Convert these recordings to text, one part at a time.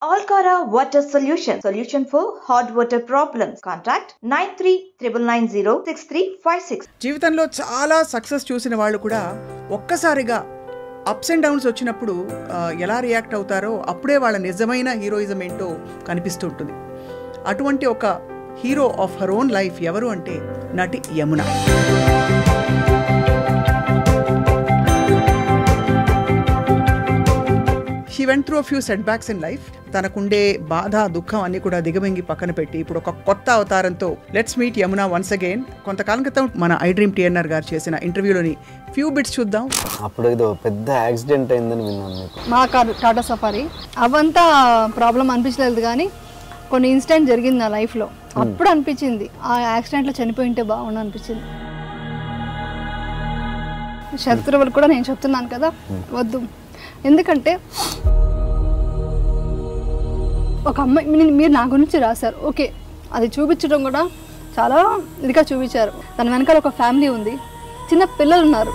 Alcara Water Solution for hot water problems. Contact 9399906356. జీవితంలో చాలా success చూసిన వాళ్ళు కూడా ఒక్కసారిగా అప్స్ అండ్ డౌన్స్ వచ్చినప్పుడు ఎలా రియాక్ట్ అవుతారో అప్పుడే వాళ్ళ నిజమైన హీరోయిజం ఏంటో కనిపిస్తూ ఉంటుంది. అటువంటి ఒక hero of her own life ఎవరు అంటే నటి Yamuna. She went through few setbacks in life. తనకుండే బాధ దుఃఖం అన్ని కూడా దిగమింగి పక్కన పెట్టి ఇప్పుడు ఒక కొత్త అవతారంతో let's meet Yamuna once again. కొంతకాలం క్రితం మన ఐ డ్రీమ్ టిఎన్ఆర్ గారు చేసిన ఇంటర్వ్యూలోని ఫ్యూ బిట్స్ చూద్దాం. అప్పుడు ఏదో పెద్ద యాక్సిడెంట్ అయిందని విన్నాను. మా టాటా సఫారీ అవంతా ప్రాబ్లం అనిపించలేదు, కానీ కొన్ని ఇన్సిడెంట్ జరిగింది నా లైఫ్లో. అప్పుడు అనిపించింది ఆ యాక్సిడెంట్లో చనిపోయి ఉంటే బాగుండు అనిపించింది. శత్రువులు కూడా నేను చెప్తున్నాను కదా, వద్దు. ఎందుకంటే ఒక అమ్మాయి మీరు నా గురించి రాశారు, ఓకే, అది చూపించడం కూడా చాలా ఇదిగా చూపించారు. దాని వెనకాల ఒక ఫ్యామిలీ ఉంది, చిన్న పిల్లలు ఉన్నారు.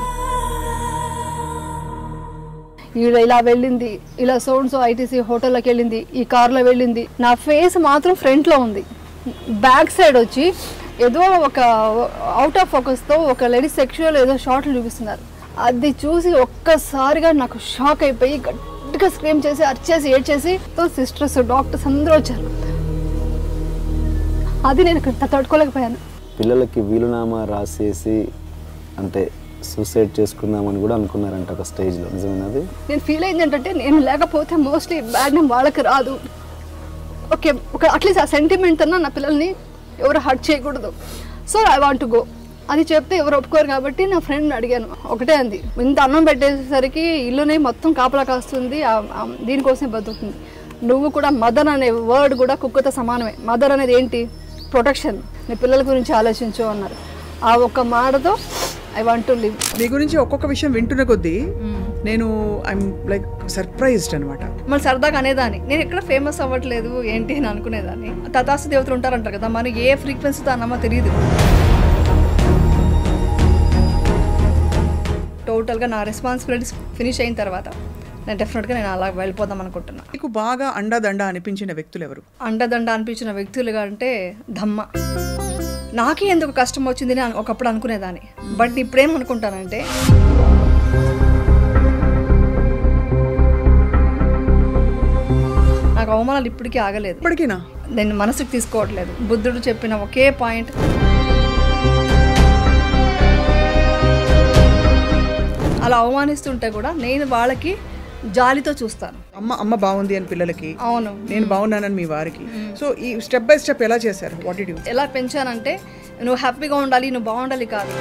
ఈవిడ ఇలా వెళ్ళింది, ఇలా సోన్సో ఐటీసీ హోటల్లోకి వెళ్ళింది, ఈ కార్లో వెళ్ళింది. నా ఫేస్ మాత్రం ఫ్రంట్లో ఉంది, బ్యాక్ సైడ్ వచ్చి ఏదో ఒక అవుట్ ఆఫ్ ఫోకస్తో ఒక లేడీ సెక్షువల్ ఏదో షార్ట్లు చూపిస్తున్నారు. అది చూసి ఒక్కసారిగా నాకు షాక్ అయిపోయి గట్టిగా స్క్రీమ్ చేసి అరిచేసి ఏడ్చేసి సిస్టర్స్ డాక్టర్స్ అందరూ వచ్చారు. అది నేను తట్టుకోలేకపోయాను. పిల్లలకి వీలునామా రాసేసి అంటే సూసైడ్ చేసుకుందామని కూడా అనుకున్నారంట ఒక స్టేజ్లో. నిజమైనది నేను ఫీల్ అయింది ఏంటంటే, నేను లేకపోతే మోస్ట్లీ బ్యాడ్ నేమ్ వాళ్ళకి రాదు. ఓకే, ఒక అట్లీస్ట్ ఆ సెంటిమెంట్ అన్నా నా పిల్లల్ని ఎవరు హర్ట్ చేయకూడదు. So I want to go అది చెప్తే ఎవరు ఒప్పుకోరు. కాబట్టి నా ఫ్రెండ్ని అడిగాను, ఒకటే అంది, ఇంత అన్నం పెట్టేసరికి ఇల్లునే మొత్తం కాపలా కాస్తుంది, దీనికోసమే బతుకుతుంది. నువ్వు కూడా మదర్ అనే వర్డ్ కూడా కుక్కతో సమానమే. మదర్ అనేది ఏంటి? ప్రొటెక్షన్. నీ పిల్లల గురించి ఆలోచించు అన్నారు. ఆ ఒక్క మాటతో ఐ వాంట్ టు లివ్. మీ గురించి ఒక్కొక్క విషయం వింటున్న కొద్దీ నేను ఐఎమ్ లైక్ సర్ప్రైజ్డ్ అనమాట. మళ్ళీ సరదాగా అనేదాన్ని, నేను ఎక్కడ ఫేమస్ అవ్వట్లేదు ఏంటి అని అనుకునేదాన్ని. తథాస్తు దేవతలు ఉంటారంటారు కదా, మనకి ఏ ఫ్రీక్వెన్సీతో అన్నమో తెలియదు. టోటల్గా నా రెస్పాన్సిబిలిటీస్ ఫినిష్ అయిన తర్వాత నేను డెఫినెట్గా నేను అలా వెళ్ళిపోదాం అనుకుంటున్నాను. మీకు బాగా అండదండ అనిపించిన వ్యక్తులు ఎవరు? అండదండ అనిపించిన వ్యక్తులుగా అంటే ధమ్మ. నాకే ఎందుకు కష్టం వచ్చింది అని ఒకప్పుడు అనుకునేదాన్ని. బట్ ఇప్పుడేమనుకుంటానంటే, నాకు అవమానాలు ఇప్పటికీ ఆగలేదు. ఇప్పటికీనా? నేను మనసుకు తీసుకోవట్లేదు. బుద్ధుడు చెప్పిన ఒకే పాయింట్, అలా అవమానిస్తుంటే కూడా నేను వాళ్ళకి జాలితో చూస్తాను. అమ్మ బాగుంది అని పిల్లలకి, అవును, నేను బాగున్నానని మీ వారికి. సో ఈ స్టెప్ బై స్టెప్ ఎలా చేశారు? What did you? ఎలా పెంచానంటే, నువ్వు హ్యాపీగా ఉండాలి, నువ్వు బాగుండాలి కాదు.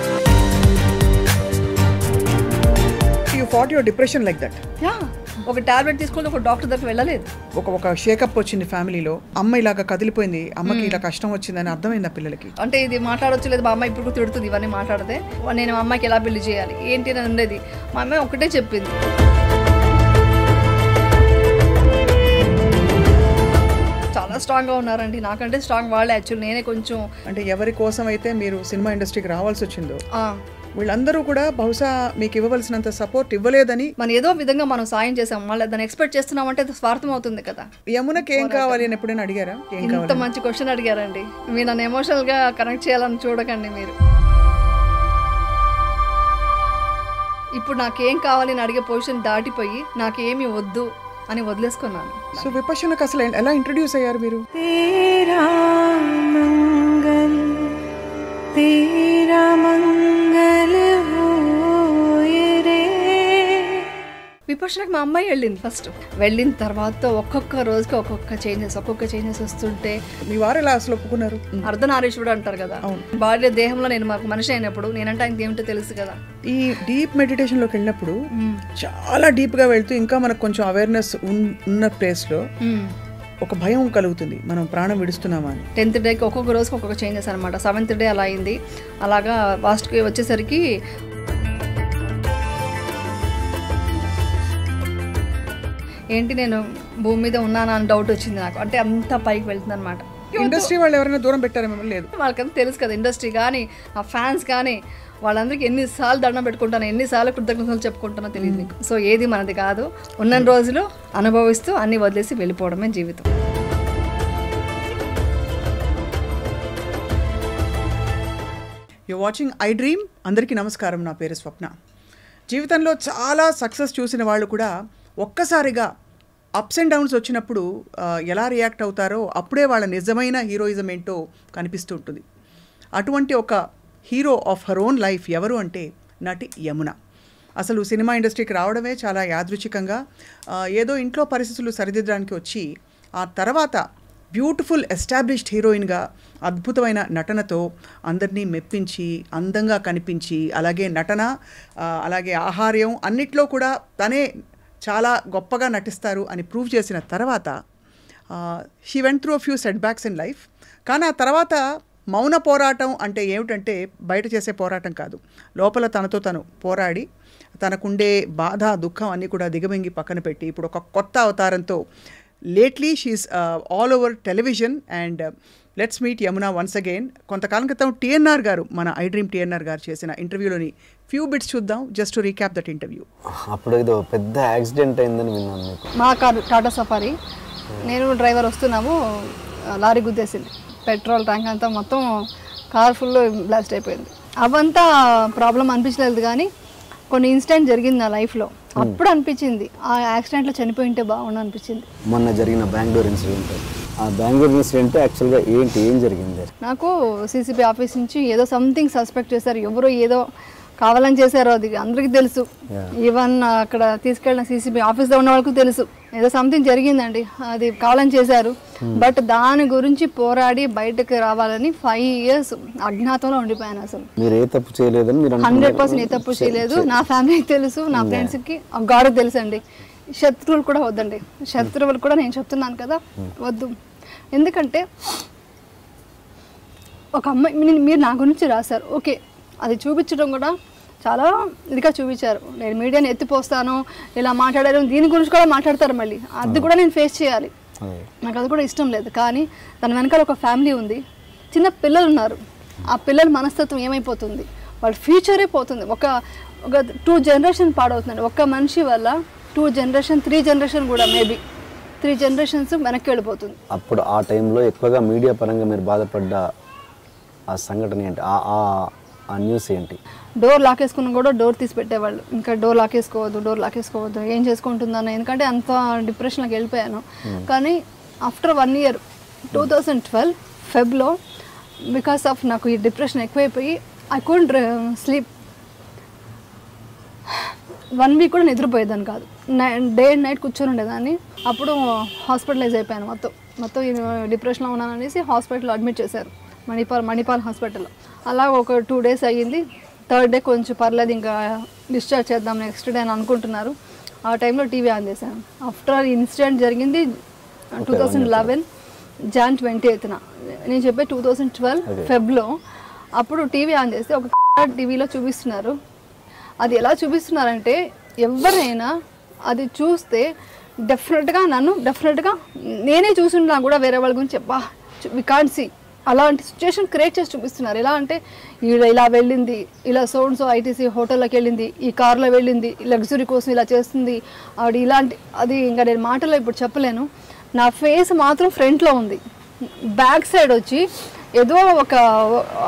You fought your depression like that? Yeah, ఒక టాబ్లెట్ తీసుకుంటే ఒక డాక్టర్ దగ్గర వెళ్ళలేదు. ఒక షేకప్ వచ్చింది ఫ్యామిలీలో, అమ్మ ఇలాగా కదిలిపోయింది, అమ్మకి ఇలా కష్టం వచ్చిందని అర్థమైంది పిల్లలకి. అంటే ఇది మాట్లాడొచ్చు లేదు, మా అమ్మ ఇప్పుడు తిడుతుంది ఇవన్నీ మాట్లాడితే. నేను మా అమ్మాయికి ఎలా పెళ్లి చేయాలి ఏంటి అని ఉండేది. మా అమ్మాయి ఒకటే చెప్పింది, చాలా స్ట్రాంగ్గా ఉన్నారండి, నాకంటే స్ట్రాంగ్ వాళ్ళే. యాక్చువల్ నేనే కొంచెం, అంటే ఎవరి కోసం అయితే మీరు సినిమా ఇండస్ట్రీకి రావాల్సి వచ్చిందో వీళ్ళందరూ కూడా బహుశా మీకు ఇవ్వవలసినంత సపోర్ట్ ఇవ్వలేదని, మనం ఏదో విధంగా మనం సాయం చేసాం, మళ్ళీ దాన్ని ఎక్స్పెక్ట్ చేస్తున్నామంటే అది స్వార్థం అవుతుంది కదా. యమునకి ఏం కావాలి అని ఎప్పుడైనా అడిగారా? ఇంత మంచి క్వశ్చన్ అడిగారండి. మీరు నన్ను ఎమోషనల్గా కనెక్ట్ చేయాలని చూడకండి మీరు. ఇప్పుడు నాకేం కావాలి అని అడిగే పొజిషన్ దాటిపోయి నాకేమీ వద్దు అని వదిలేసుకున్నాను. సో విపక్షణకు అసలు ఎలా ఇంట్రడ్యూస్ అయ్యారు మీరు? విపక్షణకు మా అమ్మాయి వెళ్ళింది ఫస్ట్. వెళ్ళిన తర్వాత ఒక్కొక్క రోజుకి ఒక్కొక్క చేంజెస్ వస్తుంటే, మీ వారు ఎలా అసలు ఒప్పుకున్నారు? అర్ధనారీశ్వరుడు అంటారు కదా, భార్య దేహంలో నేను మాకు మనిషి అయినప్పుడు నేనంటే ఆయనకి ఏమిటో తెలుసు కదా. ఈ డీప్ మెడిటేషన్ లోకి వెళ్ళినప్పుడు చాలా డీప్ గా వెళ్తూ ఇంకా మనకు కొంచెం అవేర్నెస్ ఉన్న ప్లేస్ లో ఒక భయం కలుగుతుంది, మనం ప్రాణం విడుస్తున్నామా అని. 10th డేకి ఒక్కొక్క రోజుకి ఒక్కొక్క చేంజెస్ అనమాట. 7th డే అలా అయింది. అలాగా లాస్ట్కి వచ్చేసరికి ఏంటి నేను భూమి మీద ఉన్నానా అని డౌట్ వచ్చింది నాకు. అంటే అంత పైకి వెళ్తుంది అనమాట. ఇండస్ట్రీ వాళ్ళు ఎవరైనా దూరం పెట్టారా మిమ్మల్ని? లేదు. వాళ్ళకంతా తెలుసు కదా, ఇండస్ట్రీ కానీ ఆ ఫ్యాన్స్ కానీ వాళ్ళందరికీ ఎన్నిసార్లు దండం పెట్టుకుంటాను, ఎన్నిసార్లు కృతజ్ఞతలు చెప్పుకుంటానో తెలియదు మీకు. సో ఏది మనది కాదు, ఉన్న రోజులు అనుభవిస్తూ అన్ని వదిలేసి వెళ్ళిపోవడమే జీవితం. You watching I dream. అందరికీ నమస్కారం, నా పేరు స్వప్న. జీవితంలో చాలా సక్సెస్ చూసిన వాళ్ళు కూడా ఒక్కసారిగా అప్స్ అండ్ డౌన్స్ వచ్చినప్పుడు ఎలా రియాక్ట్ అవుతారో అప్పుడే వాళ్ళ నిజమైన హీరోయిజం ఏంటో కనిపిస్తూ ఉంటుంది. అటువంటి ఒక hero of her own life ఎవరు అంటే నటి యమున. అసలు సినిమా ఇండస్ట్రీకి రావడమే చాలా యాదృచ్ఛికంగా, ఏదో ఇంట్లో పరిస్థితులు సరిదిద్దడానికి వచ్చి ఆ తర్వాత బ్యూటిఫుల్ ఎస్టాబ్లిష్డ్ హీరోయిన్గా అద్భుతమైన నటనతో అందరినీ మెప్పించి అందంగా కనిపించి, అలాగే నటన అలాగే ఆహార్యం అన్నిట్లో కూడా తనే చాలా గొప్పగా నటిస్తారు అని ప్రూవ్ చేసిన తర్వాత she went through a few setbacks in life. కానీ ఆ తర్వాత మౌన పోరాటం అంటే ఏమిటంటే బయట చేసే పోరాటం కాదు, లోపల తనతో తను పోరాడి తనకుండే బాధ దుఃఖం అన్నీ కూడా దిగమింగి పక్కన పెట్టి ఇప్పుడు ఒక కొత్త అవతారంతో lately she's all over television. And let's meet Yamuna once again. కొంతకాలం క్రితం టీఎన్ఆర్ గారు, మన ఐ డ్రీమ్ టీఎన్ఆర్ గారు చేసిన ఇంటర్వ్యూలోని ఫ్యూ బిట్స్ చూద్దాం, just to recap that interview. అప్పుడు ఏదో పెద్ద యాక్సిడెంట్ అయిందని విన్నాను మీకు. మా కారు టాటా సఫారీ, నేను డ్రైవర్ వస్తున్నాము, లారీ గుద్దేసింది. పెట్రోల్ ట్యాంక్ అంతా మొత్తం కార్ ఫుల్ బ్లాస్ట్ అయిపోయింది. అవంతా ప్రాబ్లం అనిపించలేదు, కానీ కొన్ని ఇన్సిడెంట్ జరిగింది నా లైఫ్లో. అప్పుడు అనిపించింది ఆ యాక్సిడెంట్లో చనిపోయింటే బాగుండు అనిపించింది. మొన్న జరిగిన బెంగళూరు ఇన్సిడెంట్, ఆ బెంగళూరు ఇన్సిడెంట్ యాక్చువల్గా ఏం జరిగింది? నాకు సీసీబీ ఆఫీస్ నుంచి ఏదో సంథింగ్ సస్పెక్ట్ చేశారు, ఎవరో ఏదో కావాలని చేశారో అది అందరికీ తెలుసు. ఈవెన్ అక్కడ తీసుకెళ్ళిన సీసీబీ ఆఫీస్లో ఉన్న వాళ్ళకు తెలుసు ఏదో సంథింగ్ జరిగిందండి, అది కావాలని చేశారు. బట్ దాని గురించి పోరాడి బయటకు రావాలని 5 years అజ్ఞాతంలో ఉండిపోయాను. అసలు మీరు ఏ తప్పు చేయలేదని మీరు 100% ఏ తప్పు చేయలేదు. నా ఫ్యామిలీకి తెలుసు, నా ఫ్రెండ్స్కి, గాడ్కి తెలుసు అండి. శత్రువులు కూడా వద్దండి, శత్రువులు కూడా నేను చెప్తున్నాను కదా వద్దు. ఎందుకంటే ఒక అమ్మాయి మీరు నా గురించి రాశారు, ఓకే, అది చూపించడం కూడా చాలా ఇదిగా చూపించారు. నేను మీడియాని ఎత్తిపోస్తాను, ఇలా మాట్లాడారు, దీని గురించి కూడా మాట్లాడతారు, మళ్ళీ అది కూడా నేను ఫేస్ చేయాలి. నాకు అది కూడా ఇష్టం లేదు. కానీ తన వెనకాల ఒక ఫ్యామిలీ ఉంది, చిన్న పిల్లలు ఉన్నారు. ఆ పిల్లల మనస్తత్వం ఏమైపోతుంది, వాళ్ళ ఫ్యూచరే పోతుంది. ఒక 2 generation పాడవుతుందండి ఒక్క మనిషి వల్ల. 2 generation 3 generation కూడా, మేబీ 3 generations వెనక్కి వెళ్ళిపోతుంది. అప్పుడు ఆ టైంలో ఎక్కువగా మీడియా పరంగా మీరు బాధపడ్డ ఆ సంఘటన ఏంటి, ఆ న్యూస్ ఏంటి? డోర్ లాకేసుకున్న కూడా డోర్ తీసి పెట్టేవాళ్ళు, ఇంకా డోర్ లాకేసుకోవద్దు ఏం చేసుకుంటుందన్న. ఎందుకంటే అంత డిప్రెషన్లోకి వెళ్ళిపోయాను. కానీ ఆఫ్టర్ 1 year 2012 ఫెబ్లో బికాస్ ఆఫ్ నాకు ఈ డిప్రెషన్ ఎక్కువైపోయి ఐ కుడెంట్ స్లీప్. 1 week కూడా నిద్రపోయేదాన్ని కాదు, డే అండ్ నైట్ కూర్చొని ఉండేదాన్ని. అప్పుడు హాస్పిటలైజ్ అయిపోయాను, మొత్తం డిప్రెషన్లో ఉన్నాను అనేసి హాస్పిటల్లో అడ్మిట్ చేశారు, మణిపాల్ హాస్పిటల్లో. అలా ఒక 2 days అయ్యింది. 3rd day కొంచెం పర్లేదు, ఇంకా డిశ్చార్జ్ చేద్దాం నెక్స్ట్ డే అని అనుకుంటున్నారు. ఆ టైంలో టీవీ ఆన్ చేశాను. ఆఫ్టర్ ఇన్సిడెంట్ జరిగింది 2011 Jan 28th. నేను చెప్పే 2012 ఫెబ్లో. అప్పుడు టీవీ ఆన్ చేస్తే ఒక టీవీలో చూపిస్తున్నారు. అది ఎలా చూపిస్తున్నారంటే ఎవరైనా అది చూస్తే డెఫినెట్గా నేనే చూసున్నా కూడా వేరే వాళ్ళ గురించి వి కాంట్ సీ, అలాంటి సిచ్యువేషన్ క్రియేట్ చేసి చూపిస్తున్నారు. ఎలా అంటే ఇలా వెళ్ళింది, ఇలా సో ఐటీసీ హోటల్లోకి వెళ్ళింది, ఈ కార్లో వెళ్ళింది, లగ్జరీ కోసం ఇలా చేస్తుంది ఆవిడ, ఇలాంటి అది ఇంకా నేను మాటల్లో ఇప్పుడు చెప్పలేను. నా ఫేస్ మాత్రం ఫ్రంట్లో ఉంది, బ్యాక్ సైడ్ వచ్చి ఏదో ఒక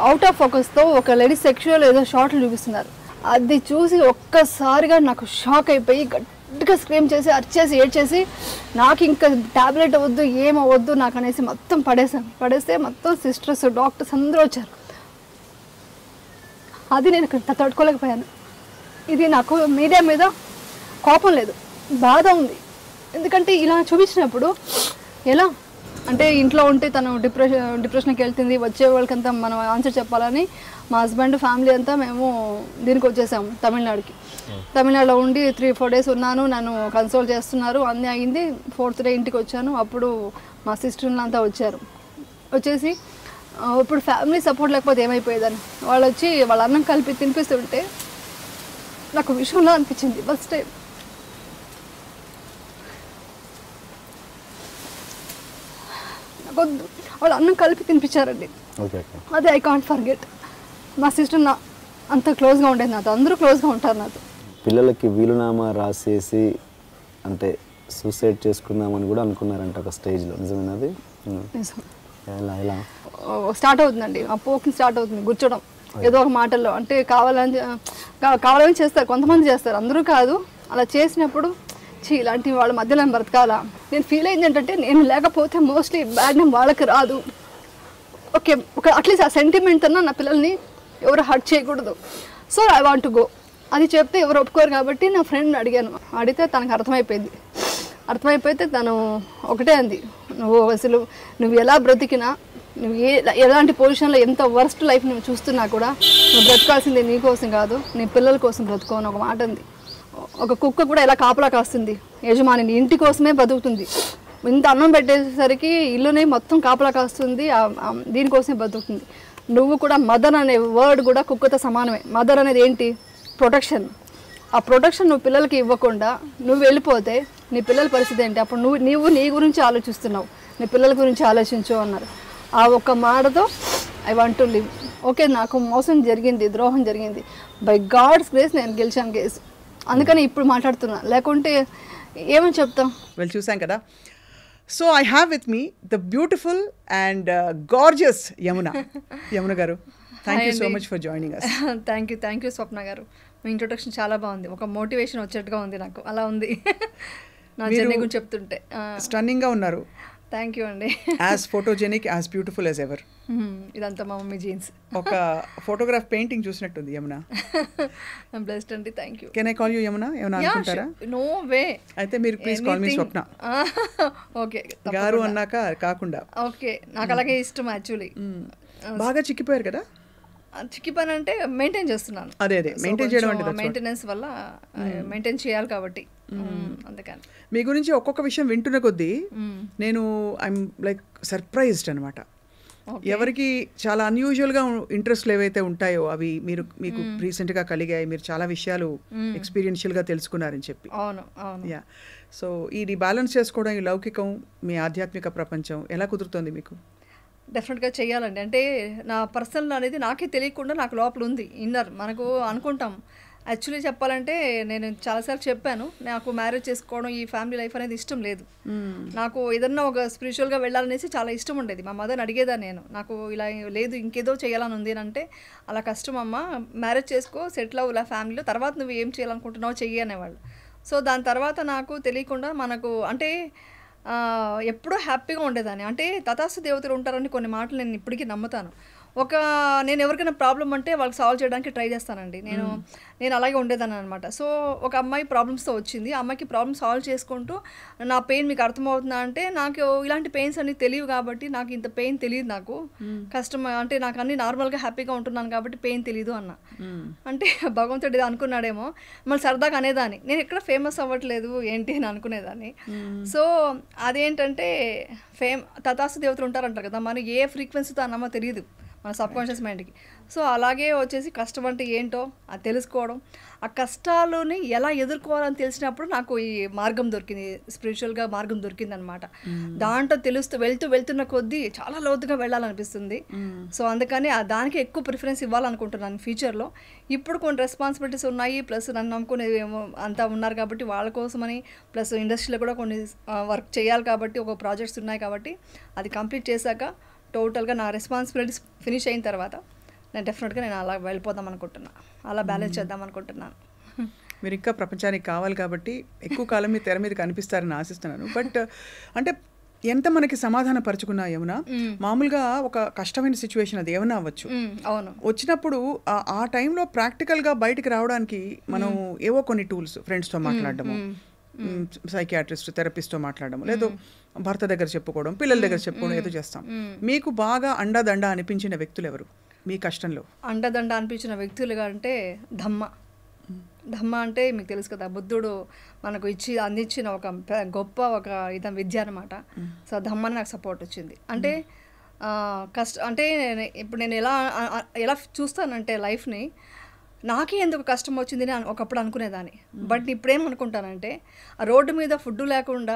అవుట్ ఆఫ్ ఫోకస్తో ఒక లేడీ సెక్షువల్ ఏదో షార్ట్లు చూపిస్తున్నారు. అది చూసి ఒక్కసారిగా నాకు షాక్ అయిపోయి గట్టిగా స్క్రీమ్ చేసి అరిచేసి ఏడ్చేసి నాకు ఇంకా ట్యాబ్లెట్ వద్దు ఏమవద్దు నాకు అనేసి మొత్తం పడేస్తే మొత్తం సిస్టర్స్ డాక్టర్స్ అందరూ వచ్చారు. అది నేను తట్టుకోలేకపోయాను. ఇది నాకు మీడియా మీద కోపం లేదు, బాధ ఉంది. ఎందుకంటే ఇలా చూపించినప్పుడు ఎలా అంటే ఇంట్లో ఉంటే తను డిప్రెషన్కి వెళ్తుంది, వచ్చే వాళ్ళకంతా మనం ఆన్సర్ చెప్పాలని మా హస్బెండ్ ఫ్యామిలీ అంతా మేము దీనికి వచ్చేసాము తమిళనాడుకి. తమిళనాడులో ఉండి 3-4 days ఉన్నాను, నన్ను కన్సోల్ చేస్తున్నారు, అన్నీ అయింది. 4th day ఇంటికి వచ్చాను. అప్పుడు మా సిస్టర్లు అంతా వచ్చేసి ఇప్పుడు ఫ్యామిలీ సపోర్ట్ లేకపోతే ఏమైపోయేదని వాళ్ళు వచ్చి వాళ్ళ అన్నం కలిపి తినిపిస్తుంటే నాకు విషయంలో అనిపించింది ఫస్ట్ టైం. వద్దు. వాళ్ళు అన్నం కలిపి తినిపించారండి. అది ఐ కాంట్ ఫర్గెట్. మా సిస్టర్ నా అంత క్లోజ్గా ఉండేది నాతో, అందరూ క్లోజ్గా ఉంటారు నాతో. పిల్లలకి వీలునామా రాసేసి అంటే సూసైడ్ చేసుకుందామని కూడా అనుకున్నారంట ఒక స్టేజ్లో, నిజమేనది? ఎలా ఎలా స్టార్ట్ అవుతుందండి, ఆ పోకింగ్ స్టార్ట్ అవుతుంది, కూర్చోడం ఏదో ఒక మాటల్లో. అంటే కావాలని చేస్తారు, కొంతమంది చేస్తారు, అందరూ కాదు. అలా చేసినప్పుడు ఇలాంటి వాళ్ళ మధ్యలో నేను బ్రతకాలా. నేను ఫీల్ అయింది ఏంటంటే నేను లేకపోతే మోస్ట్లీ బ్యాడ్ నేమ్ వాళ్ళకి రాదు. ఓకే, అట్లీస్ట్ ఆ సెంటిమెంట్ అన్నా నా పిల్లల్ని ఎవరు హర్ట్ చేయకూడదు. So I want to go. అది చెప్తే ఎవరు ఒప్పుకోరు కాబట్టి నా ఫ్రెండ్ని అడిగాను. అడిగితే తనకు అర్థమైపోతే తను ఒకటే అంది, నువ్వు ఎలా బ్రతికినా, నువ్వు ఎలాంటి పొజిషన్లో ఎంత వర్స్ట్ లైఫ్ నువ్వు చూస్తున్నా కూడా నువ్వు బ్రతకాల్సింది నీ కోసం కాదు, నీ పిల్లల కోసం బ్రతుకో అని ఒక మాట ఉంది. ఒక కుక్క కూడా ఎలా కాపలా కాస్తుంది యజమానిని, ఇంటి కోసమే బతుకుతుంది. ఇంత అన్నం పెట్టేసరికి ఇల్లునే మొత్తం కాపలా కాస్తుంది, దీనికోసమే బతుకుతుంది. నువ్వు కూడా మదర్ అనే వర్డ్ కూడా కుక్కతో సమానమే. మదర్ అనేది ఏంటి? ప్రొటెక్షన్. ఆ ప్రొటెక్షన్ నువ్వు పిల్లలకి ఇవ్వకుండా నువ్వు వెళ్ళిపోతే నీ పిల్లల పరిస్థితి ఏంటి? అప్పుడు నువ్వు నీ గురించి ఆలోచిస్తున్నావు, నీ పిల్లల గురించి ఆలోచించు అన్నారు. ఆ ఒక్క మాటతో I want to live. Okay, నాకు మోసం జరిగింది, ద్రోహం జరిగింది, బై గాడ్స్ గ్రేస్ నేను గెలిచాను కేసు, అందుకని ఇప్పుడు మాట్లాడుతున్నా, లేకుంటే ఏమని చెప్తాం? వెల్, చూసాం కదా. So I have with me the beautiful and gorgeous Yamuna garu. Thank you so much for joining us. Thank you Swapna garu. మీ ఇంట్రొడక్షన్ చాలా బాగుంది, ఒక మోటివేషన్ వచ్చేట్టుగా ఉంది నాకు, అలా ఉంది నా జర్నీ గురించి చెప్తుంటే. స్టన్నింగ్గా ఉన్నారు. థ్యాంక్ యూ అండి. As photogenic, as beautiful as ever. ఇదంతా మా మమ్మీ జీన్స్. ఒక ఫోటోగ్రాఫ్ పెయింటింగ్ చూసినట్టుంది యమున. బ్లెస్డ్ అండి, thank you. Can I call you Yamuna? ఏమన్నా అనుకుంటారా? No way. అయితే మీరు please call me Swapna. Okay, గారు అన్నాక కాకుండా. ఓకే, నాకు అలాగే ఇష్టం యాక్చువల్లీ. బాగా చిక్కిపోయారు కదా? చిక్కి పని అంటే మెయింటైన్ చేస్తున్నాను. అదే మెయింటైన్ చేయడం అంటే మెయింటెనెన్స్ వల్ల మెయింటైన్ చేయాలి కాబట్టి అందుకని. మీ గురించి ఒక్కొక్క విషయం వింటున్న కొద్దీ నేను ఐఎమ్ లైక్ సర్ప్రైజ్డ్ అనమాట. ఎవరికి చాలా అన్యూజువల్గా ఇంట్రెస్ట్లు ఏవైతే ఉంటాయో అవి మీకు రీసెంట్గా కలిగాయి, మీరు చాలా విషయాలు ఎక్స్పీరియన్షియల్గా తెలుసుకున్నారని చెప్పి. అవును అవును. యా, సో ఇది బ్యాలెన్స్ చేసుకోవడం, ఈ లౌకికం, మీ ఆధ్యాత్మిక ప్రపంచం ఎలా కుదురుతుంది మీకు? డెఫినెట్గా చేయాలండి. అంటే నా పర్సనల్ అనేది నాకే తెలియకుండా నాకు లోపల ఉంది, ఇన్నర్. మనకు అనుకుంటాం, యాక్చువల్లీ చెప్పాలంటే నేను చాలాసార్లు చెప్పాను, నాకు మ్యారేజ్ చేసుకోవడం, ఈ ఫ్యామిలీ లైఫ్ అనేది ఇష్టం లేదు. నాకు ఏదన్నా ఒక స్పిరిచువల్గా వెళ్ళాలనేసి చాలా ఇష్టం ఉండేది. మా మదర్ని అడిగేదాన్ని నేను, నాకు ఇలా లేదు ఇంకేదో చేయాలని ఉంది అంటే, అలా కష్టం అమ్మ, మ్యారేజ్ చేసుకో, సెటిల్ అవ్వు ఇలా ఫ్యామిలీలో, తర్వాత నువ్వు ఏం చేయాలనుకుంటున్నావు చెయ్యి అనేవాళ్ళు. సో దాని తర్వాత నాకు తెలియకుండా మనకు అంటే ఎప్పుడూ హ్యాపీగా ఉండేదాన్ని. అంటే తథాస్తు దేవతలు ఉంటారని కొన్ని మాటలు నేను ఇప్పటికీ నమ్ముతాను. నేను ఎవరికైనా ప్రాబ్లం అంటే వాళ్ళకి సాల్వ్ చేయడానికి ట్రై చేస్తానండి. నేను అలాగే ఉండేదాన్ని అనమాట. సో ఒక అమ్మాయి ప్రాబ్లమ్స్తో వచ్చింది, ఆ అమ్మాయికి ప్రాబ్లమ్ సాల్వ్ చేసుకుంటూ, నా పెయిన్ మీకు అర్థమవుతుందా అంటే, నాకు ఇలాంటి పెయిన్స్ అన్ని తెలియవు కాబట్టి, నాకు ఇంత పెయిన్ తెలియదు, నాకు కష్టం అంటే నాకు అన్ని నార్మల్గా హ్యాపీగా ఉంటున్నాను కాబట్టి పెయిన్ తెలియదు అన్న. అంటే భగవంతుడు అనుకున్నాడేమో. మళ్ళీ సరదాగా అనేదాన్ని, నేను ఎక్కడ ఫేమస్ అవ్వట్లేదు ఏంటి అని అనుకునేదాన్ని. సో అదేంటంటే తథాస్తు దేవతలు ఉంటారంటారు కదా, మరి ఏ ఫ్రీక్వెన్సీతో అన్నామో తెలియదు మన సబ్కాన్షియస్ మైండ్కి. సో అలాగే వచ్చేసి కష్టం అంటే ఏంటో అది తెలుసుకోవడం, ఆ కష్టాలని ఎలా ఎదుర్కోవాలని తెలిసినప్పుడు నాకు ఈ మార్గం దొరికింది, స్పిరిచువల్గా మార్గం దొరికింది అనమాట. దాంట్లో వెళ్తున్న కొద్దీ చాలా లోతుగా వెళ్ళాలనిపిస్తుంది. సో అందుకని దానికి ఎక్కువ ప్రిఫరెన్స్ ఇవ్వాలనుకుంటున్నాను ఫ్యూచర్లో. ఇప్పుడు కొన్ని రెస్పాన్సిబిలిటీస్ ఉన్నాయి, ప్లస్ నన్ను నమ్ముకునే అంతా ఉన్నారు కాబట్టి వాళ్ళ కోసమని, ప్లస్ ఇండస్ట్రీలో కూడా కొన్ని వర్క్ చేయాలి కాబట్టి, ఒక ప్రాజెక్ట్స్ ఉన్నాయి కాబట్టి, అది కంప్లీట్ చేశాక టోటల్గా నా రెస్పాన్సిబిలిటీస్ ఫినిష్ అయిన తర్వాత నేను డెఫినెట్గా నేను అలా వెళ్ళిపోదాం అనుకుంటున్నాను, అలా బ్యాలెన్స్ చేద్దాం అనుకుంటున్నాను. మీరు ఇంకా ప్రపంచానికి కావాలి కాబట్టి ఎక్కువ కాలం మీ తెర మీద కనిపిస్తారని ఆశిస్తున్నాను. బట్ అంటే ఎంత మనకి సమాధాన పరుచుకున్నా యమున, మామూలుగా ఒక కష్టమైన సిచ్యువేషన్ అది ఏమన్నా అవ్వచ్చు, అవును, వచ్చినప్పుడు ఆ టైంలో ప్రాక్టికల్గా బయటికి రావడానికి మనం ఏవో కొన్ని టూల్స్, ఫ్రెండ్స్తో మాట్లాడడము, సైకియాట్రిస్ట్, థెరపిస్ట్తో మాట్లాడడం, లేదు భర్త దగ్గర చెప్పుకోవడం, పిల్లల దగ్గర చెప్పుకోవడం, ఏదో చేస్తాం. మీకు బాగా అండదండ అనిపించిన వ్యక్తులు ఎవరు మీ కష్టంలో? అండదండ అనిపించిన వ్యక్తులుగా అంటే ధమ్మ అంటే మీకు తెలుసు కదా, బుద్ధుడు మనకు అందించిన ఒక గొప్ప విద్య అనమాట. సో ధమ్మని నాకు సపోర్ట్ వచ్చింది. అంటే అంటే ఇప్పుడు నేను ఎలా చూస్తానంటే లైఫ్ని, నాకే ఎందుకు కష్టం వచ్చింది అని ఒకప్పుడు అనుకునేదాన్ని. బట్ ఇప్పుడేమనుకుంటానంటే, ఆ రోడ్డు మీద ఫుడ్ లేకుండా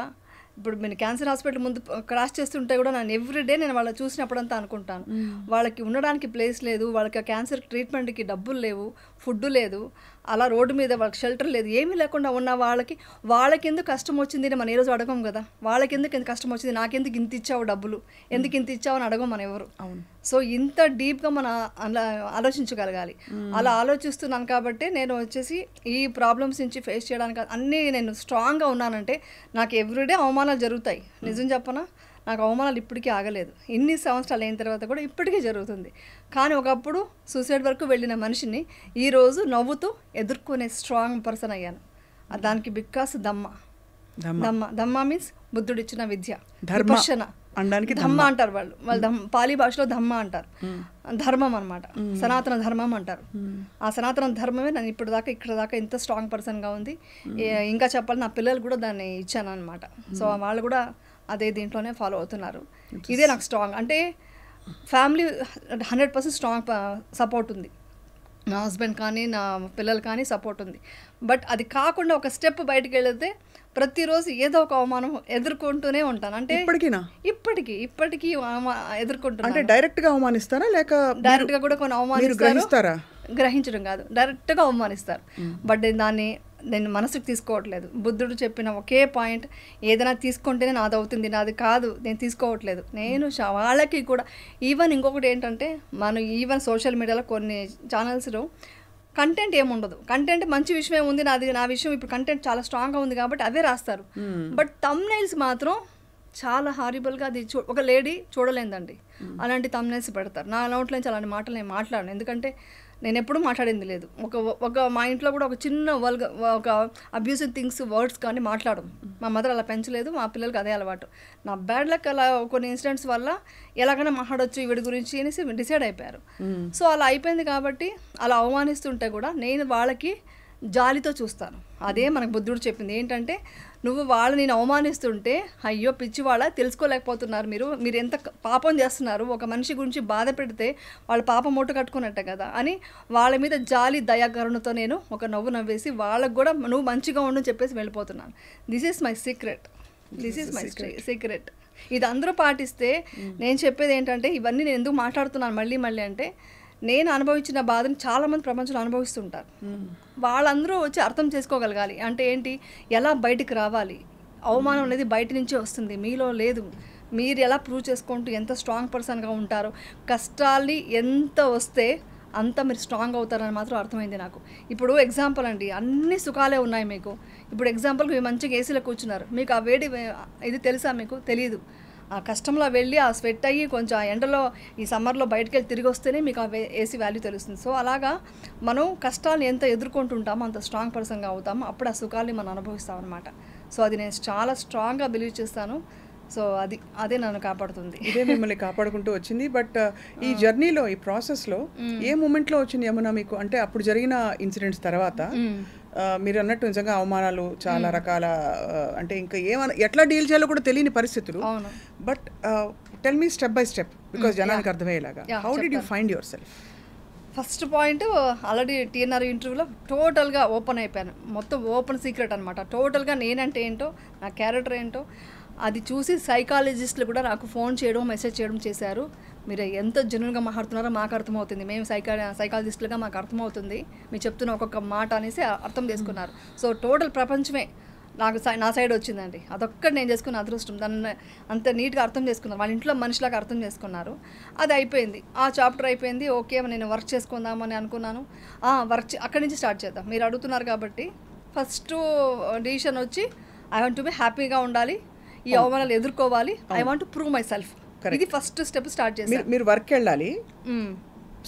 ఇప్పుడు నేను క్యాన్సర్ హాస్పిటల్ ముందు క్రాస్ చేస్తుంటే కూడా నేను ఎవ్రీడే నేను వాళ్ళని చూసినప్పుడంతా అనుకుంటాను, వాళ్ళకి ఉండడానికి ప్లేస్ లేదు, వాళ్ళకి క్యాన్సర్ ట్రీట్మెంట్కి డబ్బులు లేవు, ఫుడ్ లేదు, అలా రోడ్డు మీద వాళ్ళకి షెల్టర్ లేదు, ఏమీ లేకుండా ఉన్న వాళ్ళకి ఎందుకు కష్టం వచ్చింది అని మనం ఏ రోజు అడగం కదా. వాళ్ళకి ఎందుకు ఎంత కష్టం వచ్చింది, నాకెందుకు ఇంత ఇచ్చావు డబ్బులు, ఎందుకు ఇంత ఇచ్చావు అని అడగం మనం ఎవరు. సో ఇంత డీప్గా మనం అలా ఆలోచించగలగాలి. అలా ఆలోచిస్తున్నాను కాబట్టి నేను వచ్చేసి ఈ ప్రాబ్లమ్స్ నుంచి ఫేస్ చేయడానికి అన్నీ నేను స్ట్రాంగ్గా ఉన్నానంటే నాకు ఎవ్రీడే అవమానాలు జరుగుతాయి. నిజం చెప్పనా, నాకు అవమానాలు ఇప్పటికీ ఆగలేదు. ఇన్ని సంవత్సరాలు అయిన తర్వాత కూడా ఇప్పటికీ జరుగుతుంది. కానీ ఒకప్పుడు సూసైడ్ వరకు వెళ్ళిన మనిషిని ఈరోజు నవ్వుతూ ఎదుర్కొనే స్ట్రాంగ్ పర్సన్ అయ్యాను. దానికి బికాస్ దమ్మ మీన్స్ బుద్ధుడు ఇచ్చిన విద్య, విపశ్యన. ధమ్మ అంటారు వాళ్ళు పాలీ భాషలో ధమ్మ అంటారు, ధర్మం అనమాట, సనాతన ధర్మం అంటారు. ఆ సనాతన ధర్మమే నన్ను ఇక్కడ దాకా ఇంత స్ట్రాంగ్ పర్సన్గా ఉంది. ఇంకా చెప్పాలి, నా పిల్లలు కూడా దాన్ని ఇచ్చాను అనమాట. సో వాళ్ళు కూడా అదే దీంట్లోనే ఫాలో అవుతున్నారు. ఇదే నాకు స్ట్రాంగ్ అంటే ఫ్యామిలీ 100% స్ట్రాంగ్ సపోర్ట్ ఉంది. నా హస్బెండ్ కానీ నా పిల్లలు కానీ సపోర్ట్ ఉంది. బట్ అది కాకుండా ఒక స్టెప్ బయటకు వెళితే ప్రతిరోజు ఏదో ఒక అవమానం ఎదుర్కొంటూనే ఉంటాను. అంటే ఇప్పటికీ ఎదుర్కొంటున్నాను. అంటే డైరెక్ట్గా అవమానిస్తారా లేక డైరెక్ట్గా కూడా కొన్ని అవమానిస్తారా? గ్రహించడం కాదు, డైరెక్ట్గా అవమానిస్తారు. బట్ నేను మనసుకు తీసుకోవట్లేదు. బుద్ధుడు చెప్పిన ఒకే పాయింట్, ఏదైనా తీసుకుంటేనే నాది అవుతుంది, నాది కాదు నేను తీసుకోవట్లేదు. నేను వాళ్ళకి కూడా ఈవెన్ ఇంకొకటి ఏంటంటే ఈవెన్ సోషల్ మీడియాలో కొన్ని ఛానల్స్లో కంటెంట్ ఏముండదు. కంటెంట్ మంచి విషయమే ఉంది, నా విషయం ఇప్పుడు కంటెంట్ చాలా స్ట్రాంగ్గా ఉంది కాబట్టి అవే రాస్తారు. బట్ థంబ్నెయిల్స్ మాత్రం చాలా హారిబుల్గా అది ఒక లేడీ చూడలేదండి అలాంటి థంబ్నెయిల్స్ పెడతారు. నా నోట్లో నుంచి అలాంటి మాటలు నేను మాట్లాడను, ఎందుకంటే నేను ఎప్పుడూ మాట్లాడింది లేదు. ఒక మా ఇంట్లో కూడా ఒక చిన్న ఒక అబ్యూసివ్ థింగ్స్ వర్డ్స్ కానీ మాట్లాడము. మా మదర్ అలా పెంచలేదు, మా పిల్లలకి అదే అలవాటు. నా బ్యాడ్ లక్ అలా కొన్ని ఇన్సిడెంట్స్ వల్ల ఎలాగైనా మాట్లాడొచ్చు వీడి గురించి అనేసి డిసైడ్ అయిపోయారు. సో అలా అయిపోయింది కాబట్టి అలా అవమానిస్తుంటే కూడా నేను వాళ్ళకి జాలితో చూస్తాను. అదే మనకు బుద్ధుడు చెప్పింది ఏంటంటే, నువ్వు నేను అవమానిస్తుంటే అయ్యో పిచ్చి వాళ్ళ తెలుసుకోలేకపోతున్నారు, మీరు ఎంత పాపం చేస్తున్నారు, ఒక మనిషి గురించి బాధ పెడితే వాళ్ళ పాపం మూట కట్టుకున్నట్టే కదా అని వాళ్ళ మీద జాలి దయాకరుణతో నేను ఒక నవ్వు నవ్వేసి వాళ్ళకు కూడా నువ్వు మంచిగా ఉండు చెప్పేసి వెళ్ళిపోతున్నాను. This is my secret. ఇది అందరూ పాటిస్తే, నేను చెప్పేది ఏంటంటే ఇవన్నీ నేను ఎందుకు మాట్లాడుతున్నాను మళ్ళీ అంటే, నేను అనుభవించిన బాధను చాలామంది ప్రపంచంలో అనుభవిస్తుంటారు. వాళ్ళందరూ వచ్చి అర్థం చేసుకోగలగాలి. అంటే ఏంటి, ఎలా బయటికి రావాలి, అవమానం అనేది బయట నుంచే వస్తుంది, మీలో లేదు. మీరు ఎలా ప్రూవ్ చేసుకుంటూ ఎంత స్ట్రాంగ్ పర్సన్గా ఉంటారో, కష్టాల్ని ఎంత వస్తే అంత మీరు స్ట్రాంగ్ అవుతారని మాత్రం అర్థమైంది నాకు. ఇప్పుడు ఎగ్జాంపుల్ అండి, అన్ని సుఖాలే ఉన్నాయి మీకు. ఇప్పుడు ఎగ్జాంపుల్కి మీరు మంచిగా ఏసీలో కూర్చున్నారు, మీకు ఆ వేడి ఇది తెలుసా? మీకు తెలియదు. ఆ కష్టంలో వెళ్ళి ఆ స్వెట్ అయ్యి కొంచెం ఆ ఎండలో ఈ సమ్మర్లో బయటకు వెళ్ళి తిరిగి వస్తేనే మీకు ఆ ఏసీ వాల్యూ తెలుస్తుంది. సో అలాగా మనం కష్టాలను ఎంత ఎదుర్కొంటుంటామో అంత స్ట్రాంగ్ పర్సన్గా అవుతామో, అప్పుడు ఆ సుఖాన్ని మనం అనుభవిస్తాం అనమాట. సో అది నేను చాలా స్ట్రాంగ్గా బిలీవ్ చేస్తాను. సో అదే నన్ను కాపాడుతుంది, ఇదే మిమ్మల్ని కాపాడుకుంటూ వచ్చింది. బట్ ఈ జర్నీలో, ఈ ప్రాసెస్లో ఏ మూమెంట్లో వచ్చింది ఏమన్నా మీకు? అంటే అప్పుడు జరిగిన ఇన్సిడెంట్స్ తర్వాత మీరు అన్నట్టు నిజంగా అవమానాలు చాలా రకాల, అంటే ఇంకా ఎట్లా డీల్ చేయాలో కూడా తెలియని పరిస్థితులు. But tell me step by step, because జనానికి అర్థమయ్యేలాగా, how did you find your self? First point, already TNR ఇంటర్వ్యూలో టోటల్గా ఓపెన్ అయిపోయాను. మొత్తం ఓపెన్ సీక్రెట్ అనమాట. టోటల్గా నేనంటే ఏంటో, నా క్యారెక్టర్ ఏంటో అది చూసి సైకాలజిస్టులు కూడా నాకు ఫోన్ చేయడం, మెసేజ్ చేయడం చేశారు. మీరు ఎంత జెన్యూన్గా మాట్లాడుతున్నారో మాకు అర్థమవుతుంది, మేము సైకాలజిస్టులుగా మాకు అర్థమవుతుంది, మీరు చెప్తున్న ఒక్కొక్క మాట అనేసి అర్థం చేసుకున్నారు. సో టోటల్ ప్రపంచమే నా సైడ్ వచ్చిందండి. అదొక్కటి నేను చేసుకున్న అదృష్టం. దాన్ని అంత నీట్గా అర్థం చేసుకున్నారు, వాళ్ళ ఇంట్లో మనిషిలాగా అర్థం చేసుకున్నారు. అది అయిపోయింది, ఆ చాప్టర్ అయిపోయింది. ఓకే, నేను వర్క్ చేసుకుందామని అనుకున్నాను. అక్కడి నుంచి స్టార్ట్ చేద్దాం, మీరు అడుగుతున్నారు కాబట్టి. ఫస్ట్ డిసిషన్ వచ్చి ఐ వాంట్ టు బి హ్యాపీగా ఉండాలి, ఈ అవమానాలు ఎదుర్కోవాలి, I want to prove my self. ఇది ఫస్ట్ స్టెప్ స్టార్ట్ చేసి మీరు వర్క్ వెళ్ళాలి,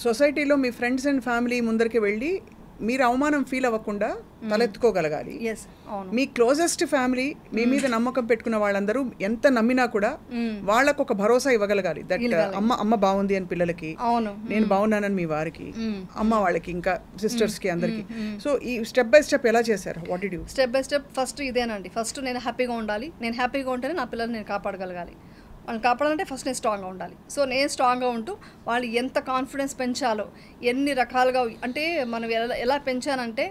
సొసైటీలో మీ ఫ్రెండ్స్ అండ్ ఫ్యామిలీ ముందరికి వెళ్ళి మీరు అవమానం ఫీల్ అవ్వకుండా తలెత్తుకోగలగాలి. మీ క్లోజెస్ట్ ఫ్యామిలీ, మీ మీద నమ్మకం పెట్టుకున్న వాళ్ళందరూ ఎంత నమ్మినా కూడా వాళ్ళకు ఒక భరోసా ఇవ్వగలగాలి. దట్ అమ్మ బాగుంది అని పిల్లలకి, నేను బాగున్నానని మీ వారికి, అమ్మ వాళ్ళకి, ఇంకా సిస్టర్స్ కి, అందరికి. సో ఈ స్టెప్ బై స్టెప్ ఎలా చేశారు? What did you? Step by step first ఇదేనండి. ఫస్ట్ నేను హ్యాపీగా ఉండాలి, నేను హ్యాపీగా ఉంటేనే నా పిల్లల్ని నేను కాపాడగలగాలి. వాళ్ళని కాపాడాలంటే ఫస్ట్ నేను స్ట్రాంగ్గా ఉండాలి. సో నేను స్ట్రాంగ్గా ఉంటూ వాళ్ళు ఎంత కాన్ఫిడెన్స్ పెంచాలో, ఎన్ని రకాలుగా, అంటే మనం ఎలా పెంచానంటే,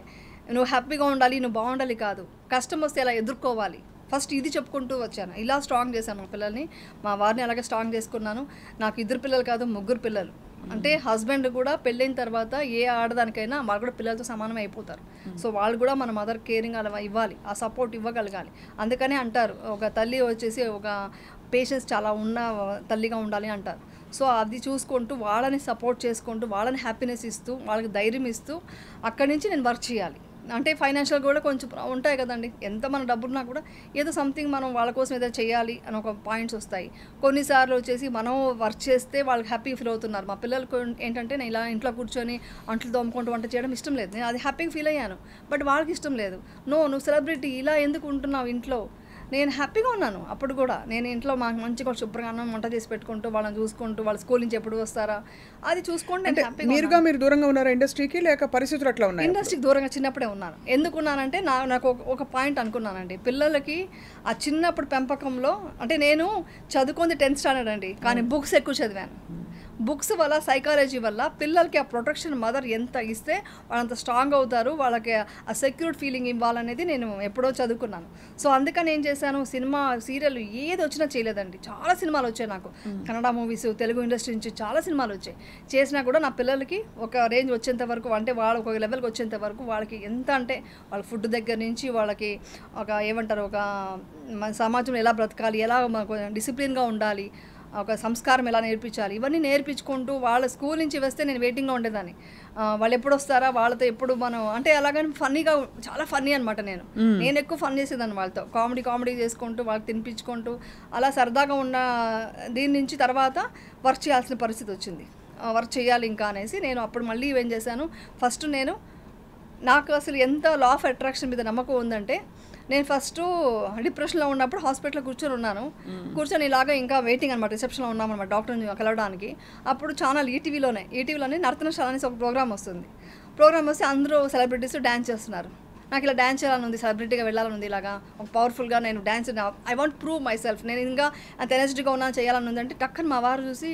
నువ్వు హ్యాపీగా ఉండాలి, నువ్వు బాగుండాలి కాదు, కష్టం వస్తే ఎలా ఎదుర్కోవాలి, ఫస్ట్ ఇది చెప్పుకుంటూ వచ్చాను, ఇలా స్ట్రాంగ్ చేశాను మా పిల్లల్ని, మా వారిని అలాగే స్ట్రాంగ్ చేసుకున్నాను. నాకు 2 పిల్లలు కాదు 3 పిల్లలు. అంటే హస్బెండ్ కూడా పెళ్ళైన తర్వాత ఏ ఆడదానికైనా వాళ్ళు కూడా పిల్లలతో సమానమే అయిపోతారు. సో వాళ్ళు కూడా మన మదర్ కేరింగ్ అలా ఇవ్వాలి, ఆ సపోర్ట్ ఇవ్వగలగాలి. అందుకనే అంటారు ఒక తల్లి వచ్చేసి ఒక పేషెన్స్ చాలా ఉన్న తల్లిగా ఉండాలి అంటారు. సో అది చూసుకుంటూ వాళ్ళని సపోర్ట్ చేసుకుంటూ వాళ్ళని హ్యాపీనెస్ ఇస్తూ వాళ్ళకి ధైర్యం ఇస్తూ అక్కడి నుంచి నేను వర్క్ చేయాలి. అంటే ఫైనాన్షియల్ కూడా కొంచెం ఉంటాయి కదండి, ఎంత మన డబ్బున్నా కూడా ఏదో సంథింగ్ మనం వాళ్ళ కోసం ఏదో చేయాలి అని ఒక పాయింట్స్ వస్తాయి. కొన్నిసార్లు వచ్చేసి మనం వర్క్ చేస్తే వాళ్ళకి హ్యాపీ ఫీల్ అవుతున్నారు. మా పిల్లలకు ఏంటంటే నేను ఇలా ఇంట్లో కూర్చొని అంట్లు తోముకుంటూ వంట చేయడం ఇష్టం లేదు, నేను అది హ్యాపీగా ఫీల్ అయ్యాను. బట్ వాళ్ళకి ఇష్టం లేదు. నువ్వు సెలబ్రిటీ ఇలా ఎందుకు ఉంటున్నావు ఇంట్లో, నేను హ్యాపీగా ఉన్నాను. అప్పుడు కూడా నేను ఇంట్లో మాకు మంచిగా శుభ్రంగా అన్నం వంట చేసి పెట్టుకుంటూ వాళ్ళని చూసుకుంటూ వాళ్ళ స్కూల్ నుంచి ఎప్పుడు వస్తారా అది చూసుకుంటూ నేను హ్యాపీగా. మీరు దూరంగా ఉన్నారా ఇండస్ట్రీకి, లేక పరిస్థితులు అట్లా ఉన్నాయి? ఇండస్ట్రీకి దూరంగా చిన్నప్పుడే ఉన్నాను. ఎందుకున్నానంటే నాకు ఒక పాయింట్ అనుకున్నానండి, పిల్లలకి ఆ చిన్నప్పుడు పెంపకంలో అంటే నేను చదువుకుంది 10th స్టాండర్డ్ అండి, కానీ బుక్స్ ఎక్కువ చదివాను. బుక్స్ వల్ల సైకాలజీ వల్ల పిల్లలకి ఆ ప్రొటెక్షన్ మదర్ ఎంత ఇస్తే వాళ్ళంత స్ట్రాంగ్ అవుతారు, వాళ్ళకి ఆ సెక్యూర్డ్ ఫీలింగ్ ఇవ్వాలనేది నేను ఎప్పుడో చదువుకున్నాను. సో అందుకని ఏం చేశాను, సినిమా సీరియల్ ఏది వచ్చినా చేయలేదండి. చాలా సినిమాలు వచ్చాయి నాకు, కన్నడ మూవీస్ తెలుగు ఇండస్ట్రీ నుంచి చాలా సినిమాలు వచ్చాయి. చేసినా కూడా నా పిల్లలకి ఒక రేంజ్ వచ్చేంత వరకు, అంటే వాళ్ళు ఒక లెవెల్కి వచ్చేంత వరకు వాళ్ళకి ఎంత అంటే వాళ్ళ ఫుడ్ దగ్గర నుంచి వాళ్ళకి ఒక ఏమంటారు ఒక సమాజంలో ఎలా బ్రతకాలి, ఎలా డిసిప్లిన్గా ఉండాలి, ఒక సంస్కారం ఎలా నేర్పించాలి, ఇవన్నీ నేర్పించుకుంటూ వాళ్ళ స్కూల్ నుంచి వస్తే నేను వెయిటింగ్గా ఉండేదాన్ని. వాళ్ళు ఎప్పుడు వస్తారా, వాళ్ళతో ఎప్పుడు మనం అంటే అలాగని ఫన్నీగా చాలా ఫన్నీ అనమాట. నేను ఎక్కువ ఫన్ చేసేదాన్ని వాళ్ళతో, కామెడీ చేసుకుంటూ వాళ్ళకి తినిపించుకుంటూ అలా సరదాగా ఉన్న దీని నుంచి తర్వాత వర్క్ చేయాల్సిన పరిస్థితి వచ్చింది. వర్క్ చేయాలి ఇంకా అనేసి నేను అప్పుడు మళ్ళీ ఏం చేశాను, ఫస్ట్ నాకు అసలు ఎంత లా ఆఫ్ అట్రాక్షన్ మీద నమ్మకం ఉందంటే, నేను ఫస్ట్ డిప్రెషన్లో ఉన్నప్పుడు హాస్పిటల్లో కూర్చొని ఇలాగా ఇంకా వెయిటింగ్ అనమాట, రిసెప్షన్లో ఉన్నామన్నమాట డాక్టర్ని కలవడానికి. అప్పుడు ఛానల్ ఈటీవీలోనే నర్తనశాల అనేసి ఒక ప్రోగ్రామ్ వస్తే అందరూ సెలబ్రిటీస్ డ్యాన్స్ చేస్తున్నారు. నాకు ఇలా డ్యాన్స్ చేయాలని ఉంది, సెలబ్రిటీగా వెళ్ళాలని ఉంది, ఇలాగా ఒక పవర్ఫుల్గా నేను dance I want prove my self, నేను ఇంకా అంత ఎనర్జెటిక్గా ఉన్నా చేయాలని ఉంది. అంటే టక్కని మా వారు చూసి,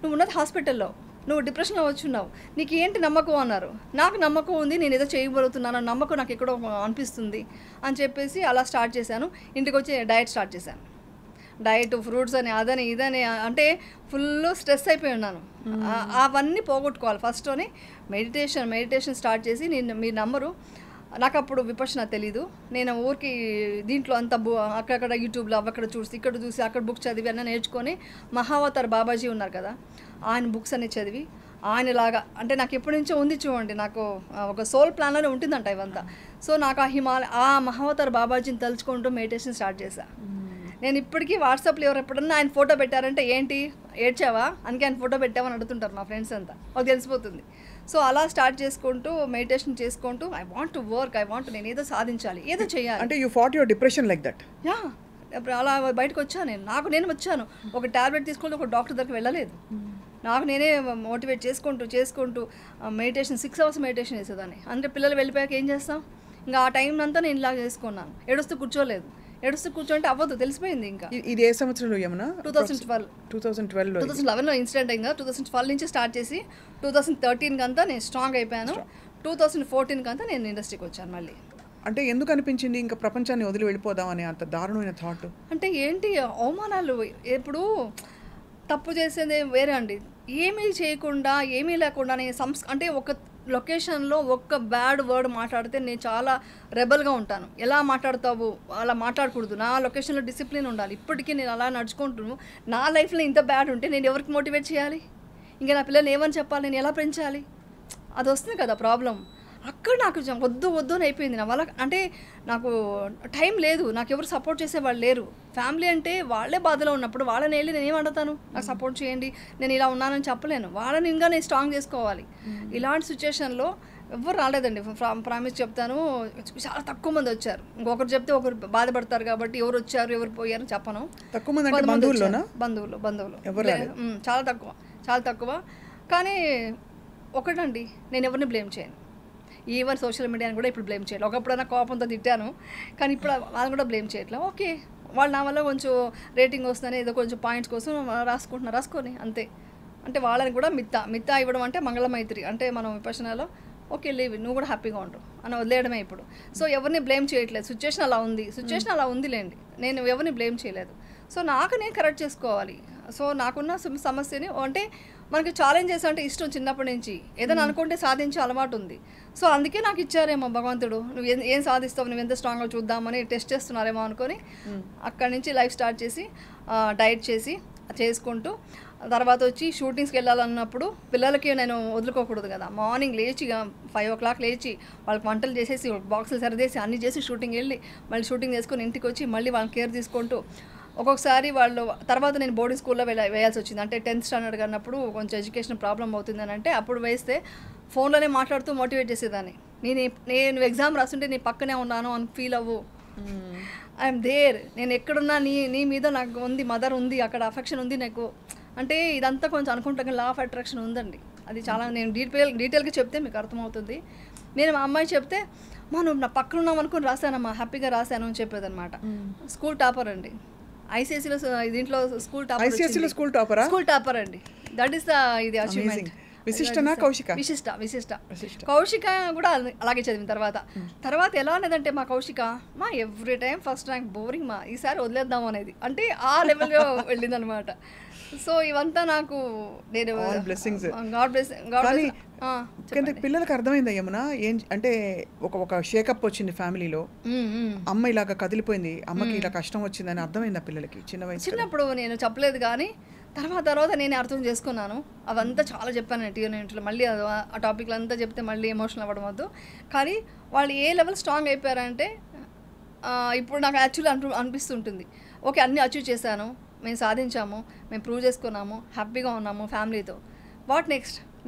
నువ్వు ఉన్నది హాస్పిటల్లో, నువ్వు డిప్రెషన్లో వచ్చున్నావు, నీకు ఏంటి నమ్మకం అన్నారు. నాకు నమ్మకం ఉంది, నేను ఏదో చేయబోతున్నాను నమ్మకం నాకు ఎక్కడో అనిపిస్తుంది అని చెప్పేసి అలా స్టార్ట్ చేశాను. ఇంటికి వచ్చి డయట్ స్టార్ట్ చేశాను. డయట్ ఫ్రూట్స్ అని అదని ఇదని అంటే ఫుల్ స్ట్రెస్ అయిపోయి ఉన్నాను. అవన్నీ పోగొట్టుకోవాలి ఫస్ట్ అని మెడిటేషన్ స్టార్ట్ చేసి, మీరు నమ్మరు, నాకు అప్పుడు విపక్షణ తెలీదు, నేను ఊరికి దీంట్లో అంతా అక్కడక్కడ యూట్యూబ్లో అక్కడ చూసి ఇక్కడ చూసి అక్కడ బుక్స్ చదివి అన్నీ నేర్చుకొని, మహావతార్ బాబాజీ ఉన్నారు కదా, ఆయన బుక్స్ అన్ని చదివి ఆయనలాగా అంటే నాకు ఎప్పటి నుంచో ఉంది చూడండి, నాకు ఒక సోల్ ప్లాన్లోనే ఉంటుందంట ఇవంతా. సో నాకు ఆ మహావతార్ బాబాజీని తలుచుకుంటూ మెడిటేషన్ స్టార్ట్ చేశాను. నేను ఇప్పటికీ వాట్సాప్లో ఎవరు ఎప్పుడన్నా ఆయన ఫోటో పెట్టారంటే ఏంటి ఏడ్చావా అందుకే ఆయన ఫోటో పెట్టామని అడుగుతుంటారు మా ఫ్రెండ్స్ అంతా, ఒక తెలిసిపోతుంది. సో అలా స్టార్ట్ చేసుకుంటూ మెడిటేషన్ చేసుకుంటూ ఐ వాంట్ టు వర్క్, నేను ఏదో సాధించాలి, ఏదో చేయాలి. అంటే you fat your depression like that? Yeah, అలా బయటకు వచ్చాను నేను వచ్చాను. ఒక టాబ్లెట్ తీసుకుంటూ ఒక డాక్టర్ దగ్గరికి వెళ్ళలేదు. నాకు నేనే మోటివేట్ చేసుకుంటూ మెడిటేషన్ 6 hours మెడిటేషన్ చేసేదాన్ని. అంటే పిల్లలు వెళ్ళిపోయాక ఏం చేస్తాం, ఇంకా ఆ టైం అంతా నేను ఇలా చేసుకున్నాను. ఏడుస్తూ కూర్చోంటే అవ్వదు, తెలిసిపోయింది. ఇంకా ఇది ఏ సంవత్సరంలో యమునా? 2011లో ఇన్సిడెంట్ అయిందా. 2012 నుంచి స్టార్ట్ చేసి 2013 అంతా నేను స్ట్రాంగ్ అయిపోయాను. 2014 అంతా నేను ఇండస్ట్రీకి వచ్చాను మళ్ళీ. అంటే ఎందుకు అనిపించింది ఇంకా ప్రపంచాన్ని వదిలి వెళ్ళిపోదామని అంత దారుణమైన థాట్? అంటే ఏంటి అవమానాలు, ఎప్పుడు తప్పు చేసేది వేరే అండి, ఏమీ చేయకుండా ఏమీ లేకుండా అంటే ఒక లొకేషన్లో ఒక్క బ్యాడ్ వర్డ్ మాట్లాడితే నేను చాలా రెబల్గా ఉంటాను. ఎలా మాట్లాడతావు, అలా మాట్లాడకూడదు, నా లొకేషన్లో డిసిప్లిన్ ఉండాలి. ఇప్పటికీ నేను అలా నడుచుకుంటున్నాను. నా లైఫ్లో ఇంత బ్యాడ్ ఉంటే నేను ఎవరికి మోటివేట్ చేయాలి, ఇంకా నా పిల్లల్ని ఏమని చెప్పాలి, నేను ఎలా పెంచాలి, అది వస్తుంది కదా ప్రాబ్లం. అక్కడ నాకు వద్దు అని అయిపోయింది నా వల్ల. అంటే నాకు టైం లేదు, నాకు ఎవరు సపోర్ట్ చేసేవాళ్ళు లేరు. ఫ్యామిలీ అంటే వాళ్ళే బాధలో ఉన్నప్పుడు వాళ్ళని వెళ్ళి నేను ఏమంటాను, నాకు సపోర్ట్ చేయండి, నేను ఇలా ఉన్నానని చెప్పలేను. వాళ్ళని ఇంకా నేను స్ట్రాంగ్ చేసుకోవాలి. ఇలాంటి సిచ్యుయేషన్లో ఎవరు రాలేదండి, ప్రామిస్ చెప్తాను. చాలా తక్కువ మంది వచ్చారు. ఇంకొకరు చెప్తే ఒకరు బాధపడతారు కాబట్టి ఎవరు వచ్చారు ఎవరు పోయారు చెప్పను. తక్కువ మంది బంధువులు చాలా తక్కువ. కానీ ఒకటండి, నేను ఎవరిని బ్లేమ్ చేయను. ఈవెన్ సోషల్ మీడియాని కూడా ఇప్పుడు బ్లేమ్ చేయలేదు. ఒకప్పుడైనా కోపంతో తిట్టాను, కానీ ఇప్పుడు వాళ్ళని కూడా బ్లేమ్ చేయట్లేదు. ఓకే, వాళ్ళు నా వల్ల కొంచెం రేటింగ్ వస్తుందని ఏదో కొంచెం పాయింట్స్ కోసం రాసుకొని అంతే. అంటే వాళ్ళని కూడా మిత్తా ఇవ్వడం అంటే మంగళమైత్రి, అంటే మనం విపక్షణలో ఓకే లీవ్, నువ్వు కూడా హ్యాపీగా ఉండు అని వదిలేయడమే ఇప్పుడు. సో ఎవరిని బ్లేమ్ చేయట్లేదు, సిచ్యువేషన్ అలా ఉందిలేండి, నేను ఎవరిని బ్లేమ్ చేయలేదు. సో నాకు నేను కరెక్ట్ చేసుకోవాలి. సో నాకున్న సమస్యని అంటే మనకి ఛాలెంజెస్ అంటే ఇష్టం చిన్నప్పటి నుంచి, ఏదైనా అనుకుంటే సాధించే అలవాటు ఉంది. సో అందుకే నాకు ఇచ్చారేమో భగవంతుడు, నువ్వు ఏం సాధిస్తావు, నువ్వు ఎంత స్ట్రాంగ్గా చూద్దామని టెస్ట్ చేస్తున్నారేమో అనుకొని అక్కడి నుంచి లైఫ్ స్టార్ట్ చేసి డైట్ చేసుకుంటూ తర్వాత వచ్చి షూటింగ్స్కి వెళ్ళాలన్నప్పుడు పిల్లలకి నేను వదులుకోకూడదు కదా. మార్నింగ్ లేచి 5 o'clock లేచి వాళ్ళకి వంటలు చేసేసి బాక్సులు సరిదేసి అన్నీ చేసి షూటింగ్ వెళ్ళి మళ్ళీ షూటింగ్ చేసుకొని ఇంటికి వచ్చి మళ్ళీ వాళ్ళని కేర్ తీసుకుంటూ ఒక్కొక్కసారి వాళ్ళు తర్వాత నేను బోర్డింగ్ స్కూల్లో వేయాల్సి వచ్చింది. అంటే 10th standard అన్నప్పుడు కొంచెం ఎడ్యుకేషన్ ప్రాబ్లం అవుతుందని అంటే అప్పుడు వేస్తే ఫోన్లోనే మాట్లాడుతూ మోటివేట్ చేసేదాన్ని. నేను ఎగ్జామ్ రాస్తుంటే నీ పక్కనే ఉన్నాను అని ఫీల్ అవ్వు, ఐఎమ్ దేర్, నేను ఎక్కడున్నా నీ మీద నాకు ఉంది, మదర్ ఉంది, అక్కడ అఫెక్షన్ ఉంది నాకు. అంటే ఇదంతా కొంచెం అనుకుంటా లా ఆఫ్ అట్రాక్షన్ ఉందండి. అది చాలా నేను డీటెయిల్గా చెప్తే మీకు అర్థమవుతుంది. నేను మా అమ్మాయి చెప్తే నువ్వు నా పక్కన ఉన్నాం అనుకుని రాశానమ్మా, హ్యాపీగా రాశాను అని చెప్పేదన్నమాట. స్కూల్ టాపర్ అండి, ఐసీఎస్సీలో దీంట్లో స్కూల్ టాపర్ అండి. దట్ ఈస్ ఇది అచీవ్మెంట్. విశిష్ట కౌశిక కూడా అలాగే చదివిన తర్వాత ఎలా అనేదంటే మా Kaushika every time first rank, boring ఈసారి వదిలేద్దాం అనేది, అంటే ఆ లెవెల్లో వెళ్ళిందనమాట. సో ఇవంతా నాకు నేను పిల్లలకు అర్థమైందా యమునా ఏం అంటే ఒక షేకప్ వచ్చింది ఫ్యామిలీలో, అమ్మ ఇలాగా కదిలిపోయింది, అమ్మకి ఇలా కష్టం వచ్చిందని అర్థమైందా పిల్లలకి చిన్నప్పుడు? నేను చెప్పలేదు కానీ తర్వాత నేను అర్థం చేసుకున్నాను. అవంతా చాలా చెప్పాను టీవీలో, మళ్ళీ ఆ టాపిక్లు అంతా చెప్తే మళ్ళీ ఎమోషనల్ అవ్వడం వద్దు. కానీ వాళ్ళు ఏ లెవెల్ స్ట్రాంగ్ అయిపోయారంటే ఇప్పుడు నాకు యాక్చువల్లీ అనిపిస్తుంటుంది, ఓకే అన్నీ అచీవ్ చేశాను, మేము సాధించాము, మేము ప్రూవ్ చేసుకున్నాము, హ్యాపీగా ఉన్నాము ఫ్యామిలీతో. వాట్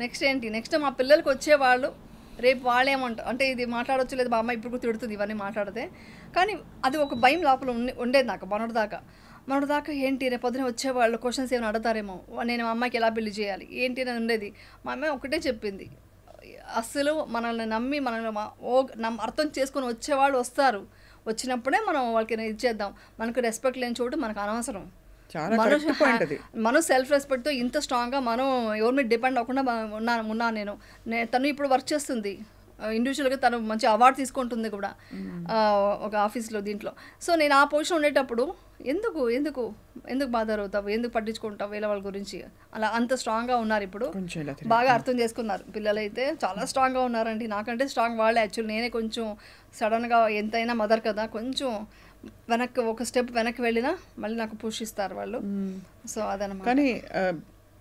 నెక్స్ట్ ఏంటి? నెక్స్ట్ మా పిల్లలకి వచ్చేవాళ్ళు రేపు వాళ్ళేమంటారు అంటే ఇది మాట్లాడవచ్చు లేదు, మా అమ్మ ఇప్పుడు తిడుతుంది ఇవన్నీ మాట్లాడితే. కానీ అది ఒక భయం లోపల ఉండేది నాకు మొన్నటిదాకా ఏంటి రేపు పొద్దున వచ్చేవాళ్ళు క్వశ్చన్స్ ఏమైనా అడుగుతారేమో, నేను మా అమ్మాయికి ఎలా పెళ్లి చేయాలి ఏంటి అని ఉండేది. మా అమ్మాయి ఒకటే చెప్పింది, అస్సలు మనల్ని నమ్మి అర్థం చేసుకొని వచ్చేవాళ్ళు వస్తారు, వచ్చినప్పుడే మనం వాళ్ళకి ఇచ్చేద్దాం. మనకు రెస్పెక్ట్ లేని చోటు మనకు అనవసరం. మనం సెల్ఫ్ రెస్పెక్ట్తో ఇంత స్ట్రాంగ్గా మనం ఎవరి మీద డిపెండ్ అవ్వకుండా ఉన్నాను నేను. తను ఇప్పుడు వర్క్ చేస్తుంది ఇండివిజువల్గా, తను మంచి అవార్డు తీసుకుంటుంది కూడా ఒక ఆఫీస్లో దీంట్లో. సో నేను ఆ పొజిషన్ ఉండేటప్పుడు ఎందుకు బాధ అవుతావు, ఎందుకు పట్టించుకుంటావు వేరే వాళ్ళ గురించి, అలా అంత స్ట్రాంగ్గా ఉన్నారు. ఇప్పుడు బాగా అర్థం చేసుకున్నారు పిల్లలైతే, చాలా స్ట్రాంగ్గా ఉన్నారండి. నాకంటే స్ట్రాంగ్ వాళ్ళే. యాక్చువల్లీ నేనే కొంచెం సడన్గా ఎంతైనా మదర్ కదా, కొంచెం ఒక స్టెప్ వెనక్కి వెళ్ళినా మళ్ళీ నాకు పుష్ ఇస్తారు వాళ్ళు. సో అదనమాట. కానీ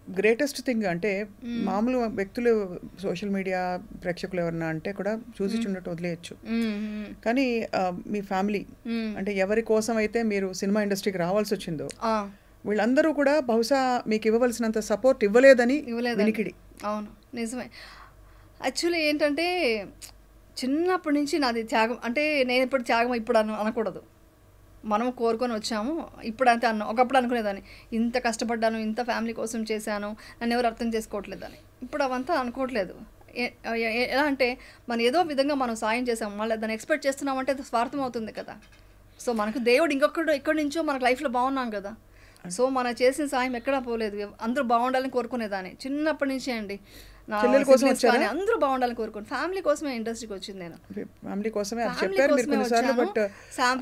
గ్రేటెస్ట్ థింగ్ అంటే మామూలు వ్యక్తులు సోషల్ మీడియా ప్రేక్షకులు ఎవరన్నా అంటే కూడా చూసి చున్నట్టు వదిలేయచ్చు, కానీ మీ ఫ్యామిలీ అంటే ఎవరి కోసం అయితే మీరు సినిమా ఇండస్ట్రీకి రావాల్సి వచ్చిందో వీళ్ళందరూ కూడా బహుశా మీకు ఇవ్వవలసినంత సపోర్ట్ ఇవ్వలేదని వినికిడి. అవును, నిజమే. యాక్చువల్లీ ఏంటంటే చిన్నప్పటి నుంచి నాది త్యాగం, అంటే నేను ఇప్పుడు త్యాగం ఇప్పుడు అనకూడదు, మనం కోరుకొని వచ్చాము. ఇప్పుడు అంతే ఒకప్పుడు అనుకునేదాన్ని, ఇంత కష్టపడ్డాను, ఇంత ఫ్యామిలీ కోసం చేశాను, నన్ను ఎవరు అర్థం చేసుకోవట్లేదని. ఇప్పుడు అవంతా అనుకోవట్లేదు. ఎలా అంటే మనం ఏదో విధంగా మనం సాయం చేసాము, మళ్ళీ దాన్ని ఎక్స్పెక్ట్ చేస్తున్నామంటే అది స్వార్థం అవుతుంది కదా. సో మనకు దేవుడు ఎక్కడి నుంచో మనకు లైఫ్లో బాగున్నాం కదా. సో మనం చేసిన సాయం ఎక్కడా పోలేదు, అందరూ బాగుండాలని కోరుకునేదాన్ని చిన్నప్పటి నుంచే అండి. అందరూ బాగుండాలని కోరుకుని ఫ్యామిలీ కోసమే ఇండస్ట్రీకి వచ్చింది. నేను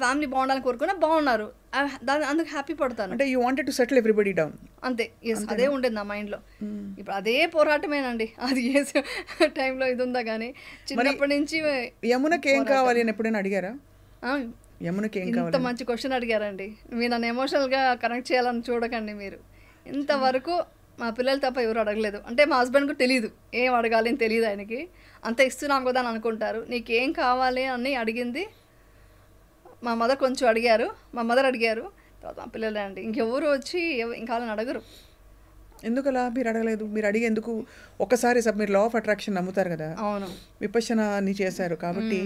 ఫ్యామిలీ బాగుండాలని కోరుకున్నా, బాగున్నారు, అందుకు హ్యాపీ పడతాను. అంటే you wanted to settle everybody down, అంతే. అదే ఉండేది నా మైండ్లో. ఇప్పుడు అదే పోరాటమేనండి, అది ఏ టైంలో ఇది ఉందా కానీ చిన్నప్పటి నుంచి. యమునకి ఏం కావాలి అని ఎప్పుడైనా అడిగారా? ఇంత మంచి క్వశ్చన్ అడిగారండి. మీరు నన్ను ఎమోషనల్గా కనెక్ట్ చేయాలని చూడకండి. మీరు ఇంతవరకు మా పిల్లలు తప్ప ఎవరు అడగలేదు. అంటే మా హస్బెండ్కు తెలియదు ఏం అడగాలి అని, తెలియదు ఆయనకి. అంత ఇస్తున్నాం కదా అని అనుకుంటారు. నీకేం కావాలి అని అడిగింది మా మదర్ కొంచెం అడిగారు, తర్వాత మా పిల్లలే అండి. ఇంకెవరు వచ్చి ఇంకా వాళ్ళని అడగరు. ఎందుకలా మీరు అడగలేదు? మీరు అడిగి ఎందుకు? ఒక్కసారి మీరు లా ఆఫ్ అట్రాక్షన్ నమ్ముతారు కదా, అవును, విపశ్యనాన్ని చేశారు కాబట్టి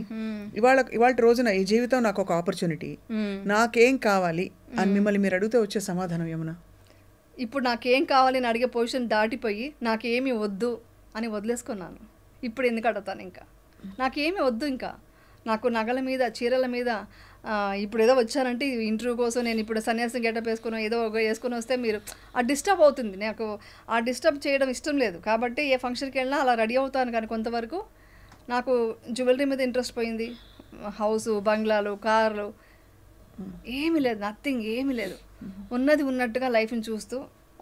ఇవాళ రోజున ఈ జీవితం నాకు ఒక ఆపర్చునిటీ, నాకేం కావాలి అని మిమ్మల్ని మీరు అడిగితే వచ్చే సమాధానం ఏమన్నా? ఇప్పుడు నాకేం కావాలి అని అడిగే పొజిషన్ దాటిపోయి నాకేమీ వద్దు అని వదిలేసుకున్నాను. ఇప్పుడు ఎందుకు అడుగుతాను? ఇంకా నాకేమీ వద్దు, ఇంకా నాకు నగల మీద చీరల మీద ఇప్పుడు ఏదో వచ్చానంటే ఇంటర్వ్యూ కోసం నేను ఇప్పుడు సన్యాసం గెటప్ వేసుకుని ఏదో వేసుకొని వస్తే మీరు డిస్టర్బ్ అవుతుంది. నాకు డిస్టర్బ్ చేయడం ఇష్టం లేదు కాబట్టి ఏ ఫంక్షన్కి వెళ్ళినా అలా రెడీ అవుతాను. కానీ కొంతవరకు నాకు జ్యువెలరీ మీద ఇంట్రెస్ట్ పోయింది, హౌసు, బంగ్లాలు, కార్లు ఏమీ లేదు, నథింగ్, ఏమీ లేదు. ఉన్నది ఉన్నట్టుగా లైఫ్ని చూస్తూ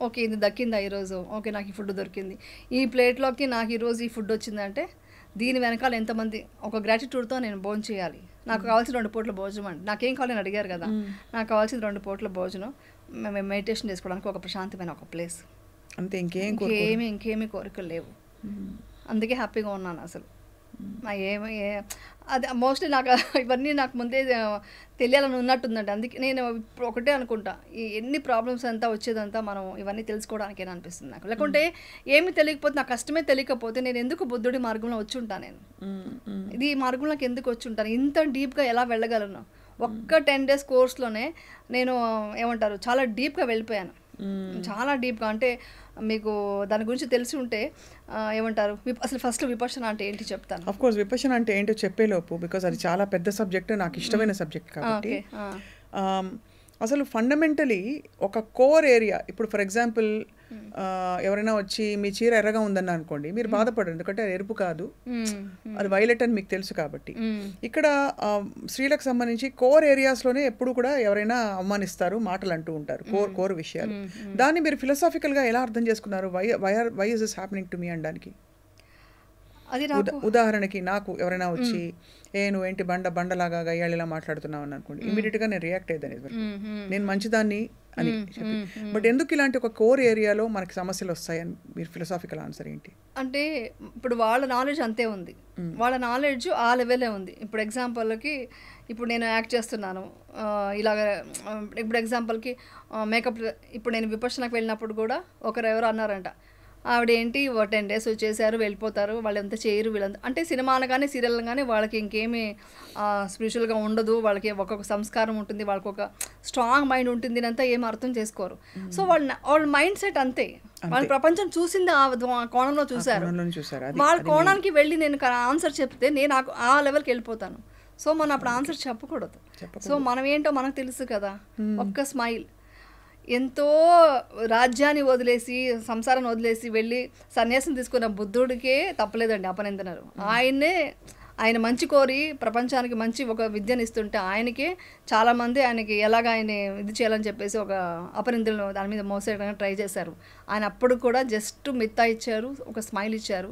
ఓకే ఇది దక్కిందా ఈరోజు, ఓకే నాకు ఈ ఫుడ్ దొరికింది, ఈ ప్లేట్లోకి నాకు ఈరోజు ఈ ఫుడ్ వచ్చిందంటే దీని వెనకాల ఎంతమంది ఒక గ్రాటిట్యూడ్తో నేను భోజనం చేయాలి. నాకు కావాల్సిన 2 పూట్ల భోజనం అండి, నాకేం కావాలని అడిగారు కదా, నాకు కావాల్సిన 2 పూట్ల భోజనం, మేము మెడిటేషన్ చేసుకోవడానికి ఒక ప్రశాంతమైన ఒక ప్లేస్ అంతే. ఇంకేమీ కోరికలు లేవు. అందుకే హ్యాపీగా ఉన్నాను అసలు. అది మోస్ట్లీ నాకు ఇవన్నీ నాకు ముందే తెలియాలని ఉన్నట్టుందండి. అందుకే నేను ఇప్పుడు ఒకటే అనుకుంటా, ఈ ఎన్ని ప్రాబ్లమ్స్ అంతా వచ్చేదంతా మనం ఇవన్నీ తెలుసుకోవడానికేనా అనిపిస్తుంది నాకు. లేకుంటే ఏమి తెలియకపోతే, నాకు కష్టమే తెలియకపోతే నేను ఎందుకు బుద్ధుడి మార్గంలో వచ్చి ఉంటాను, నేను ఇది ఈ మార్గంలోకి ఎందుకు వచ్చి ఉంటాను, ఇంత డీప్గా ఎలా వెళ్ళగలను. ఒక్క 10 days కోర్స్లోనే నేను ఏమంటారు చాలా డీప్గా వెళ్ళిపోయాను, చాలా డీప్గా. అంటే మీకు దాని గురించి తెలిసి ఉంటే ఏమంటారు, అసలు ఫస్ట్ విపర్శన అంటే ఏంటి చెప్తాను. ఆఫ్ కోర్స్ విపర్శన అంటే ఏంటో చెప్పేలోపు, బికాజ్ అది చాలా పెద్ద సబ్జెక్ట్, నాకు ఇష్టమైన సబ్జెక్ట్ కాబట్టి. అసలు ఫండమెంటలీ ఒక కోర్ ఏరియా, ఇప్పుడు ఫర్ ఎగ్జాంపుల్ ఎవరైనా వచ్చి మీ చీర ఎర్రగా ఉందన్న అనుకోండి, మీరు బాధపడరు, ఎందుకంటే అది ఎరుపు కాదు, అది వైలెట్ అని మీకు తెలుసు కాబట్టి. ఇక్కడ స్త్రీలకు సంబంధించి కోర్ ఏరియాస్లోనే ఎప్పుడు కూడా ఎవరైనా అవమానిస్తారు, మాటలు అంటూ ఉంటారు, కోర్ విషయాలు. దాన్ని మీరు ఫిలాసాఫికల్గా ఎలా అర్థం చేసుకున్నారు? Why is this happening to me అనడానికి. అది ఉదాహరణకి నాకు ఎవరైనా వచ్చి నువ్వేంటి బండలాగా గయ్యాళిలా మాట్లాడుతున్నావు అని అనుకోండి, ఇమీడియట్గా నేను రియాక్ట్ అయ్యేదాన్ని, నేను మంచిదాన్ని అని చెప్పి. బట్ ఎందుకు ఇలాంటి ఒక కోర్ ఏరియాలో మనకి సమస్యలు వస్తాయని మీరు ఫిలాసాఫికల్ ఆన్సర్ ఏంటి? అంటే ఇప్పుడు వాళ్ళ నాలెడ్జ్ అంతే ఉంది, వాళ్ళ నాలెడ్జ్ ఆ లెవెలే ఉంది. ఇప్పుడు ఎగ్జాంపుల్కి ఇప్పుడు నేను యాక్ట్ చేస్తున్నాను ఇలాగ, ఇప్పుడు ఎగ్జాంపుల్కి మేకప్, ఇప్పుడు నేను విపర్శనకు వెళ్ళినప్పుడు కూడా ఎవరు అన్నారంట, ఆవిడ ఏంటి 10 days వచ్చేసారు వెళ్ళిపోతారు, వాళ్ళు ఎంత చేయరు వీళ్ళంతా, అంటే సినిమా అనగానే సీరియల్ కానీ వాళ్ళకి ఇంకేమీ స్పిరిచువల్గా ఉండదు, వాళ్ళకి ఒక్కొక్క సంస్కారం ఉంటుంది, వాళ్ళకి ఒక స్ట్రాంగ్ మైండ్ ఉంటుంది, అంతా ఏం అర్థం చేసుకోరు. సో వాళ్ళ మైండ్ సెట్ అంతే, వాళ్ళ ప్రపంచం చూసింది ఆ కోణంలో చూశారు. వాళ్ళ కోణానికి వెళ్ళి నేను ఆన్సర్ చెప్తే నేను ఆ లెవెల్కి వెళ్ళిపోతాను. సో మనం అప్పుడు ఆన్సర్ చెప్పకూడదు. సో మనం ఏంటో మనకు తెలుసు కదా, ఒక్క స్మైల్, ఎంతో రాజ్యాన్ని వదిలేసి సంసారాన్ని వదిలేసి వెళ్ళి సన్యాసం తీసుకున్న బుద్ధుడికే తప్పలేదండి అపనిందనరు. ఆయన మంచి కోరి ప్రపంచానికి మంచి ఒక విద్యను ఇస్తుంటే ఆయనకే చాలామంది ఆయనకి ఎలాగ ఆయన ఇది చేయాలని చెప్పేసి ఒక అపనిందలను దాని మీద మోసేయడానికి ట్రై చేశారు. ఆయన అప్పుడు కూడా జస్ట్ మిత్తా ఇచ్చారు, ఒక స్మైల్ ఇచ్చారు,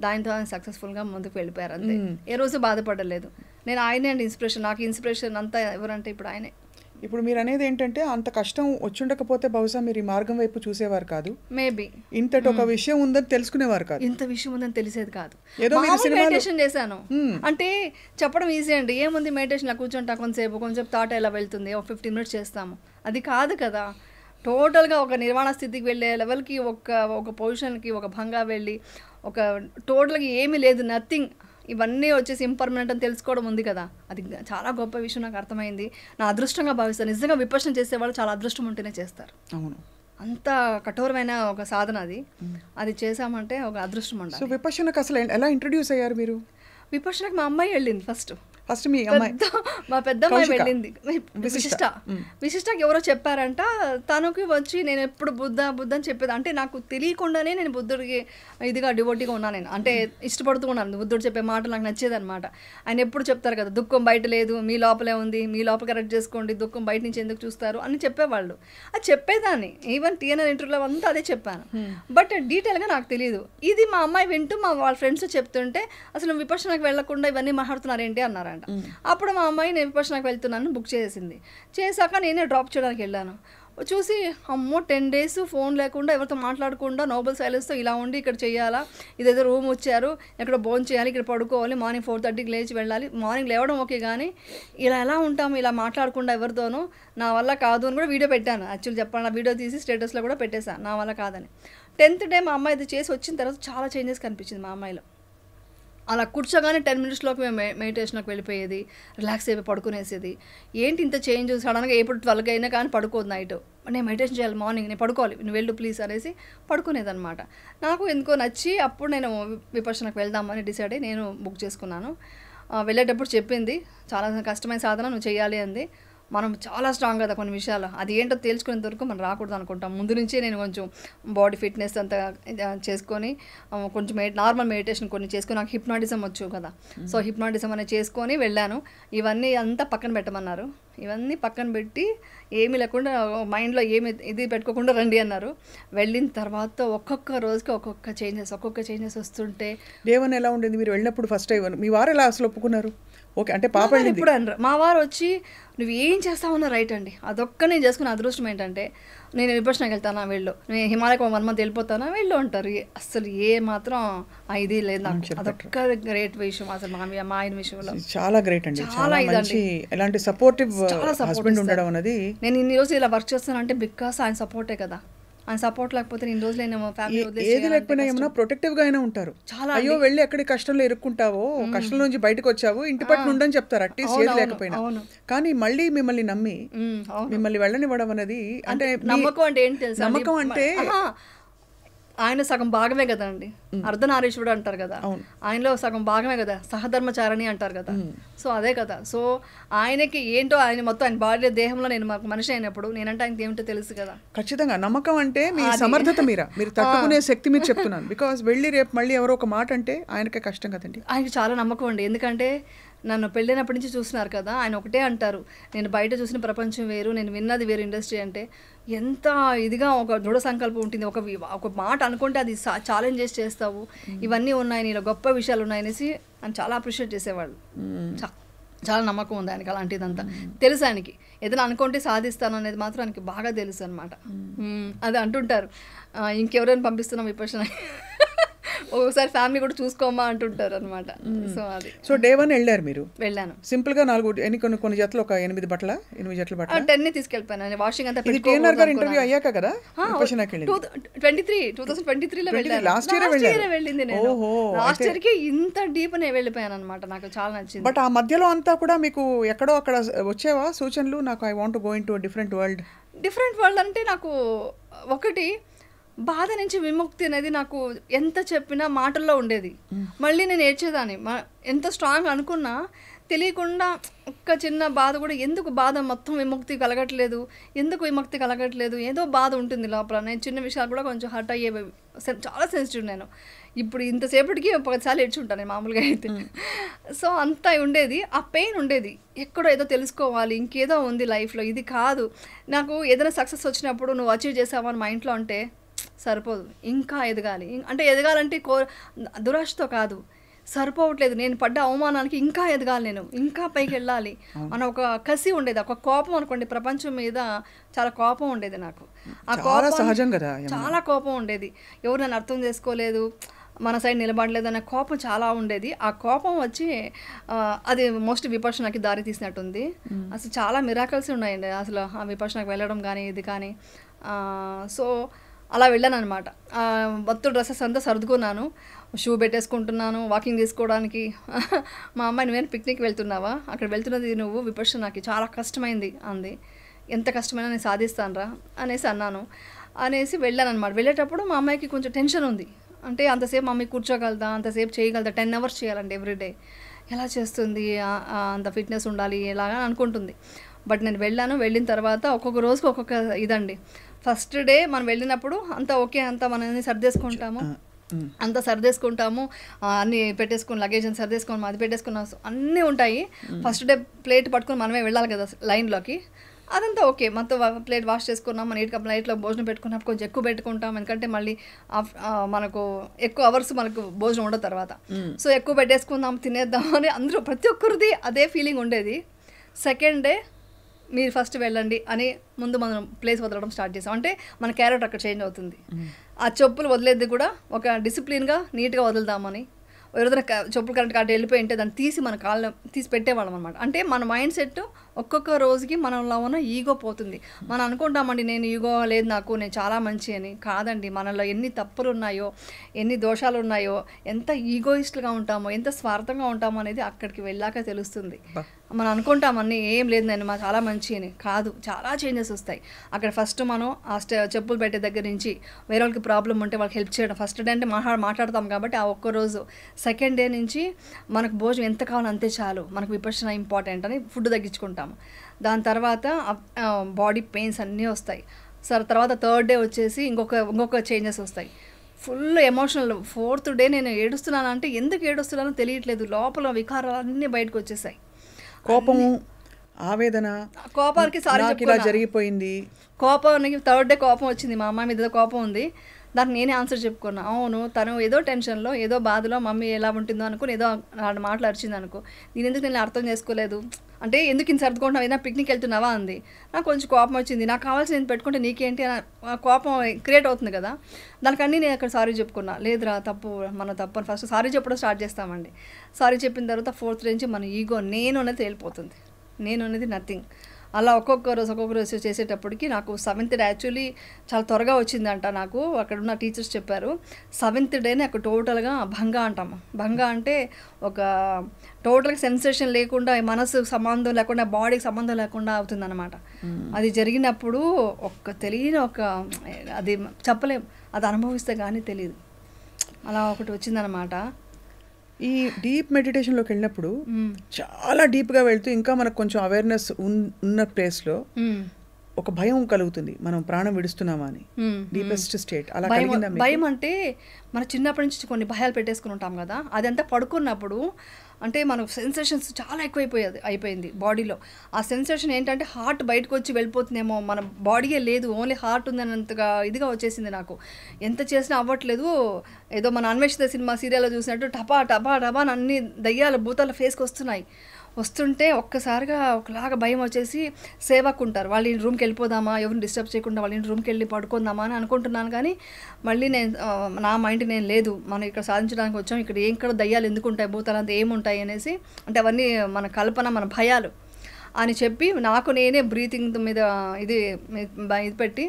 దానితో ఆయన సక్సెస్ఫుల్గా ముందుకు వెళ్ళిపోయారు అంతే. ఏ రోజు బాధపడలేదు. నేను ఆయనే అండి ఇన్స్పిరేషన్, నాకు ఇన్స్పిరేషన్ అంతా ఎవరంటే ఇప్పుడు ఆయనే. ఇప్పుడు మీరు అనేది ఏంటంటే అంత కష్టం వచ్చుండకపోతే బహుశా మీరు ఈ మార్గం వైపు చూసేవారు కాదు, మేబీ ఇంతటి ఒక విషయం ఉందని తెలుసుకునేవారు కాదు, ఇంత విషయం ఉందని తెలిసేది కాదు. మెడిటేషన్ చేశాను అంటే చెప్పడం ఈజీ అండి, ఏముంది మెడిటేషన్ లా కూర్చుంటా కొంచెం థాట్ ఎలా వెళ్తుంది, ఒక 15 minutes చేస్తాము, అది కాదు కదా. టోటల్గా ఒక నిర్వాణ స్థితికి వెళ్ళే లెవెల్కి ఒక పొజిషన్కి ఒక భంగా వెళ్ళి ఒక టోటల్గా ఏమీ లేదు, నథింగ్, ఇవన్నీ వచ్చేసి ఇంపర్మనెంట్ అని తెలుసుకోవడం ఉంది కదా, అది చాలా గొప్ప విషయం. నాకు అర్థమైంది, నా అదృష్టంగా భావిస్తాను. నిజంగా విపర్శన చేసేవాళ్ళు చాలా అదృష్టం ఉంటేనే చేస్తారు. అవును, అంత కఠోరమైన ఒక సాధన అది చేసామంటే ఒక అదృష్టం ఉండాలి. సో విపర్శనకు అసలు ఎలా ఇంట్రడ్యూస్ అయ్యారు మీరు? విపర్శనకు మా అమ్మాయి వెళ్ళింది ఫస్ట్ మీ అమ్మాయి, మా పెద్ద అమ్మాయి వెళ్ళింది. విశిష్టకి ఎవరో చెప్పారంట, తనకి వచ్చి నేను ఎప్పుడు బుద్ధ అని చెప్పేది, అంటే నాకు తెలియకుండానే నేను బుద్ధుడికి ఇదిగా డివోటీగా ఉన్నాను, నేను అంటే ఇష్టపడుతూ ఉన్నాను. బుద్ధుడు చెప్పే మాటలు నాకు నచ్చేది అనమాట. ఆయన ఎప్పుడు చెప్తారు కదా, దుఃఖం బయట లేదు, మీ లోపలే ఉంది, మీ లోపల కరెక్ట్ చేసుకోండి, దుఃఖం బయట నుంచి ఎందుకు చూస్తారు అని చెప్పేవాళ్ళు. అది చెప్పేదాన్ని, ఈవెన్ TNR ఇంటర్వ్యూలో అంతా అదే చెప్పాను, బట్ డీటెయిల్గా నాకు తెలియదు. ఇది మా అమ్మాయి వింటూ వాళ్ళ ఫ్రెండ్స్ చెప్తుంటే అసలు విపర్శనకు వెళ్లకుండా ఇవన్నీ మాట్లాడుతున్నారు ఏంటి అన్నారంట. అప్పుడు మా అమ్మాయి నేను విపర్శనకు వెళ్తున్నాను బుక్ చేసింది. చేశాక నేనే డ్రాప్ చేయడానికి వెళ్ళాను. చూసి అమ్మో 10 days ఫోన్ లేకుండా ఎవరితో మాట్లాడకుండా నోబెల్ సైలెన్స్తో ఇలా ఉండి ఇక్కడ చేయాలా, ఇదేదో రూమ్ వచ్చారు, ఎక్కడ భోజనం చేయాలి, ఇక్కడ పడుకోవాలి, మార్నింగ్ 4:30కి లేచి వెళ్ళాలి, మార్నింగ్ లేవడం ఓకే కానీ ఇలా ఎలా ఉంటాము ఇలా మాట్లాడకుండా ఎవరితోనూ, నా వల్ల కాదు అని కూడా వీడియో పెట్టాను. యాక్చువల్లీ చెప్పాను, వీడియో తీసి స్టేటస్లో కూడా పెట్టేశాను, నా వల్ల కాదని. 10th day మా అమ్మాయి ఇది చేసి వచ్చిన తర్వాత చాలా చేంజెస్ కనిపించింది మా అమ్మాయిలో. అలా కూర్చోగానే 10 minutesలోకి మేము మెడిటేషన్లోకి వెళ్ళిపోయేది, రిలాక్స్ అయిపోయి పడుకునేసేది. ఏంటి ఇంత చేంజ్, సడన్గా ఎప్పుడు 12 అయినా కానీ పడుకోదు నైట్, నేను మెడిటేషన్ చేయాలి, మార్నింగ్ నేను పడుకోవాలి, నువ్వు వెళ్ళు ప్లీజ్ అనేసి పడుకునేదనమాట. నాకు ఎందుకో నచ్చి అప్పుడు నేను విపర్శనకు వెళ్దామని డిసైడ్ అయ్యి నేను బుక్ చేసుకున్నాను. వెళ్ళేటప్పుడు చెప్పింది చాలా కష్టమైన సాధన నువ్వు చేయాలి అంది. మనం చాలా స్ట్రాంగ్ కదా కొన్ని విషయాలు, అది ఏంటో తేల్చుకునేంత వరకు మనం రాకూడదు అనుకుంటాం. ముందు నుంచే నేను కొంచెం బాడీ ఫిట్నెస్ అంతా చేసుకొని కొంచెం నార్మల్ మెడిటేషన్ కొన్ని చేసుకొని, నాకు హిప్నాటిజం వచ్చు కదా, సో హిప్నాటిజం అనేది చేసుకొని వెళ్ళాను. ఇవన్నీ అంతా పక్కన పెట్టమన్నారు. ఇవన్నీ పక్కన పెట్టి ఏమీ లేకుండా మైండ్లో ఏమి ఇది పెట్టుకోకుండా రండి అన్నారు. వెళ్ళిన తర్వాత ఒక్కొక్క రోజుకి ఒక్కొక్క చేంజెస్ వస్తుంటే. దేవన్ ఎలా ఉండేది మీరు వెళ్ళినప్పుడు ఫస్ట్ టైం? మీ వారు ఎలా అసలు ఒప్పుకున్నారు? ఓకే అంటే పాప ఇప్పుడు అనరు. మా వారు వచ్చి నువ్వు ఏం చేస్తావన్నా రైట్ అండి, అదొక్క నేను చేసుకున్న అదృష్టం ఏంటంటే, నేను విపక్షణకి వెళ్తానా వెళ్ళు, నేను హిమాలయకు 1 month వెళ్ళిపోతానా వెళ్ళు అంటారు. అసలు ఏ మాత్రం ఇది లేదు నాకు. అదొక్క గ్రేట్ విషయం అసలు మా ఆయన విషయంలో. చాలా గ్రేట్ అండి, చాలా మంచి ఎలాంటి సపోర్టివ్ హస్బెండ్ ఉండడం అనేది. నేను ఇన్ని రోజులు ఇలా వర్క్ చేస్తానంటే బికాస్ ఆయన సపోర్టే కదా. ఆయన సపోర్ట్ లేకపోతే ఇన్ని రోజులు నేను ఫ్యామిలీ ఏది లేకపోయినా ఏమన్నా ప్రొటెక్టివ్ గా అయినా ఉంటారు. అయ్యో వెళ్ళి ఎక్కడి కష్టంలో ఇరుక్కుంటావో, కష్టం నుంచి బయటకు వచ్చావు, ఇంటి పట్టు ఉండని చెప్తారు అట్లీస్ట్ ఏది లేకపోయినా. కానీ మళ్ళీ మిమ్మల్ని నమ్మి మిమ్మల్ని వెళ్ళనివ్వడం అనేది అంటే నమ్మకం అంటే ఏంటి తెలుసా? నమ్మకం అంటే ఆయన సగం భాగమే కదా అండి, అర్ధనారీశ్వరుడు అంటారు కదా, ఆయనలో సగం భాగమే కదా, సహధర్మచారణి అంటారు కదా. సో అదే కదా. సో ఆయనకి ఏంటో ఆయన మొత్తం ఆయన బాడీ దేహంలో నేను మనిషి అయినప్పుడు నేనంటే ఆయనకి ఏమిటో తెలుసు కదా. ఖచ్చితంగా నమ్మకం అంటే మీ సమర్థత మీరు తట్టుకునే శక్తి మీరు చెప్తున్నాను. బికాస్ వెళ్ళి రేపు మళ్ళీ ఎవరో ఒక మాట అంటే ఆయనకే కష్టం కదండి. ఆయనకి చాలా నమ్మకం అండి, ఎందుకంటే నన్ను పెళ్ళినప్పటి నుంచి చూస్తున్నారు కదా. ఆయన ఒకటే అంటారు, నేను బయట చూసిన ప్రపంచం వేరు, నేను విన్నది వేరు ఇండస్ట్రీ అంటే. ఎంత ఇదిగా ఒక దృఢ సంకల్పం ఉంటుంది, ఒక మాట అనుకుంటే అది ఛాలెంజ్ చేసి చేస్తావు, ఇవన్నీ ఉన్నాయి నీలో గొప్ప విషయాలు ఉన్నాయనేసి ఆయన చాలా అప్రిషియేట్ చేసేవాళ్ళు. చాలా నమ్మకం ఉంది ఆయనకి అలాంటిదంతా తెలుసు. ఆయనకి ఏదైనా అనుకుంటే సాధిస్తాను అనేది మాత్రం ఆయనకి బాగా తెలుసు అనమాట. అది అంటుంటారు, ఇంకెవరైనా పంపిస్తున్నాం విపక్షణ, ఒకసారి ఫ్యామిలీ కూడా చూసుకోమా అంటుంటారు అనమాట. సో అది. సో డే 1 వెళ్ళారు మీరు? వెళ్ళాను. సింపుల్ గా 4 కొన్ని జతలు, ఒక 8 జతల బట్టలు 10 తీసుకెళ్ళిపోయాను. వాషింగ్ అంతా TNR గారు ఇంటర్వ్యూ అయ్యాక కదా 2023లో వెళ్ళాను. లాస్ట్ ఇయర్ వెళ్ళింది నేను. లాస్ట్ ఇయర్ కి ఇంత డీప్ నే వెళ్ళిపోయాను అనమాట. నాకు చాలా నచ్చింది. బట్ ఆ మధ్యలో అంతా కూడా మీకు ఎక్కడో అక్కడ వచ్చేవా సూచనలు, నాకు I want to go in to different world అంటే నాకు ఒకటి బాధ నుంచి విముక్తి అనేది నాకు ఎంత చెప్పినా మాటల్లో ఉండేది. మళ్ళీ నేను ఏడ్చేదాన్ని. ఎంత స్ట్రాంగ్ అనుకున్నా తెలియకుండా ఒక్క చిన్న బాధ కూడా, ఎందుకు బాధ మొత్తం విముక్తి కలగట్లేదు, ఏదో బాధ ఉంటుంది లోపల. నేను చిన్న విషయాలు కూడా కొంచెం హర్ట్ అయ్యే, చాలా సెన్సిటివ్ నేను. ఇప్పుడు ఇంతసేపటికి 10 ఏడ్చుంటాను నేను మామూలుగా అయితే. సో అంతా ఉండేది, ఆ పెయిన్ ఉండేది. ఎక్కడో ఏదో తెలుసుకోవాలి, ఇంకేదో ఉంది లైఫ్లో, ఇది కాదు. నాకు ఏదైనా సక్సెస్ వచ్చినప్పుడు నువ్వు అచీవ్ చేసావని మా ఇంట్లో అంటే సరిపోదు, ఇంకా ఎదగాలి. అంటే ఎదగాలంటే దురాశతో కాదు, సరిపోవట్లేదు, నేను పడ్డ అవమానానికి ఇంకా ఎదగాలి, నేను ఇంకా పైకి వెళ్ళాలి అన్న ఒక కసి ఉండేది, ఒక కోపం అనుకోండి. ప్రపంచం మీద చాలా కోపం ఉండేది నాకు. ఆ కోపం సహజం కదా, చాలా కోపం ఉండేది. ఎవరు నన్ను అర్థం చేసుకోలేదు, మన సైడ్ నిలబడలేదు అనే కోపం చాలా ఉండేది. ఆ కోపం వచ్చి అది మోస్ట్ విపక్షణకి దారి తీసినట్టుంది. అసలు చాలా మిరాకల్స్ ఉన్నాయండి అసలు ఆ విపక్షణకి వెళ్ళడం కానీ ఇది కానీ. సో అలా వెళ్ళాను అనమాట. మొత్తం డ్రెస్సెస్ అంతా సర్దుకున్నాను, షూ పెట్టేసుకుంటున్నాను వాకింగ్ తీసుకోవడానికి. మా అమ్మాయి నువ్వేనా పిక్నిక్ వెళ్తున్నావా, అక్కడ వెళ్తున్నది నువ్వు విపక్షణకి చాలా కష్టమైంది అంది. ఎంత కష్టమైనా నేను సాధిస్తానురా అనేసి వెళ్ళాను అనమాట. వెళ్ళేటప్పుడు మా అమ్మాయికి కొంచెం టెన్షన్ ఉంది. అంటే అంతసేపు మమ్మీ కూర్చోగలదా, అంతసేపు చేయగలదా, 10 hours చేయాలండి ఎవ్రీడే, ఎలా చేస్తుంది, అంత ఫిట్నెస్ ఉండాలి ఎలాగా అనుకుంటుంది. బట్ నేను వెళ్ళిన తర్వాత ఒక్కొక్క రోజుకి ఒక్కొక్క ఇదండి. ఫస్ట్ డే మనం వెళ్ళినప్పుడు అంతా ఓకే, అంతా మనం సర్దేసుకుంటాము, అన్నీ పెట్టేసుకుని లగేజ్ అని సర్దేసుకొని అది పెట్టేసుకున్నాం, అన్నీ ఉంటాయి. ఫస్ట్ డే ప్లేట్ పట్టుకొని మనమే వెళ్ళాలి కదా లైన్లోకి, అదంతా ఓకే. మొత్తం ప్లేట్ వాష్ చేసుకున్నాం, మన 8 ప్లేట్లో భోజనం పెట్టుకున్నప్పుడు కొంచెం ఎక్కువ పెట్టుకుంటాం, ఎందుకంటే మళ్ళీ మనకు ఎక్కువ అవర్స్ మనకు భోజనం ఉండదు తర్వాత. సో ఎక్కువ పెట్టేసుకుందాం తినేద్దాం అని అందరూ ప్రతి ఒక్కరిది అదే ఫీలింగ్ ఉండేది. సెకండ్ డే మీరు ఫస్ట్ వెళ్ళండి అని ముందు మనం ప్లేస్ వదలడం స్టార్ట్ చేసాం. అంటే మన క్యారెక్టర్ అక్కడ చేంజ్ అవుతుంది. ఆ చెప్పులు వదిలేది కూడా ఒక డిసిప్లిన్గా నీట్గా వదులుదామని. ఎవరైనా చెప్పులు కరెక్ట్గా అటు వెళ్ళిపోయి ఉంటే దాన్ని తీసి మన కాళ్ళ తీసి పెట్టేవాళ్ళం అనమాట. అంటే మన మైండ్ సెట్ ఒక్కొక్క రోజుకి మనలో ఉన్న ఈగో పోతుంది. మనం అనుకుంటామండి నేను ఈగో లేదు నాకు, నేను చాలా మంచి అని. కాదండి, మనలో ఎన్ని తప్పులు ఉన్నాయో, ఎన్ని దోషాలు ఉన్నాయో, ఎంత ఈగోయిస్ట్గా ఉంటామో, ఎంత స్వార్థంగా ఉంటామో అనేది అక్కడికి వెళ్ళాక తెలుస్తుంది. మనం అనుకుంటామన్నీ ఏం లేదు నేను చాలా మంచి అని. కాదు, చాలా చేంజెస్ వస్తాయి అక్కడ. ఫస్ట్ మనం ఆ చెప్పులు పెట్టే దగ్గర నుంచి వేరే వాళ్ళకి ప్రాబ్లం ఉంటే వాళ్ళకి హెల్ప్ చేయడం. ఫస్ట్ డే అంటే మాట్లాడతాం కాబట్టి ఆ ఒక్కరోజు. సెకండ్ డే నుంచి మనకు భోజనం ఎంత కావాలో అంతే చాలు, మనకు విపక్షణ ఇంపార్టెంట్ అని ఫుడ్ తగ్గించుకుంటాం. ఉంటాము. దాని తర్వాత బాడీ పెయిన్స్ అన్నీ వస్తాయి. సరే తర్వాత థర్డ్ డే వచ్చేసి ఇంకొక చేంజెస్ వస్తాయి. Full emotional. 4th డే నేను ఏడుస్తున్నాను అంటే ఎందుకు ఏడుస్తున్నానో తెలియట్లేదు. లోపల వికారాలు అన్నీ బయటకు వచ్చేసాయి. కోపము, ఆవేదన, కోపానికి సారీ ఇలా జరిగిపోయింది. కోపానికి 3rd డే కోపం వచ్చింది. మా అమ్మాయి మీద కోపం ఉంది. దానికి నేనే ఆన్సర్ చెప్పుకున్నా. అవును, తను ఏదో టెన్షన్లో ఏదో బాధలో మమ్మీ ఎలా ఉంటుందో అనుకుని ఏదో మాటలు అరిచింది అనుకో. నేను ఎందుకు నేను అర్థం చేసుకోలేదు అంటే ఎందుకు ఇంత సర్దుకుంటున్నావు, ఏదైనా పిక్నిక్ వెళ్తున్నావా అంది. నాకు కొంచెం కోపం వచ్చింది. నాకు కావాల్సింది నేను పెట్టుకుంటే నీకేంటి అని కోపం క్రియేట్ అవుతుంది కదా. దానికన్నీ నేను అక్కడ సారీ చెప్పుకున్నా. లేదురా తప్పు, మన తప్పు అని ఫస్ట్ సారీ చెప్పడం స్టార్ట్ చేస్తామండి. సారీ చెప్పిన తర్వాత 4th నుంచి మన ఈగో నేను అనేది తేలిపోతుంది. నేను అనేది నథింగ్. అలా ఒక్కొక్క రోజు చేసేటప్పటికి నాకు 7th డే యాక్చువల్లీ చాలా త్వరగా వచ్చిందంట. నాకు అక్కడ ఉన్న టీచర్స్ చెప్పారు 7th డే నాకు టోటల్గా భంగ అంటాము. భంగ అంటే ఒక టోటల్గా సెన్సేషన్ లేకుండా, మనసు సంబంధం లేకుండా, బాడీకి సంబంధం లేకుండా అవుతుందన్నమాట. అది జరిగినప్పుడు తెలియని అది చెప్పలేం, అది అనుభవిస్తే కానీ తెలియదు. అలా ఒకటి వచ్చిందనమాట. ఈ డీప్ మెడిటేషన్లోకి వెళ్ళినప్పుడు చాలా డీప్గా వెళ్తూ ఇంకా మనకు కొంచెం అవేర్నెస్ ఉన్న ప్లేస్లో ఒక భయం కలుగుతుంది, మనం ప్రాణం విడుస్తున్నామా అని. డీపెస్ట్ స్టేట్ అలా కలిగిందా? భయం అంటే మన చిన్నప్పటి నుంచి కొన్ని భయాలు పెట్టేసుకుని ఉంటాం కదా, అదంతా పడుకున్నప్పుడు అంటే మనకు సెన్సేషన్స్ చాలా అయిపోయింది బాడీలో. ఆ సెన్సేషన్ ఏంటంటే హార్ట్ బయటకు వచ్చి వెళ్ళిపోతుందేమో, మన బాడీయే లేదు, ఓన్లీ హార్ట్ ఉందన్నంతగా ఇదిగా వచ్చేసింది నాకు. ఎంత చేసినా అవ్వట్లేదు. ఏదో మన అన్వేషిత సినిమా సీరియల్లో చూసినట్టు టపా టపా టపా అన్ని దయ్యాల భూతాల ఫేస్కి వస్తుంటే ఒక్కసారిగా ఒకలాగా భయం వచ్చేసి సేవకు ఉంటారు, వాళ్ళ రూమ్కి వెళ్ళిపోదామా, ఎవరిని డిస్టర్బ్ చేయకుండా వాళ్ళ రూమ్కి వెళ్ళి పడుకుందామా అని అనుకుంటున్నాను. కానీ మళ్ళీ నా మైండ్ నేను లేదు, మనం ఇక్కడ సాధించడానికి వచ్చాం, ఇక్కడ దయ్యాలు ఎందుకు ఉంటాయి, భూతాలు అంతా ఏముంటాయి అనేసి, అంటే అవన్నీ మన కల్పన, మన భయాలు అని చెప్పి నాకు నేనే బ్రీతింగ్ మీద ఇది పెట్టి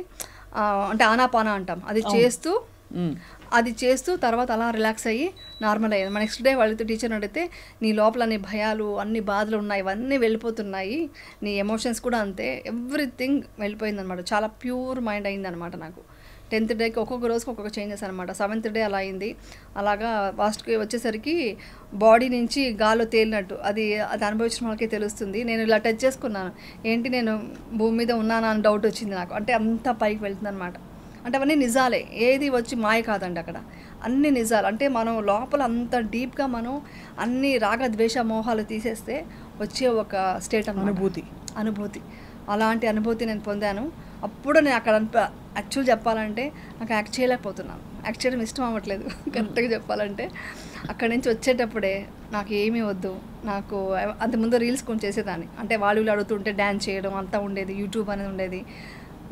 అంటే ఆనాపానా అంటాం, అది చేస్తూ తర్వాత అలా రిలాక్స్ అయ్యి నార్మల్ అయ్యాను. నెక్స్ట్ డే వాళ్ళతో టీచర్ని అడిగితే నీ లోపల నీ భయాలు అన్ని బాధలు ఉన్నాయి, ఇవన్నీ వెళ్ళిపోతున్నాయి, నీ ఎమోషన్స్ కూడా అంతే, ఎవ్రీథింగ్ వెళ్ళిపోయిందనమాట. చాలా ప్యూర్ మైండ్ అయిందనమాట నాకు. 10th డేకి ఒక్కొక్క రోజుకి ఒక్కొక్క చేంజెస్ అనమాట. 7th డే అలా అయింది. అలాగా లాస్ట్కి వచ్చేసరికి బాడీ నుంచి గాల్లో తేలినట్టు అది అనుభవించిన వాళ్ళకే తెలుస్తుంది. నేను ఇలా టచ్ చేసుకున్నాను, ఏంటి నేను భూమి మీద ఉన్నానా అని డౌట్ వచ్చింది నాకు. అంటే అంత పైకి వెళ్తుంది అనమాట. అంటే అవన్నీ నిజాలే, ఏది వచ్చి మాయ కాదండి, అక్కడ అన్ని నిజాలు. అంటే మనం లోపల అంత డీప్గా మనం అన్ని రాగ ద్వేష మోహాలు తీసేస్తే వచ్చే ఒక స్టేట్ అనుభూతి. అలాంటి అనుభూతి నేను పొందాను. అప్పుడు నేను అక్కడ యాక్చువల్ చెప్పాలంటే నాకు యాక్ట్ చేయలేకపోతున్నాను, యాక్ట్ చేయడం ఇష్టం అవ్వట్లేదు కరెక్ట్గా చెప్పాలంటే. అక్కడి నుంచి వచ్చేటప్పుడే నాకు ఏమీ వద్దు, నాకు అంతకుముందు రీల్స్ కొంచెం చేసేదాన్ని, అంటే వాళ్ళు అడుగుతుంటే డ్యాన్స్ చేయడం అంతా ఉండేది, యూట్యూబ్ అనేది ఉండేది.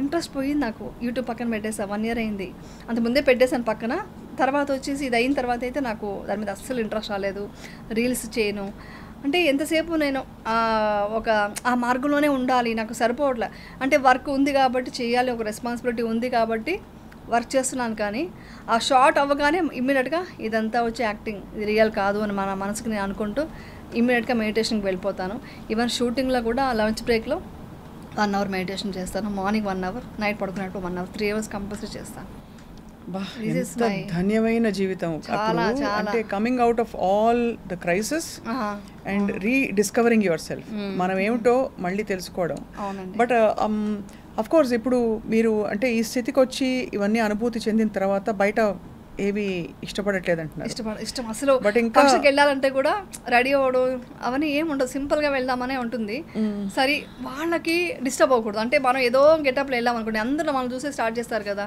ఇంట్రెస్ట్ పోయింది నాకు, యూట్యూబ్ పక్కన పెట్టేసా. 1 year అయింది, అంతకుముందే పెట్టేశాను పక్కన. తర్వాత వచ్చేసి ఇది అయిన తర్వాత అయితే నాకు దాని మీద అస్సలు ఇంట్రెస్ట్ రాలేదు, రీల్స్ చేయను. అంటే ఎంతసేపు నేను ఆ మార్గంలోనే ఉండాలి, నాకు సరిపోవట్లే. అంటే వర్క్ ఉంది కాబట్టి చేయాలి, ఒక రెస్పాన్సిబిలిటీ ఉంది కాబట్టి వర్క్ చేస్తున్నాను. కానీ ఆ షార్ట్ అవ్వగానే ఇమ్మీడియట్గా ఇదంతా వచ్చి యాక్టింగ్, ఇది రియల్ కాదు అని మన మనసుకి నేను అనుకుంటూ ఇమ్మీడియట్గా మెడిటేషన్కి వెళ్ళిపోతాను. ఈవెన్ షూటింగ్లో కూడా లంచ్ బ్రేక్లో 1 hour మెడిటేషన్ చేస్తాను, మార్నింగ్ 1 hour, నైట్ పడుకున్నట్టు 1 hour, 3 hours కంపల్సరీ చేస్తాను. ధన్యమైన జీవితం. అంటే coming out of all the crisis and rediscovering your yourself ఏమిటో మళ్ళీ తెలుసుకోవడం. బట్ అఫ్ కోర్స్ ఇప్పుడు మీరు అంటే ఈ స్థితికి వచ్చి ఇవన్నీ అనుభూతి చెందిన తర్వాత బయట ఏవి ఇష్టపడట్లేదు అంటున్నారు. ఇష్టం అసలు. బట్ ఇంకా వెళ్ళాలంటే కూడా రెడీ అవ్వడం అవన్నీ ఏముండదు, సింపుల్గా వెళ్దామనే ఉంటుంది. సరే వాళ్ళకి డిస్టర్బ్ అవ్వకూడదు, అంటే మనం ఏదో గెటప్లో వెళ్ళాం అనుకోండి, అందరూ మనం చూసే స్టార్ట్ చేస్తారు కదా,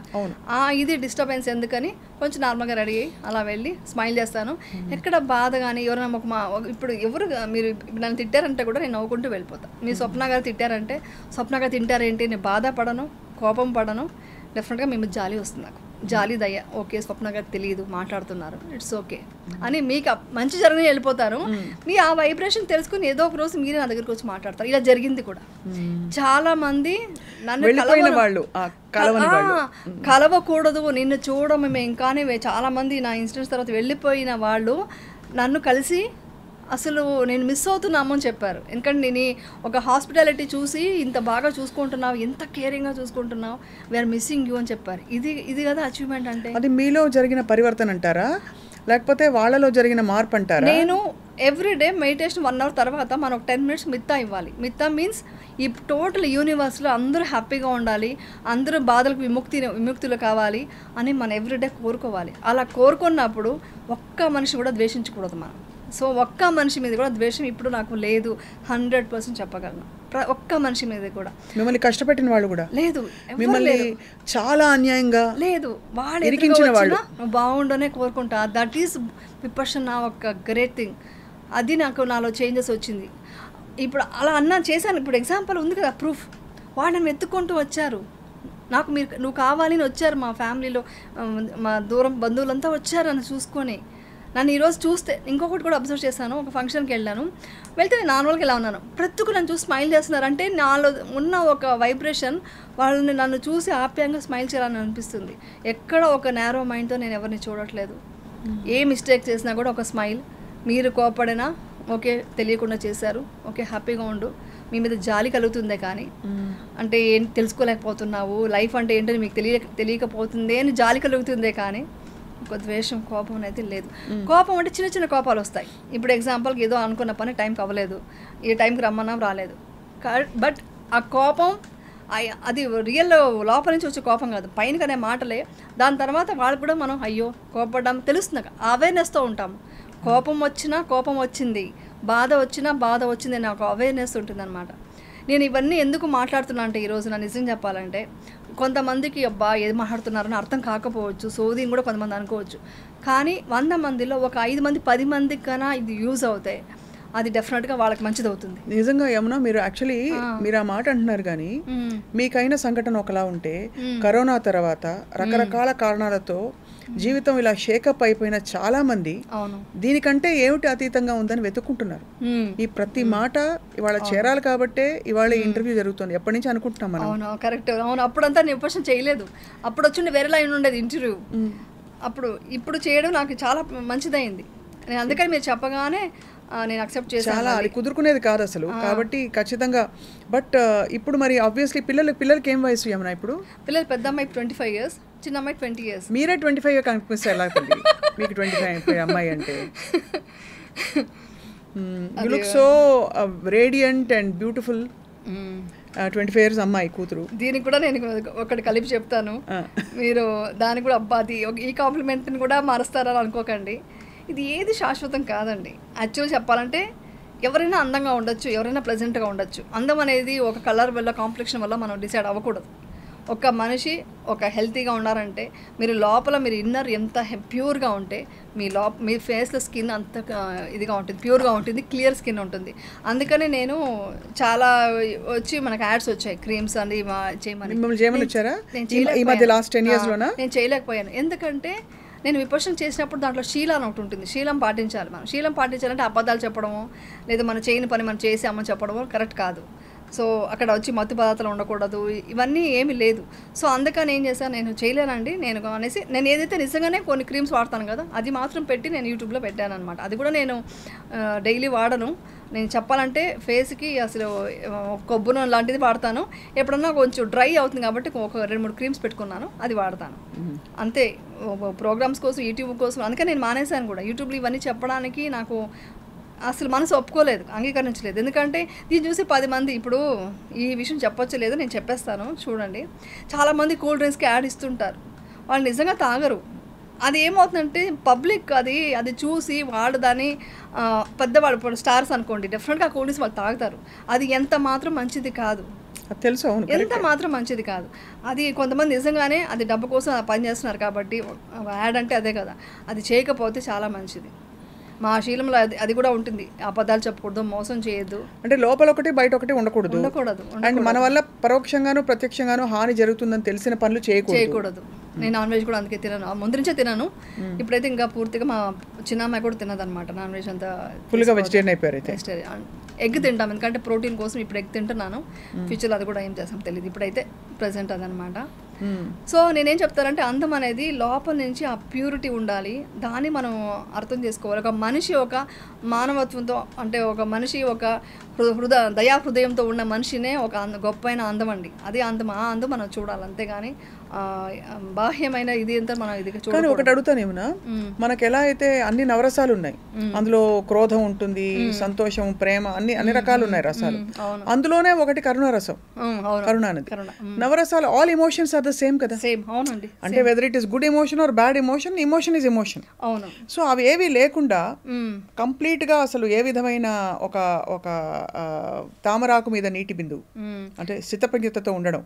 ఇది డిస్టర్బెన్స్ ఎందుకని కొంచెం నార్మల్గా రెడీ అయ్యి అలా వెళ్ళి స్మైల్ చేస్తాను. ఎక్కడ బాధ కానీ ఎవరైనా ఇప్పుడు ఎవరు మీరు నన్ను తిట్టారంటే కూడా నేను నవ్వుకుంటూ వెళ్ళిపోతాను. మీ స్వప్న గారు తిట్టారంటే, స్వప్న గారు తింటారేంటి, నేను బాధపడను, కోపం పడను, డెఫినెట్గా మేము జాలి వస్తుంది నాకు, జాలి దయ. ఓకే స్వప్న గారు తెలియదు మాట్లాడుతున్నారు, ఇట్స్ ఓకే అని మీకు మంచి జరగని వెళ్ళిపోతారు. మీ ఆ వైబ్రేషన్ తెలుసుకుని ఏదో ఒక రోజు మీరే నా దగ్గరికి వచ్చి మాట్లాడతారు. ఇలా జరిగింది కూడా. చాలా మంది నన్ను కలవకూడదు, నిన్ను చూడడం మేము కానీ చాలా మంది నా ఇన్సిడెంట్స్ తర్వాత వెళ్ళిపోయిన వాళ్ళు నన్ను కలిసి అసలు నేను మిస్ అవుతున్నాము అని చెప్పారు. ఎందుకంటే నేను ఒక హాస్పిటాలిటీ చూసి ఇంత బాగా చూసుకుంటున్నావు, ఎంత కేరింగ్గా చూసుకుంటున్నావు, వీఆర్ మిస్సింగ్ యూ అని చెప్పారు. ఇది కదా అచీవ్మెంట్ అంటే. అది మీలో జరిగిన పరివర్తన అంటారా? లేకపోతే వాళ్ళలో జరిగిన మార్పు అంటారా? నేను ఎవ్రీడే మెడిటేషన్ 1 hour తర్వాత మనం ఒక 10 minutes మిత్తా ఇవ్వాలి. మిత్తా మీన్స్ ఈ టోటల్ యూనివర్స్లో అందరూ హ్యాపీగా ఉండాలి, అందరూ బాధలకు విముక్తులు కావాలి అని మనం ఎవ్రీడే కోరుకోవాలి. అలా కోరుకున్నప్పుడు ఒక్క మనిషి కూడా ద్వేషించకూడదు మనం. సో ఒక్క మనిషి మీద కూడా ద్వేషం ఇప్పుడు నాకు లేదు, 100% చెప్పగలను. ఒక్క మనిషి మీద కూడా మిమ్మల్ని కష్టపెట్టిన వాళ్ళు కూడా లేదు, మిమ్మల్ని చాలా అన్యాయంగా లేదు, వాడు ఇరికించిన వాళ్ళు నువ్వు బాగుండనే కోరుకుంటా. దట్ ఈస్ విపర్సన ఒక గ్రేట్ థింగ్. అది నాకు నాలో చేంజెస్ వచ్చింది. ఇప్పుడు అలా చేశాను. ఇప్పుడు ఎగ్జాంపుల్ ఉంది కదా, ప్రూఫ్. వాడు నన్ను ఎత్తుకుంటూ వచ్చారు, నాకు నువ్వు కావాలని వచ్చారు. మా ఫ్యామిలీలో మా దూరం బంధువులంతా వచ్చారు నన్ను చూసుకొని. నన్ను ఈరోజు చూస్తే ఇంకొకటి కూడా అబ్జర్వ్ చేశాను. ఒక ఫంక్షన్కి వెళ్తే నేను నార్మల్గా ఎలా ఉన్నాను, ప్రతి ఒక్కరు నన్ను చూసి స్మైల్ చేస్తున్నారు. అంటే నాలో ఉన్న ఒక వైబ్రేషన్ వాళ్ళని నన్ను చూసి ఆప్యాయంగా స్మైల్ చేయాలని అనిపిస్తుంది. ఎక్కడ ఒక నేరో మైండ్తో నేను ఎవరిని చూడట్లేదు. ఏ మిస్టేక్ చేసినా కూడా ఒక స్మైల్. మీరు కోపడినా ఓకే, తెలియకుండా చేశారు, ఓకే హ్యాపీగా ఉండు, మీ మీద జాలి కలుగుతుందే కానీ అంటే ఏం తెలుసుకోలేకపోతున్నావు, లైఫ్ అంటే ఏంటని మీకు తెలియకపోతుందే అని జాలి కలుగుతుందే కానీ ఒక ద్వేషం, కోపం అనేది లేదు. కోపం అంటే చిన్న చిన్న కోపాలు వస్తాయి. ఇప్పుడు ఎగ్జాంపుల్కి ఏదో అనుకున్న పని టైంకి అవ్వలేదు, ఈ టైంకి రమ్మన్నా రాలేదు. బట్ ఆ కోపం అది రియల్ లోపల నుంచి వచ్చే కోపం కాదు, పైన అనే మాటలే. దాని తర్వాత వాళ్ళు కూడా మనం అయ్యో కోపడ్డాం తెలుస్తుంది, అవేర్నెస్తో ఉంటాము. కోపం వచ్చినా కోపం వచ్చింది, బాధ వచ్చినా బాధ వచ్చింది నాకు అవేర్నెస్ ఉంటుందన్నమాట. నేను ఇవన్నీ ఎందుకు మాట్లాడుతున్నా అంటే ఈరోజు నా నిజం చెప్పాలంటే కొంతమందికి అబ్బా ఏది మాట్లాడుతున్నారని అర్థం కాకపోవచ్చు, సోదిని కూడా కొంతమంది అనుకోవచ్చు. కానీ 100 మందిలో ఒక 5 మంది 10 మందికి కన్నా ఇది యూజ్ అవుతాయి, అది డెఫినెట్గా వాళ్ళకి మంచిది అవుతుంది. నిజంగా యమునా, మీరు యాక్చువల్లీ మీరు ఆ మాట అంటున్నారు కానీ మీకైన సంఘటన ఒకలా ఉంటే కరోనా తర్వాత రకరకాల కారణాలతో జీవితం ఇలా షేకప్ అయిపోయిన చాలా మంది దీనికంటే ఏమిటి అతీతంగా ఉందని వెతుక్కుంటున్నారు. ఈ ప్రతి మాట ఇవాళ చేరాలి కాబట్టే ఇవాళ ఇంటర్వ్యూ జరుగుతుంది. ఎప్పటి నుంచి అనుకుంటున్నాం మనం. అవును, కరెక్ట్. అవును, అప్పుడంతా నేను క్వశ్చన్ చేయలేదు. అప్పుడు వచ్చిండే వేరే లైన్ ఉండేది ఇంటర్వ్యూ. ఇప్పుడు చేయడం నాకు చాలా మంచిదైంది. నేను అందుకని మీరు చెప్పగానే నేను అక్సెప్ట్ చేశాను. చాలా అది కుదురుకునేది కాదు అసలు, కాబట్టి ఖచ్చితంగా. బట్ ఇప్పుడు మరి ఆబ్వియస్లీ పిల్లలకి ఏం వయసు యమునా? ఇప్పుడు పిల్లలు పెద్ద అమ్మాయి 25 years, చిన్న అమ్మాయి 20 years. మీరే 25 కనిపిస్తే ఎలా మీకు 25 అమ్మాయి అంటే? You look so radiant and beautiful. 25 years అమ్మాయి కూతురు. దీనికి కూడా నేను ఒకటి కలిపి చెప్తాను, మీరు దానికి కూడా అబ్బా అది ఈ కాంప్లిమెంట్ని కూడా మారుస్తారని అనుకోకండి. ఇది ఏది శాశ్వతం కాదండి. యాక్చువల్ చెప్పాలంటే ఎవరైనా అందంగా ఉండొచ్చు, ఎవరైనా ప్లెజెంట్గా ఉండొచ్చు. అందం అనేది ఒక కలర్ వల్ల, కాంప్లెక్షన్ వల్ల మనం డిసైడ్ అవ్వకూడదు. ఒక మనిషి ఒక హెల్తీగా ఉన్నారంటే మీరు లోపల మీరు ఇన్నర్ ఎంత ప్యూర్గా ఉంటే మీ ఫేస్లో స్కిన్ అంత ఇదిగా ఉంటుంది, ప్యూర్గా ఉంటుంది, క్లియర్ స్కిన్ ఉంటుంది. అందుకని నేను చాలా వచ్చి మనకు యాడ్స్ వచ్చాయి క్రీమ్స్ అని చేయమని. నేను చేయలేకపోయాను. ఎందుకంటే నేను విపర్శన చేసినప్పుడు దాంట్లో శీలం అని ఒకటి ఉంటుంది. శీలం పాటించాలి. మనం శీలం పాటించాలంటే అబద్ధాలు చెప్పడము, లేదా మనం చేయని పని మనం చేసామని చెప్పడము కరెక్ట్ కాదు. సో అక్కడ వచ్చి మత్తు పదార్థాలు ఉండకూడదు, ఇవన్నీ ఏమీ లేదు. సో అందుకని ఏం చేశాను, నేను చేయలేనండి నేను అనేసి నేను ఏదైతే నిజంగానే కొన్ని క్రీమ్స్ వాడతాను కదా అది మాత్రం పెట్టి నేను యూట్యూబ్లో పెట్టాను అనమాట. అది కూడా నేను డైలీ వాడను. నేను చెప్పాలంటే ఫేస్కి అసలు కొబ్బరి లాంటిది వాడతాను. ఎప్పుడన్నా కొంచెం డ్రై అవుతుంది కాబట్టి ఒక 2-3 క్రీమ్స్ పెట్టుకున్నాను, అది వాడతాను అంతే. ప్రోగ్రామ్స్ కోసం, యూట్యూబ్ కోసం అందుకని నేను మానేశాను కూడా. యూట్యూబ్లో ఇవన్నీ చెప్పడానికి నాకు అసలు మనసు ఒప్పుకోలేదు, అంగీకరించలేదు. ఎందుకంటే దీన్ని చూసి 10 మంది ఇప్పుడు ఈ విషయం చెప్పొచ్చు లేదు, నేను చెప్పేస్తాను చూడండి. చాలామంది కూల్ డ్రింక్స్కి యాడ్ ఇస్తుంటారు, వాళ్ళు నిజంగా తాగరు. అది ఏమవుతుందంటే పబ్లిక్ అది చూసి వాళ్ళు దాన్ని పెద్దవాళ్ళు ఇప్పుడు స్టార్స్ అనుకోండి, డెఫినెట్గా కూల్ డ్రింక్స్ వాళ్ళు తాగుతారు. అది ఎంత మాత్రం మంచిది కాదు, తెలుసు, ఎంత మాత్రం మంచిది కాదు. అది కొంతమంది నిజంగానే అది డబ్బు కోసం పని చేస్తున్నారు కాబట్టి యాడ్ అంటే అదే కదా, అది చేయకపోతే చాలా మంచిది. మా శీలంలో అది కూడా ఉంటుంది, అబద్ధాలు చెప్పకూడదు, మోసం చేయొద్దు. అంటే లోపల ఒకటి బయట ఒకటి ఉండకూడదు. అండ్ మన వల్ల పరోక్షంగాను ప్రత్యక్షంగాను హాని జరుగుతుందని తెలిసిన పనులు చేయకూడదు. నేను నాన్ వెజ్ కూడా అందుకే తినను, ముందు నుంచే తినను. ఇప్పుడైతే ఇంకా పూర్తిగా మా చిన్న అమ్మాయి కూడా తినదనమాట నాన్ వెజ్, అంతా ఫుల్గా వెజిటేరియన్ అయిపోయారు. వెజిటేరియన్. ఎగ్ తింటాం ఎందుకంటే ప్రోటీన్ కోసం ఇప్పుడు ఎగ్ తింటున్నాను. ఫ్యూచర్లో అది కూడా ఏం చేస్తాం తెలియదు, ఇప్పుడైతే ప్రజెంట్ అదనమాట. సో నేనేం చెప్తానంటే అందం అనేది లోపల నుంచి ఆ ప్యూరిటీ ఉండాలి, దాన్ని మనం అర్థం చేసుకోవాలి. ఒక మనిషి ఒక మానవత్వంతో, అంటే ఒక మనిషి ఒక దయా హృదయంతో ఉన్న మనిషినే ఒక గొప్పైన అందం అండి. అదే అందం, ఆ అందం మనం చూడాలి, అంతేగాని బాహ్యమైన ఇది అంతా మనం ఇది కానీ చూడాలి. ఒకటి అడుగుతానేమన్నా, మనకు ఎలా అయితే అన్ని నవరసాలు ఉన్నాయి, అందులో క్రోధం ఉంటుంది, సంతోషం, ప్రేమ, అన్ని రకాలు ఉన్నాయి రసాలు. అందులోనే ఒకటి కరుణారసం, కరుణానది. నవరసాలు all emotions are the same కదా. సేమ్, అవునండి. అంటే whether it is good emotion or bad emotion, emotion is emotion. అవును. సో అవి ఏవి లేకుండా కంప్లీట్ గా అసలు ఏ విధమైన ఒక తామరాకు మీద నీటి బిందువు అంటే స్థితప్రజ్ఞతతో ఉండడం,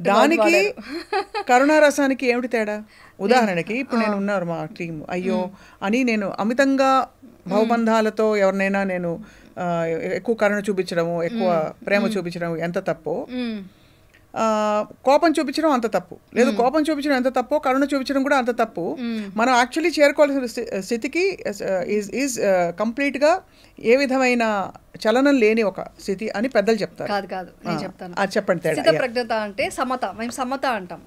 దానికి కరుణారసానికి ఏమిటి తేడా? ఉదాహరణకి ఇప్పుడు నేను ఉన్నారు మా టీం, అయ్యో అని నేను అమితంగా భావబంధాలతో ఎవరినైనా నేను ఎక్కువ కరుణ చూపించడము, ఎక్కువ ప్రేమ చూపించడం ఎంత తప్పో, కోపం చూపించడం అంత తప్పు. లేదు, కోపం చూపించడం ఎంత తప్పో కరుణ చూపించడం కూడా అంత తప్పు. మనం యాక్చువల్లీ చేరుకోవాల్సిన స్థితికి ఈజ్ కంప్లీట్గా ఏ విధమైన చలనం లేని ఒక స్థితి అని పెద్దలు చెప్తారు. కాదు నేను చెప్తాను. అది చెప్పండి. స్థితప్రజ్ఞత అంటే సమత, మేము సమత అంటాం.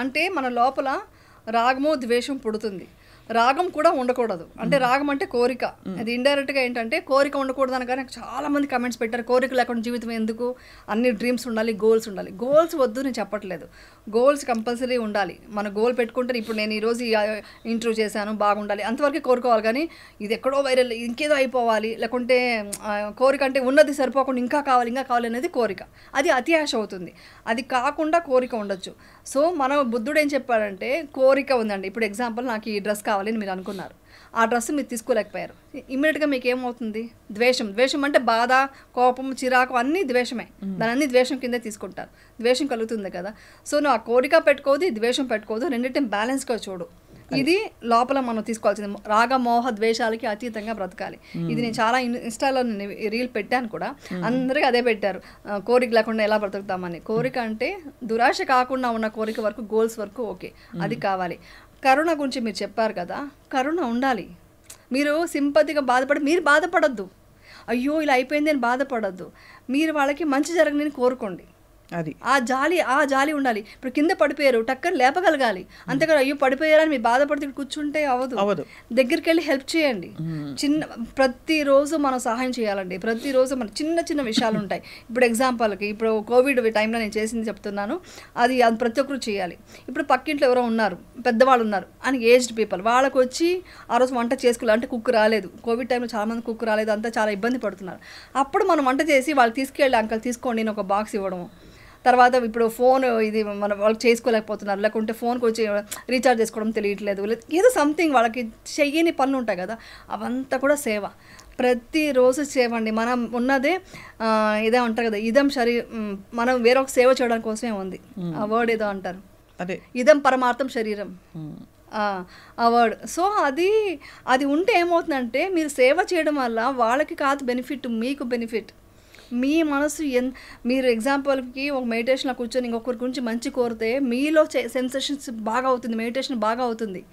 అంటే మన లోపల రాగము ద్వేషం పుడుతుంది, రాగం కూడా ఉండకూడదు. అంటే రాగం అంటే కోరిక, అది ఇండైరెక్ట్గా ఏంటంటే కోరిక ఉండకూడదు అనగానే చాలా మంది కమెంట్స్ పెట్టారు, కోరిక లేకుండా జీవితం ఎందుకు, అన్ని డ్రీమ్స్ ఉండాలి, గోల్స్ ఉండాలి. గోల్స్ వద్దు నేను చెప్పట్లేదు, గోల్స్ కంపల్సరీ ఉండాలి. మన గోల్ పెట్టుకుంటే ఇప్పుడు నేను ఈరోజు ఇంటర్వ్యూ చేశాను బాగుండాలి అంతవరకు కోరుకోవాలి, కానీ ఇది ఎక్కడో వైరల్ ఇంకేదో అయిపోవాలి, లేకుంటే కోరిక అంటే ఉన్నది సరిపోకుండా ఇంకా కావాలి అనేది కోరిక, అది అతి ఆశ అవుతుంది. అది కాకుండా కోరిక ఉండొచ్చు. సో మన బుద్ధుడు ఏం చెప్పాడంటే కోరిక ఉందండి, ఇప్పుడు ఎగ్జాంపుల్ నాకు ఈ డ్రెస్ కావాలి అని మీరు అనుకున్నారు, ఆ డ్రెస్ మీరు తీసుకోలేకపోయారు, ఇమ్మీడియట్గా మీకు ఏమవుతుంది? ద్వేషం అంటే బాధ, కోపం, చిరాకు అన్నీ ద్వేషమే, దాని అన్ని ద్వేషం కిందే తీసుకుంటారు, ద్వేషం కలుగుతుంది కదా. సో నువ్వు ఆ కోరిక పెట్టుకోదు, ద్వేషం పెట్టుకోదు, రెండింటిని బ్యాలెన్స్గా చూడు. ఇది లోపల మనం తీసుకోవాల్సింది. రాగ మోహ ద్వేషాలకి అతీతంగా బ్రతకాలి. ఇది నేను చాలా ఇన్స్టాలో రీల్ పెట్టాను కూడా, అందరికీ అదే పెట్టారు, కోరిక లేకుండా ఎలా బ్రతుకుతామని. కోరిక అంటే దురాశ కాకుండా ఉన్న కోరిక వరకు, గోల్స్ వరకు ఓకే, అది కావాలి. కరుణ గురించి మీరు చెప్పారు కదా, కరుణ ఉండాలి. మీరు సింపతిగా మీరు బాధపడద్దు, అయ్యో ఇలా అయిపోయింది అని బాధపడద్దు, మీరు వాళ్ళకి మంచి జరగని కోరుకోండి. అది ఆ జాలి ఉండాలి. ఇప్పుడు కింద పడిపోయారు, టక్కని లేపగలగాలి, అంతేకాదు అయ్యో పడిపోయారని మీరు బాధపడితే కూర్చుంటే అవ్వదు. దగ్గరికి వెళ్ళి హెల్ప్ చేయండి. ప్రతిరోజు మనం సహాయం చేయాలండి. ప్రతిరోజు మన చిన్న విషయాలు ఉంటాయి. ఇప్పుడు ఎగ్జాంపుల్కి ఇప్పుడు కోవిడ్ టైంలో నేను చేసింది చెప్తున్నాను, అది ప్రతి ఒక్కరు చేయాలి. ఇప్పుడు పక్కింట్లో ఎవరో ఉన్నారు, పెద్దవాళ్ళు ఉన్నారు అని, ఏజ్డ్ పీపుల్, వాళ్ళకు వచ్చి ఆ రోజు వంట చేసుకోవాలి అంటే కుక్ రాలేదు, కోవిడ్ టైంలో చాలామంది కుక్ రాలేదు, అంతా చాలా ఇబ్బంది పడుతున్నారు. అప్పుడు మనం వంట చేసి వాళ్ళు తీసుకెళ్ళి అంకల్ తీసుకోండి నేను ఒక బాక్స్ ఇవ్వడము. తర్వాత ఇప్పుడు ఫోన్ ఇది మన వాళ్ళకి చేసుకోలేకపోతున్నారు, లేకుంటే ఫోన్కి వచ్చి రీఛార్జ్ చేసుకోవడం తెలియట్లేదు, ఏదో సంథింగ్ వాళ్ళకి చెయ్యని పనులు ఉంటాయి కదా, అవంతా కూడా సేవ. ప్రతిరోజు సేవ అండి. మనం ఉన్నదే ఇదే ఉంటారు కదా, ఇదం మనం వేరొక సేవ చేయడం కోసమే ఉంది. ఆ వర్డ్ ఏదో అంటారు, అదే ఇదం పరమార్థం శరీరం, ఆ వర్డ్. సో అది ఉంటే ఏమవుతుందంటే మీరు సేవ చేయడం వల్ల వాళ్ళకి కాదు బెనిఫిట్, మీకు బెనిఫిట్. మీ మనసు మీరు ఎగ్జాంపుల్కి ఒక మెడిటేషన్లో కూర్చొని ఇంకొకరి గురించి మంచి కోరితే మీలో సెన్సేషన్స్ బాగా అవుతుంది, మెడిటేషన్ బాగా అవుతుంది.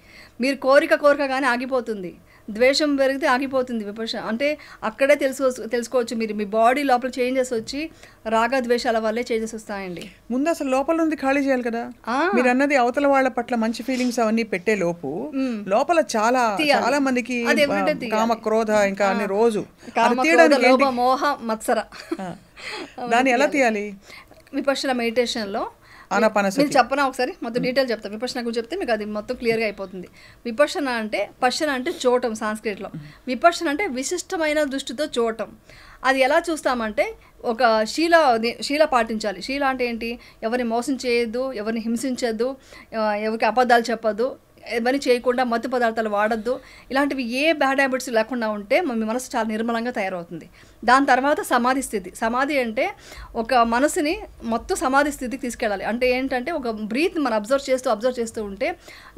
మీరు కోరిక కానీ ఆగిపోతుంది, ద్వేషం పెరిగితే ఆగిపోతుంది విపర్శన. అంటే అక్కడే తెలుసుకోవచ్చు మీరు మీ బాడీ లోపల చేంజెస్ వచ్చి రాగ ద్వేషాల వల్లే చేంజెస్ వస్తాయండి. ముందు అసలు లోపల నుండి ఖాళీ చేయాలి కదా. మీరు అన్నది అవతల వాళ్ళ పట్ల మంచి ఫీలింగ్స్ అవన్నీ పెట్టే లోపల చాలా మందికి కామ క్రోధ ఇంకా అన్ని రోజు మోహ మత్సర, దాన్ని ఎలా తీయాలి? విపర్శన మెడిటేషన్లో మీరు చెప్పనా ఒకసారి మొత్తం డీటెయిల్ చెప్తాను. విపర్శన గురించి చెప్తే మీకు అది మొత్తం క్లియర్గా అయిపోతుంది. విపర్శన అంటే పశ్చన అంటే చూడటం సాంస్క్రిట్లో, విపర్శన అంటే విశిష్టమైన దృష్టితో చూడటం. అది ఎలా చూస్తామంటే ఒక శీల పాటించాలి. శీల అంటే ఏంటి? ఎవరిని మోసం చేయొద్దు, ఎవరిని హింసించొద్దు, ఎవరికి అబద్ధాలు చెప్పొద్దు, ఇవన్నీ చేయకుండా మత్తు పదార్థాలు వాడద్దు, ఇలాంటివి ఏ బ్యాడ్ హ్యాబిట్స్ లేకుండా ఉంటే మీ మనసు చాలా నిర్మలంగా తయారవుతుంది. దాని తర్వాత సమాధి స్థితి. సమాధి అంటే ఒక మనసుని మొత్తం సమాధి స్థితికి తీసుకెళ్ళాలి. అంటే ఏంటంటే ఒక బ్రీత్ మనం అబ్జర్వ్ చేస్తూ ఉంటే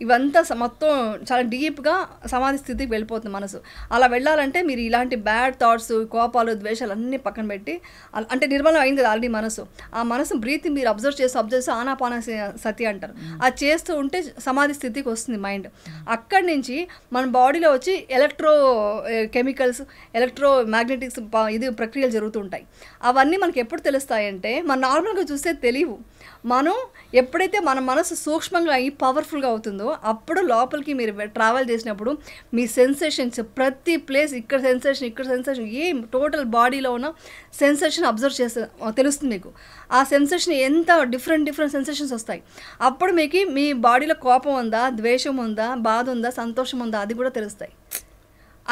ఇవంతా మొత్తం చాలా డీప్గా సమాధి స్థితికి వెళ్ళిపోతుంది మనసు. అలా వెళ్ళాలంటే మీరు ఇలాంటి బ్యాడ్ థాట్స్, కోపాలు, ద్వేషాలు అన్నీ పక్కన పెట్టి, అంటే నిర్మలం అయింది కదా ఆల్రెడీ మనసు, ఆ మనసు బ్రీత్ మీరు అబ్జర్వ్ చేస్తూ ఆనాపాన సతి అంటారు, అది చేస్తూ ఉంటే సమాధి స్థితికి వస్తుంది మైండ్. అక్కడి నుంచి మన బాడీలో వచ్చి ఎలక్ట్రో కెమికల్స్, ఎలక్ట్రో మ్యాగ్నెటిక్స్ ఇది ప్రక్రియలు జరుగుతుంటాయి. అవన్నీ మనకి ఎప్పుడు తెలుస్తాయంటే మన నార్మల్గా చూస్తే తెలియవు. మనం ఎప్పుడైతే మన మనసు సూక్ష్మంగా అయ్యి పవర్ఫుల్గా అవుతుందో అప్పుడు లోపలికి మీరు ట్రావెల్ చేసినప్పుడు మీ సెన్సేషన్స్ ప్రతి ప్లేస్ ఇక్కడ సెన్సేషన్ ఏం టోటల్ బాడీలో ఉన్న సెన్సేషన్ అబ్జర్వ్ చేస్తే తెలుస్తుంది మీకు. ఆ సెన్సేషన్ ఎంత డిఫరెంట్ సెన్సేషన్స్ వస్తాయి. అప్పుడు మీకు మీ బాడీలో కోపం ఉందా, ద్వేషం ఉందా, బాధ ఉందా, సంతోషం ఉందా, అది కూడా తెలుస్తాయి.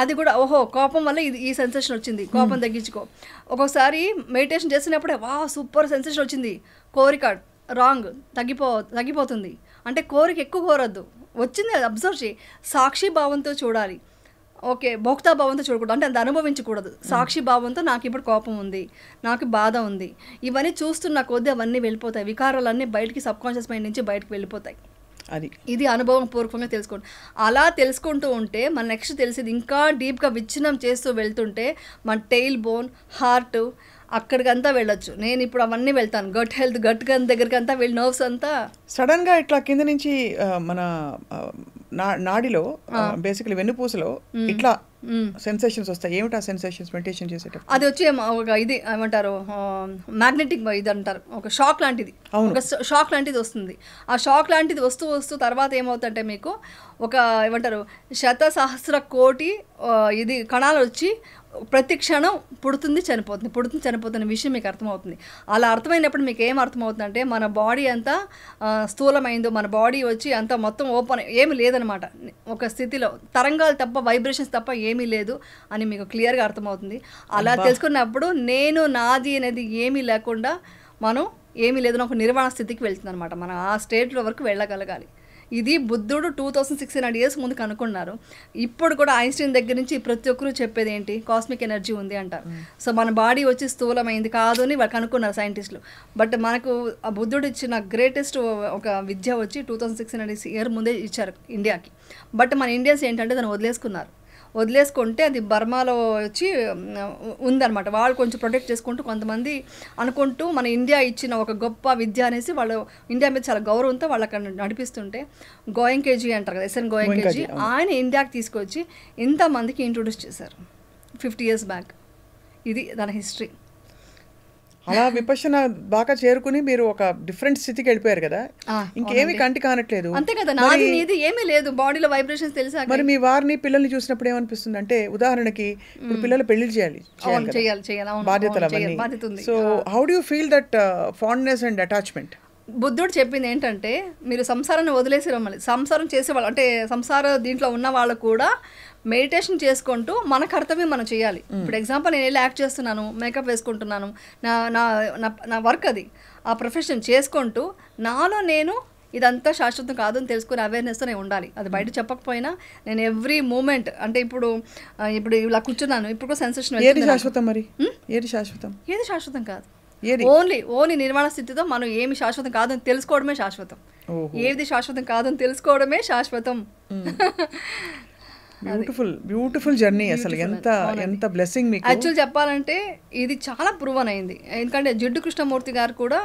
అది కూడా ఓహో కోపం వల్ల ఈ సెన్సేషన్ వచ్చింది, కోపం తగ్గించుకో. ఒక్కొక్కసారి మెడిటేషన్ చేసినప్పుడే సూపర్ సెన్సేషన్ వచ్చింది, కోరిక రాంగ్ తగ్గిపోతుంది అంటే కోరిక ఎక్కువ కోరద్దు, వచ్చింది అది అబ్జర్వ్ చేయి, సాక్షి భావంతో చూడాలి. ఓకే, భోక్తా భావంతో చూడకూడదు, అంటే అది అనుభవించకూడదు. సాక్షి భావంతో నాకు ఇప్పుడు కోపం ఉంది, నాకు బాధ ఉంది, ఇవన్నీ చూస్తున్న కొద్దీ అవన్నీ వెళ్ళిపోతాయి, వికారాలన్నీ బయటికి సబ్కాన్షియస్ మైండ్ నుంచి బయటకు వెళ్ళిపోతాయి. ఇది అనుభవం పూర్వకంగా తెలుసుకోండి. అలా తెలుసుకుంటూ ఉంటే మన నెక్స్ట్ తెలిసేది ఇంకా డీప్గా విచ్ఛిన్నం చేస్తూ వెళ్తుంటే మన టెయిల్ బోన్, హార్ట్ అక్కడికంతా వెళ్ళొచ్చు. నేను ఇప్పుడు అవన్నీ వెళ్తాను, గట్ హెల్త్, గట్ దగ్గరికి అంతా వెళ్ళి నర్వ్స్ అంతా సడన్గా ఇట్లా కింద నుంచి మన నాడిలో బేసికలీ వెన్నుపూసలో ఇట్లా సెన్సేషన్స్ వస్తాయి. ఏమిటి ఆ సెన్సేషన్స్ మెడిటేషన్ చేసేటప్పుడు? అది వచ్చి ఒక ఇది ఏమంటారు, మ్యాగ్నెటిక్ ఇది అంటారు, ఒక షాక్ లాంటిది, ఒక షాక్ లాంటిది వస్తుంది. ఆ షాక్ లాంటిది వస్తూ తర్వాత ఏమవుతుందంటే మీకు ఒక ఏమంటారు 1,000,000,000,000,000 ఇది కణాలు వచ్చి ప్రతి క్షణం పుడుతుంది చనిపోతున్న విషయం మీకు అర్థమవుతుంది. అలా అర్థమైనప్పుడు మీకు ఏం అర్థమవుతుందంటే మన బాడీ అంతా స్థూలమైందో, మన బాడీ వచ్చి అంతా మొత్తం ఓపెన్, ఏమి లేదనమాట, ఒక స్థితిలో తరంగాలు తప్ప వైబ్రేషన్స్ తప్ప ఏమీ లేదు అని మీకు క్లియర్గా అర్థమవుతుంది. అలా తెలుసుకున్నప్పుడు నేను నాది అనేది ఏమీ లేకుండా మనం ఏమీ లేదని ఒక నిర్వాణ స్థితికి వెళ్తుంది అనమాట. మనం ఆ స్టేట్లో వరకు వెళ్ళగలగాలి. ఇది బుద్ధుడు 2600 years ముందు కనుక్కున్నారు. ఇప్పుడు కూడా ఐన్స్టీన్ దగ్గర నుంచి ప్రతి ఒక్కరూ చెప్పేది ఏంటి, కాస్మిక్ ఎనర్జీ ఉంది అంటారు. సో మన బాడీ వచ్చి స్థూలమైంది కాదు అని వాళ్ళు కనుక్కున్నారు సైంటిస్టులు. బట్ మనకు ఆ బుద్ధుడు ఇచ్చిన గ్రేటెస్ట్ ఒక విద్య వచ్చి 2600 years ముందే ఇచ్చారు ఇండియాకి. బట్ మన ఇండియన్స్ ఏంటంటే దాన్ని వదిలేసుకుంటే అది బర్మాలో వచ్చి ఉందన్నమాట. వాళ్ళు కొంచెం ప్రొటెక్ట్ చేసుకుంటూ కొంతమంది అనుకుంటూ మన ఇండియా ఇచ్చిన ఒక గొప్ప విద్య అనేసి వాళ్ళు ఇండియా మీద చాలా గౌరవంతో వాళ్ళు అక్కడ నడిపిస్తుంటే, గోయంకేజీ అంటారు కదా, ఎస్ఎన్ గోయంకేజీ, ఆయన ఇండియాకి తీసుకొచ్చి ఇంతమందికి ఇంట్రొడ్యూస్ చేశారు 50 years బ్యాక్. ఇది దాని హిస్టరీ. అలా విపశ్యన బాగా చేరుకుని మీరు ఒక డిఫరెంట్ స్థితికి వెళ్ళిపోయారు కదా, ఇంకేమి కంటి కానట్లేదు. అంతే కదా, నాది నీది ఏమీ లేదు, బాడీలో వైబ్రేషన్స్ తెలుసా. మరి మీ వారిని పిల్లల్ని చూసినప్పుడు ఏమనిపిస్తుంది అంటే, ఉదాహరణకి ఇప్పుడు పిల్లలు పెళ్లి చేయాలి, బాధ్యతలు అవన్నీ. So how do you feel that fondness and attachment? బుద్ధుడు చెప్పింది ఏంటంటే, మీరు సంసారాన్ని వదిలేసి రమ్మని, సంసారం చేసేవాళ్ళు అంటే సంసార దీంట్లో ఉన్న వాళ్ళు కూడా మెడిటేషన్ చేసుకుంటూ మన కర్తవ్యం మనం చేయాలి. ఇప్పుడు ఎగ్జాంపుల్ నేను వెళ్ళి యాక్ట్ చేస్తున్నాను, మేకప్ వేసుకుంటున్నాను, నా వర్క్ అది, ఆ ప్రొఫెషన్ చేసుకుంటూ నాలో నేను ఇదంతా శాశ్వతం కాదు అని తెలుసుకునే అవేర్నెస్తో నేను ఉండాలి. అది బయట చెప్పకపోయినా నేను ఎవ్రీ మూమెంట్, అంటే ఇప్పుడు ఇలా కూర్చున్నాను, ఇప్పుడు కూడా సెన్సేషన్. ఏది శాశ్వతం? మరి ఏది శాశ్వతం? ఏది శాశ్వతం కాదు, ఓన్లీ నిర్మాణ స్థితితో మనం ఏమి శాశ్వతం కాదని తెలుసుకోవడమే శాశ్వతం. ఏది శాశ్వతం కాదని తెలుసుకోవడమే శాశ్వతం. Beautiful journey. అసలు ఎంత బ్లెస్సింగ్ మీకు. యాక్చువల్ చెప్పాలంటే ఇది చాలా ప్రూవన్ అయింది. ఎందుకంటే జిడ్డు కృష్ణమూర్తి గారు కూడా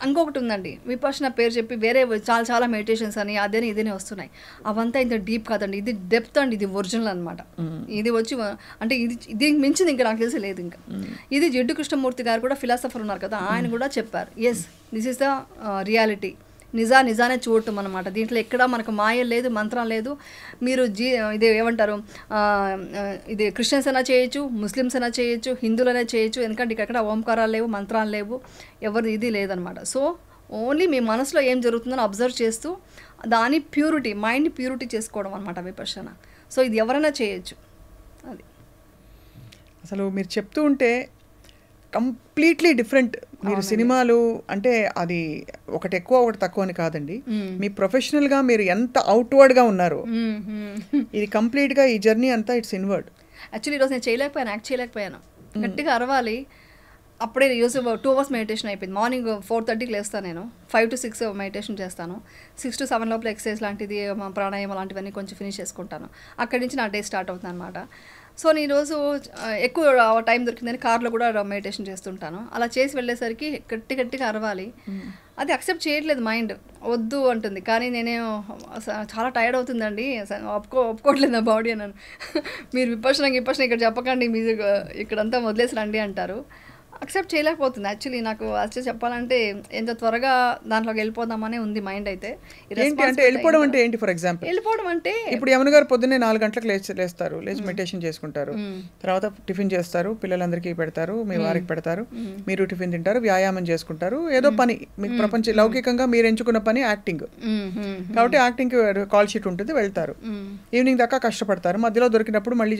ఇంకొకటి ఉందండి, విపశ్యన పేరు చెప్పి వేరే చాలా మెడిటేషన్స్ అని అదేని ఇదేనే వస్తున్నాయి. అవంతా ఇంత డీప్ కాదండి, ఇది డెప్త్ అండి, ఇది ఒరిజినల్ అనమాట. ఇది వచ్చి అంటే ఇది మించింది ఇంకా నాకు తెలిసి లేదు. ఇంకా ఇది జిడ్డు కృష్ణమూర్తి గారు కూడా ఫిలాసఫర్ ఉన్నారు కదా, ఆయన కూడా చెప్పారు, yes this is the reality. నిజానే చూడటం అనమాట. దీంట్లో ఎక్కడ మనకు మాయ లేదు, మంత్రం లేదు. మీరు ఇది ఏమంటారు, ఇది క్రిస్టియన్స్ అయినా చేయొచ్చు, ముస్లిమ్స్ అయినా చేయొచ్చు, హిందువులైనా చేయొచ్చు. ఎందుకంటే ఇక్కడ ఓంకారాలు లేవు, మంత్రాలు లేవు, ఎవరిది ఇది లేదనమాట. సో ఓన్లీ మీ మనసులో ఏం జరుగుతుందని అబ్జర్వ్ చేస్తూ దాని ప్యూరిటీ, మైండ్ ప్యూరిటీ చేసుకోవడం అనమాట విపశ్యన. సో ఇది ఎవరైనా చేయొచ్చు. అది అసలు మీరు చెప్తూ ఉంటే కంప్లీట్లీ డిఫరెంట్. మీరు సినిమాలు అంటే అది ఒకటి ఎక్కువ ఒకటి తక్కువ అని కాదండి, మీ ప్రొఫెషనల్గా మీరు ఎంత అవుట్వర్డ్గా ఉన్నారు. ఇది కంప్లీట్గా ఈ జర్నీ అంతా ఇట్స్ ఇన్వర్డ్. యాక్చువల్లీ ఈరోజు నేను యాక్ట్ చేయలేకపోయాను, గట్టిగా అరవాలి. అప్పుడే ఈరోజు 2 hours మెడిటేషన్ అయిపోయింది. మార్నింగ్ 4:30కి లేస్తాను, నేను 5 to 6 మెడిటేషన్ చేస్తాను. 6 to 7 లోపల ఎక్సర్సైజ్ లాంటిది, ప్రాణాయామం లాంటివన్నీ కొంచెం ఫినిష్ చేసుకుంటాను. అక్కడి నుంచి నా డే స్టార్ట్ అవుతుంది అనమాట. సో నేను ఈరోజు ఎక్కువ టైం దొరికిందని కార్లో కూడా మెడిటేషన్ చేస్తుంటాను. అలా చేసి వెళ్ళేసరికి గట్టిగా అరవాలి. అది అక్సెప్ట్ చేయట్లేదు మైండ్, వద్దు అంటుంది. కానీ నేనేం చాలా టైర్డ్ అవుతుందండి, ఒప్పుకోవట్లేదు నా బాడీ అన్నాను. మీరు విపర్శన ఇక్కడ చెప్పకండి, మీరు ఇక్కడంతా వదిలేసి రండి అంటారు. అక్సెప్ట్ చేయలేకపోతుంది యాక్చువల్లీ. నాకు యాక్చువల్లీ చెప్పాలంటే ఎంత త్వరగా దాంట్లోకి వెళ్ళిపోదామనే ఉంది మైండ్. అయితే ఏంటి అంటే వెళ్ళిపోవడం అంటే ఏంటి? ఫర్ ఎగ్జాంపుల్ వెళ్ళిపోవడం అంటే ఇప్పుడు యమున గారు పొద్దున్నే 4 గంటలకు లేస్తారు, లేచి మెడిటేషన్ చేసుకుంటారు, తర్వాత టిఫిన్ చేస్తారు, పిల్లలందరికీ పెడతారు, మీ వారికి పెడతారు, మీరు టిఫిన్ తింటారు, వ్యాయామం చేసుకుంటారు, ఏదో పని మీకు ప్రపంచ లౌకికంగా మీరు ఎంచుకున్న పని యాక్టింగ్. కాబట్టి యాక్టింగ్కి కాల్ షీట్ ఉంటుంది, వెళ్తారు, ఈవినింగ్ దాకా కష్టపడతారు, మధ్యలో దొరికినప్పుడు మళ్ళీ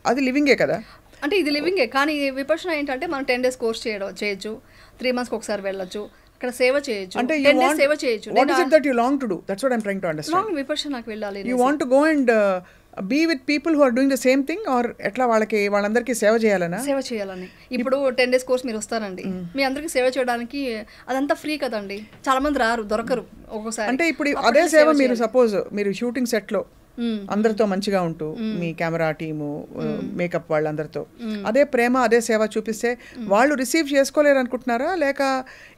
అది లివింగే కదా. అంటే ఇది లివింగే. కానీ విపర్శన ఏంటంటే మనం 10 days కోర్స్ చేయొచ్చు, 3 months ఒకసారి వెళ్ళొచ్చు, అక్కడ సేవ చేయొచ్చు, అంటే 10 days సేవ చేయొచ్చు. What is it that you long to do? That's what I'm trying to understand. Long విపర్శనకి వెళ్ళాలి. You want to go and be with people who are doing the same thing, or ఎట్లా వాళ్ళందరికీ సేవ చేయాలనా? సేవ చేయాలని. ఇప్పుడు 10 days కోర్స్ మీరు వస్తారండి, మీ అందరికీ సేవ చేయడానికి అదంతా ఫ్రీ కదండి. చాలా మంది రారు, దొరకరు ఒక్కోసారి. అంటే ఇప్పుడు అదే సేవ మీరు సపోజ్ మీరు షూటింగ్ సెట్లో అందరితో మంచిగా ఉంటూ మీ కెమెరా టీము మేకప్ వాళ్ళందరితో అదే ప్రేమ అదే సేవ చూపిస్తే వాళ్ళు రిసీవ్ చేసుకోలేరు అనుకుంటున్నారా, లేక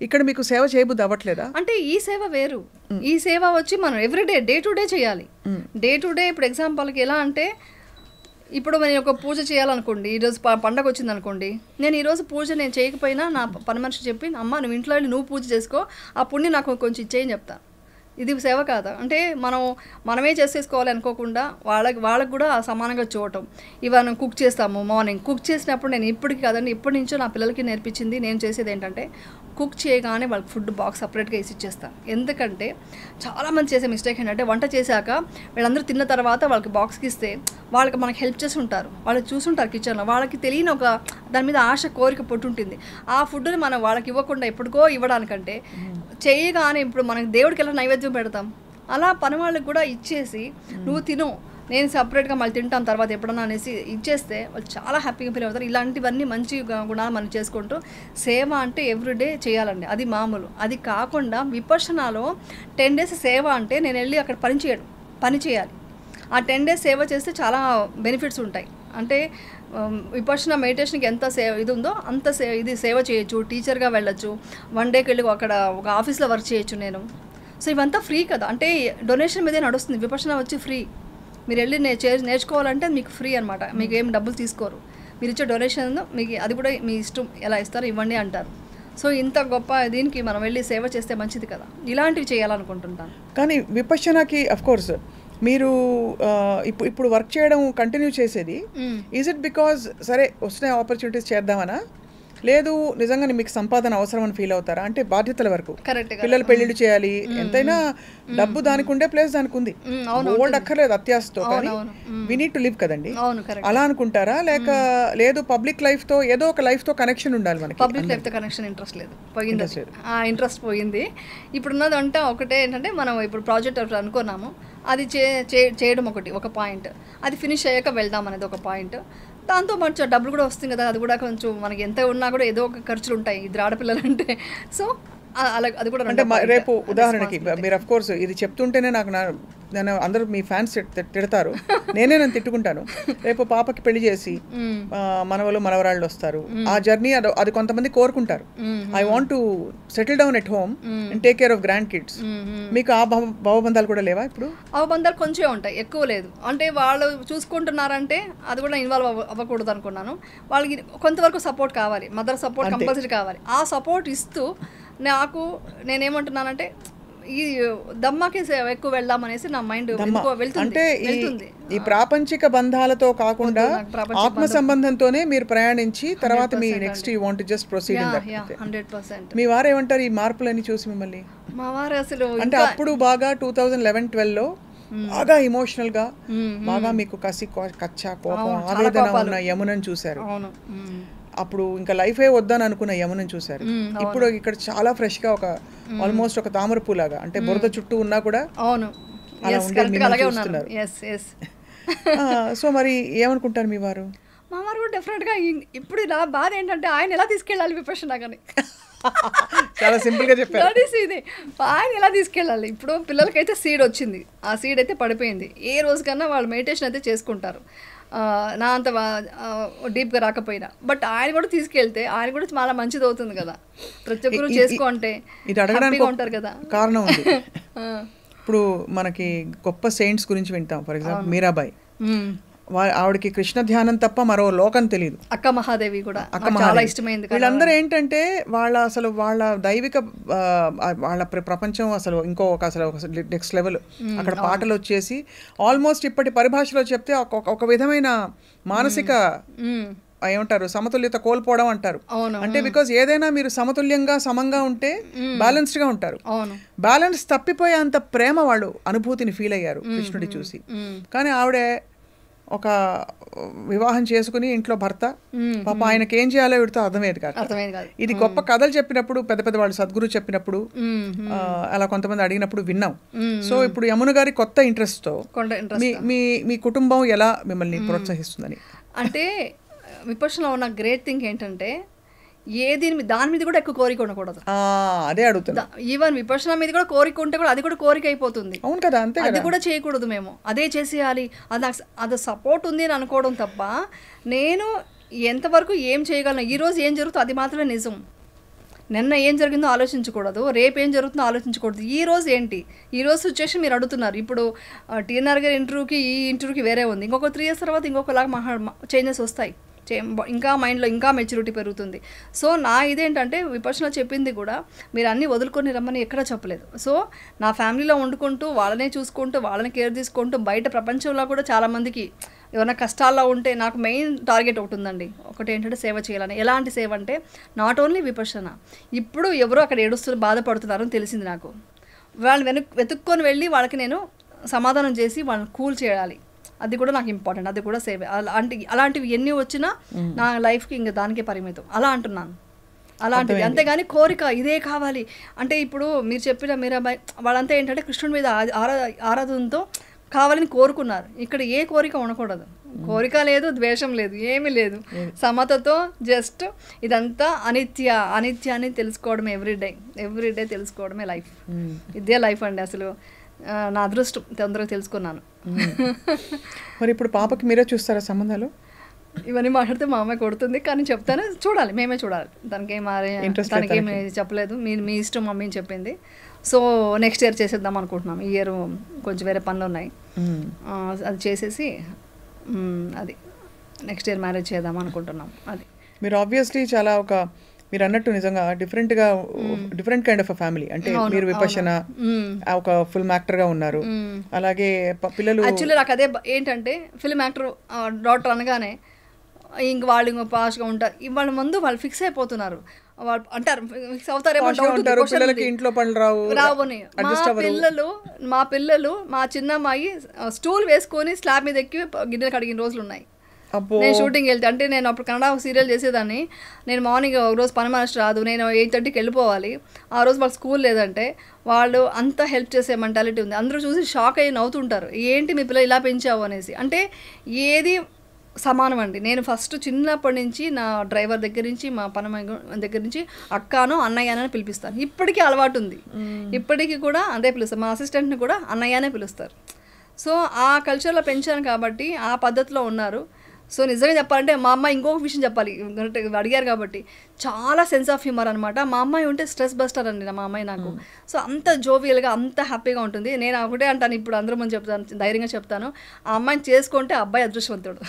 ఇక్కడ మీకు సేవ చేయబుద్ధి అవ్వట్లేదా? అంటే ఈ సేవ వేరు, ఈ సేవ వచ్చి మనం ఎవ్రీడే డే టు డే చేయాలి. డే టు డే ఇప్పుడు ఎగ్జాంపుల్కి ఎలా అంటే, ఇప్పుడు నేను ఒక పూజ చేయాలనుకోండి, ఈరోజు పండగ వచ్చింది అనుకోండి, నేను ఈరోజు పూజ నేను చేయకపోయినా నా పని మనిషి చెప్పి, అమ్మ నువ్వు ఇంట్లో వెళ్ళి నువ్వు పూజ చేసుకో, ఆ పుణ్యం నాకు కొంచెం ఇచ్చేయని చెప్తాను. ఇది సేవ కాదా? అంటే మనమే చేసేసుకోవాలి అనుకోకుండా వాళ్ళకి కూడా సమానంగా చూడటం. ఇవాళ కుక్ చేస్తాము, మార్నింగ్ కుక్ చేసినప్పుడు నేను ఇప్పటికి కాదండి, ఇప్పటి నుంచో నా పిల్లలకి నేర్పించింది, నేను చేసేది ఏంటంటే కుక్ చేయగానే వాళ్ళకి ఫుడ్ బాక్స్ సపరేట్గా వేసి ఇచ్చేస్తాను. ఎందుకంటే చాలామంది చేసే మిస్టేక్ ఏంటంటే వంట చేశాక వీళ్ళందరూ తిన్న తర్వాత వాళ్ళకి బాక్స్కి ఇస్తే వాళ్ళకి మనకి హెల్ప్ చేసి ఉంటారు, వాళ్ళు చూసుంటారు కిచెన్లో, వాళ్ళకి తెలియని ఒక దాని మీద ఆశ కోరిక పొట్టుంటుంది. ఆ ఫుడ్ని మనం వాళ్ళకి ఇవ్వకుండా ఎప్పటికో ఇవ్వడానికంటే చేయగానే ఇప్పుడు మనకి దేవుడికి ఎలా నైవేద్యం పెడతాం, అలా పని వాళ్ళకి కూడా ఇచ్చేసి నువ్వు తిను, నేను సపరేట్గా మళ్ళీ తింటాం తర్వాత ఎప్పుడన్నా అనేసి ఇచ్చేస్తే వాళ్ళు చాలా హ్యాపీగా ఫీల్ అవుతారు. ఇలాంటివన్నీ మంచి గుణాలు మనం చేసుకుంటూ సేవ అంటే ఎవ్రీడే చేయాలండి, అది మామూలు. అది కాకుండా విపర్శనాలో 10 days సేవ అంటే నేను వెళ్ళి అక్కడ పని చేయాలి. ఆ 10 days సేవ చేస్తే చాలా బెనిఫిట్స్ ఉంటాయి. అంటే విపర్శన మెడిటేషన్కి ఎంత ఇది ఉందో అంత ఇది సేవ చేయొచ్చు, టీచర్గా వెళ్ళొచ్చు, 1 dayకి వెళ్ళి అక్కడ ఒక ఆఫీస్లో వర్క్ చేయొచ్చు నేను. సో ఇవంతా ఫ్రీ కదా, అంటే డొనేషన్ మీదే నడుస్తుంది. విపర్శన వచ్చి ఫ్రీ, మీరు వెళ్ళి నేర్చుకోవాలంటే మీకు ఫ్రీ అనమాట, మీకు ఏం డబ్బులు తీసుకోరు, మీరు ఇచ్చే డొనేషన్ మీకు అది కూడా మీ ఇష్టం, ఎలా ఇస్తారో ఇవ్వండి అంటారు. సో ఇంత గొప్ప దీనికి మనం వెళ్ళి సేవ చేస్తే మంచిది కదా, ఇలాంటివి చేయాలనుకుంటుంటాను. కానీ విపర్శనకి అఫ్ కోర్స్ మీరు ఇప్పుడు వర్క్ చేయడం కంటిన్యూ చేసేది ఈజ్ ఇట్ బికాజ్ సరే వస్తున్న ఆపర్చునిటీస్ చేద్దామనా, లేదు నిజంగా మీకు సంపాదన అవసరం అని ఫీల్ అవుతారా? అంటే బాధ్యతల వరకు పిల్లలు పెళ్లిళ్ళు చేయాలి, ఎంతైనా డబ్బు దానికి ఉండే ప్లేస్ దానికి ఉంది, ఓల్డ్ అక్కర్లేదు అత్యాశతో, కానీ వి నీడ్ టు లివ్ కదండి, అలా అనుకుంటారా? లేక లేదు పబ్లిక్ లైఫ్ తో ఏదో ఒక లైఫ్ తో కనెక్షన్ ఉండాలి మనకి? పబ్లిక్ లైఫ్ తో కనెక్షన్ ఇంట్రెస్ట్ లేదు, పోయింది ఇంట్రెస్ట్ పోయింది. ఇప్పుడున్నది అంటే ఒకటే ఏంటంటే మనం ఇప్పుడు ప్రాజెక్ట్ అనుకున్నాము, అది చేయడం ఒక పాయింట్, అది ఫినిష్ అయ్యాక వెళ్దాం అనేది ఒక పాయింట్. దాంతో మంచి డబ్బులు కూడా వస్తుంది కదా, అది కూడా కొంచెం మనకి ఎంత ఉన్నా కూడా ఏదో ఒక ఖర్చులు ఉంటాయి ఇద్దరు ఆడపిల్లలు అంటే. సో అలా అది కూడా అంటే రేపు ఉదాహరణకి మీరు అఫ్ కోర్స్ ఇది చెప్తుంటేనే నేను అందరూ మీ ఫ్యాన్స్ తిడతారు, నేను తిట్టుకుంటాను. రేపు పాపకి పెళ్లి చేసి మనవలు మనవరాళ్ళు వస్తారు, ఆ జర్నీ అది కొంతమంది కోరుకుంటారు, I want to settle down at home and take care of grand kids. మీకు ఆ భావబంధాలు కూడా లేవా? ఇప్పుడు భావబంధాలు కొంచెం ఉంటాయి, ఎక్కువ లేదు. అంటే వాళ్ళు చూసుకుంటున్నారంటే అది కూడా ఇన్వాల్వ్ అవ్వకూడదు అనుకున్నాను. వాళ్ళకి కొంతవరకు సపోర్ట్ కావాలి, మదర్ సపోర్ట్ కంపల్సరీ కావాలి. ఆ సపోర్ట్ ఇస్తూ నేనేమంటున్నానంటే ఈ దమ్మాకి ఎక్కువ వెళ్దాం అనేసి నా మైండ్ అంటే ఈ ప్రాపంచిక బంధాలతో కాకుండా ఆత్మ సంబంధంతోనే మీరు ప్రయాణించి తర్వాత మీ next you want just proceed. 100%. మీ వారు ఏమంటారు ఈ మార్పులని చూసి మిమ్మల్ని? మా వారు అసలు అంటే అప్పుడు బాగా 2011-12లో బాగా ఎమోషనల్ గా బాగా మీకు కసి కచ్చా కోపం ఆవేదన ఉన్న యమునని చూశారు, అప్పుడు ఇంకా లైఫే వద్దని అనుకున్న యమునని చూశారు. ఇప్పుడు ఇక్కడ చాలా ఫ్రెష్ గా ఒక ఆల్మోస్ట్ ఒక తామర పూలాగా, అంటే బురద చుట్టూ ఉన్నా కూడా అలా చూస్తున్నారు. సో మరి ఏమనుకుంటారు మీ వారు? మా వారు కూడా డెఫినెట్ గా ఇప్పుడు నా బాధ ఏంటంటే ఆయన ఎలా తీసుకెళ్ళాలి విపర్శన కానీ చాలా సింపుల్ గా చెప్పారు. ఆయన ఎలా తీసుకెళ్ళాలి? ఇప్పుడు పిల్లలకైతే సీడ్ వచ్చింది, ఆ సీడ్ అయితే పడిపోయింది, ఏ రోజు కన్నా వాళ్ళు మెడిటేషన్ అయితే చేసుకుంటారు. నా అంత డీప్గా రాకపోయినా, బట్ ఆయన కూడా తీసుకెళ్తే ఆయన కూడా చాలా మంచిది అవుతుంది కదా. ప్రతి ఒక్కరు చేసుకో అంటే ఇది అడగడానికి ఉంటారు కదా, కారణం ఉంది. ఇప్పుడు మనకి గొప్ప సెయింట్స్ గురించి వింటాం. ఫర్ ఎగ్జాంపుల్ మీరాబాయి, ఆవిడకి కృష్ణ ధ్యానం తప్ప మరో లోకం తెలియదు. అక్క మహాదేవి కూడా చాలా ఇష్టమైంది. వీళ్ళందరూ ఏంటంటే వాళ్ళ దైవిక వాళ్ళ ప్రపంచం అసలు అసలు నెక్స్ట్ లెవెల్. అక్కడ పాటలు వచ్చేసి ఆల్మోస్ట్ ఇప్పటి పరిభాషలో చెప్తే ఒక విధమైన మానసిక ఏమంటారు సమతుల్యత కోల్పోవడం అంటారు. అంటే బికాజ్ ఏదైనా మీరు సమతుల్యంగా సమంగా ఉంటే బ్యాలెన్స్డ్ గా ఉంటారు. బ్యాలెన్స్ తప్పిపోయే అంత ప్రేమ వాళ్ళు అనుభూతిని ఫీల్ అయ్యారు కృష్ణుడి చూసి. కానీ ఆవిడే ఒక వివాహం చేసుకుని ఇంట్లో భర్త పాప ఆయనకి ఏం చేయాలో వీడితో అర్థమయ్యేది కాదు. ఇది గొప్ప కథలు చెప్పినప్పుడు పెద్ద వాళ్ళు సద్గురు చెప్పినప్పుడు అలా కొంతమంది అడిగినప్పుడు విన్నాం. సో ఇప్పుడు యమున గారి కొత్త ఇంట్రెస్ట్ తో మీ కుటుంబం ఎలా మిమ్మల్ని ప్రోత్సహిస్తుందని? అంటే విపక్షలో ఉన్న గ్రేట్ థింగ్ ఏంటంటే దాని మీద కూడా ఎక్కువ కోరిక ఉండకూడదు. అదే అడుగుతున్నా. ఈవెన్ విపక్షణ మీద కూడా కోరిక ఉంటే కూడా అది కూడా కోరిక అయిపోతుంది. అవును కదా, అంతే. అది కూడా చేయకూడదు. మేము అదే చేసేయాలి, అది సపోర్ట్ ఉంది అని అనుకోవడం తప్ప నేను ఎంతవరకు ఏం చేయగలను, ఈరోజు ఏం జరుగుతుందో అది మాత్రమే నిజం. నిన్న ఏం జరిగిందో ఆలోచించకూడదు, రేపు ఏం జరుగుతుందో ఆలోచించకూడదు. ఈ రోజు ఏంటి, ఈ రోజు సిచ్యువేషన్ మీరు అడుగుతున్నారు. ఇప్పుడు టీఎన్ఆర్ గారి ఇంటర్వ్యూకి ఈ ఇంటర్వ్యూకి వేరే ఉంది. ఇంకొక 3 years తర్వాత ఇంకొకలాగా చేంజెస్ వస్తాయి. ఇంకా మైండ్లో ఇంకా మెచ్యూరిటీ పెరుగుతుంది. సో నా ఇదేంటంటే విపక్షణ చెప్పింది కూడా మీరు అన్నీ వదులుకొని రమ్మని ఎక్కడా చెప్పలేదు. సో నా ఫ్యామిలీలో వండుకుంటూ వాళ్ళనే చూసుకుంటూ వాళ్ళని కేర్ తీసుకుంటూ బయట ప్రపంచంలో కూడా చాలామందికి ఏమైనా కష్టాల్లో ఉంటే నాకు మెయిన్ టార్గెట్ ఒకటి ఉందండి. ఒకటి ఏంటంటే సేవ చేయాలని. ఎలాంటి సేవ అంటే నాట్ ఓన్లీ విపక్షణ, ఇప్పుడు ఎవరో అక్కడ బాధపడుతున్నారని తెలిసింది నాకు. వాళ్ళని వెతుక్కొని వెళ్ళి వాళ్ళకి నేను సమాధానం చేసి వాళ్ళని కూల్ చేయాలి. అది కూడా నాకు ఇంపార్టెంట్, అది కూడా సేవ. అలాంటివి ఎన్ని వచ్చినా నా లైఫ్కి ఇంకా దానికే పరిమితం అలా అంటున్నాను. అలాంటిది, అంతేగాని కోరిక ఇదే కావాలి అంటే ఇప్పుడు మీరు చెప్పిన మీరాబాయి వాళ్ళంతా ఏంటంటే కృష్ణుడి మీద ఆరాధనతో కావాలని కోరుకున్నారు. ఇక్కడ ఏ కోరిక ఉండకూడదు. కోరిక లేదు, ద్వేషం లేదు, ఏమీ లేదు. సమతతో జస్ట్ ఇదంతా అనిత్యాన్ని తెలుసుకోవడమే. ఎవ్రీడే తెలుసుకోవడమే లైఫ్. ఇదే లైఫ్ అండి. అసలు నా అదృష్టం తొందరగా తెలుసుకున్నాను. మరి ఇప్పుడు పాపకి మీరే చూస్తారా సంబంధాలు? ఇవన్నీ మాట్లాడితే మా అమ్మాయి కొడుతుంది, కానీ చెప్తాను, చూడాలి, మేమే చూడాలి. తనకేమి చెప్పలేదు. మీ ఇష్టం మమ్మీ అని చెప్పింది. సో నెక్స్ట్ ఇయర్ చేసేద్దాం అనుకుంటున్నాం. ఈ ఇయర్ కొంచెం వేరే పనులు ఉన్నాయి, అది చేసేసి అది నెక్స్ట్ ఇయర్ మ్యారేజ్ చేద్దాం అనుకుంటున్నాం. అది మీరు ఆబ్వియస్లీ చాలా మీరు అన్నట్టు నిజంగా డిఫరెంట్ కైండ్ ఆఫ్ ఫ్యామిలీ. అంటే మీరు విపక్షణ ఒక ఫిల్మ్ యాక్టర్ గా ఉన్నారు, అలాగే పిల్లలు. యాక్చువల్లీ నాకు అదే ఏంటంటే ఫిల్మ్ యాక్టర్ డాక్టర్ అనగానే ఇంక వాళ్ళు ఇంకో పాస్గా ఉంటారు. వాళ్ళ ముందు వాళ్ళు ఫిక్స్ అయిపోతున్నారు. వాళ్ళు అంటారు ఫిక్స్ అవుతారేమో, ఇంట్లో పనులు రావని. మా పిల్లలు మా చిన్నమ్మాయి స్టూల్ వేసుకొని స్లాబ్ మీద ఎక్కి గిన్నెలు కడిగిన రోజులు ఉన్నాయి. నేను షూటింగ్ వెళ్తే, అంటే నేను అప్పుడు కన్నడ సీరియల్ చేసేదాన్ని. నేను మార్నింగ్ ఒక రోజు పని మనిషి రాదు, నేను 8:30కి వెళ్ళిపోవాలి. ఆ రోజు వాళ్ళకి స్కూల్ లేదంటే వాళ్ళు అంతా హెల్ప్ చేసే మెంటాలిటీ ఉంది. అందరూ చూసి షాక్ అయ్యి నవ్వుతుంటారు, ఏంటి మీ పిల్లలు ఇలా పెంచావు అనేసి. అంటే ఏది సమానం అండి. నేను ఫస్ట్ చిన్నప్పటి నుంచి నా డ్రైవర్ దగ్గర నుంచి మా పని దగ్గర నుంచి అక్కనో అన్నయ్య అని పిలిపిస్తాను. ఇప్పటికీ అలవాటు ఉంది, ఇప్పటికీ కూడా అదే పిలుస్తాను. మా అసిస్టెంట్ని కూడా అన్నయ్యనే పిలుస్తారు. సో ఆ కల్చర్లో పెంచాను కాబట్టి ఆ పద్ధతిలో ఉన్నారు. సో నిజంగా చెప్పాలంటే మా అమ్మాయి ఇంకొక విషయం చెప్పాలి, అడిగారు కాబట్టి, చాలా సెన్స్ ఆఫ్ హ్యూమర్ అనమాట. మా అమ్మాయి ఉంటే స్ట్రెస్ బస్టర్ అండి మా అమ్మాయి నాకు. సో అంత జోవియల్గా అంత హ్యాపీగా ఉంటుంది. నేను ఒకటే అంటాను, ఇప్పుడు అందరూ ముందు చెప్తాను, ధైర్యంగా చెప్తాను, ఆ అమ్మాయిని చేసుకుంటే అబ్బాయి అదృష్టవంతుడు.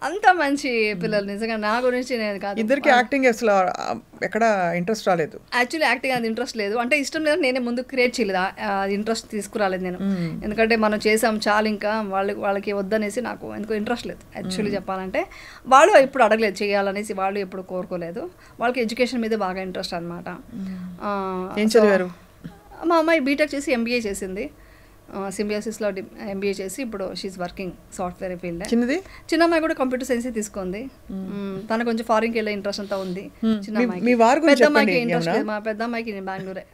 అంత మంచి పిల్లలు నిజంగా. నా గురించి నేను కాదు, ఇద్దరికి యాక్టింగ్ అసలు ఎక్కడ ఇంట్రెస్ట్ రాలేదు. యాక్చువల్లీ యాక్టింగ్ అది ఇంట్రెస్ట్ లేదు, అంటే ఇష్టం లేదు. నేనే ముందు క్రియేట్ చేయలేదు, ఇంట్రెస్ట్ తీసుకురాలేదు నేను. ఎందుకంటే మనం చేసాం చాలు, ఇంకా వాళ్ళకి వద్దనేసి నాకు ఎందుకో ఇంట్రెస్ట్ లేదు. యాక్చువల్లీ చెప్పాలంటే వాళ్ళు ఎప్పుడు అడగలేదు చేయాలనేసి, వాళ్ళు ఎప్పుడు కోరుకోలేదు. వాళ్ళకి ఎడ్యుకేషన్ మీద బాగా ఇంట్రెస్ట్ అనమాట. ఏం చదివారు? మా అమ్మాయి బీటెక్ చేసి ఎంబీఏ చేసింది, సింబియోసిస్లో ఎంబీఏ చేసి ఇప్పుడు షీఈ్ వర్కింగ్ సాఫ్ట్వేర్ ఫీల్డ్. చిన్న అమ్మాయి కూడా కంప్యూటర్ సైన్స్ తీసుకుంది. తన కొంచెం ఫారిన్కి వెళ్ళే ఇంట్రెస్ట్ అంతా ఉంది. చిన్న అమ్మాయికి, పెద్ద అమ్మాయికి ఇంట్రెస్ట్ లేదు. మా పెద్ద అమ్మాయికి బెంగళూరే.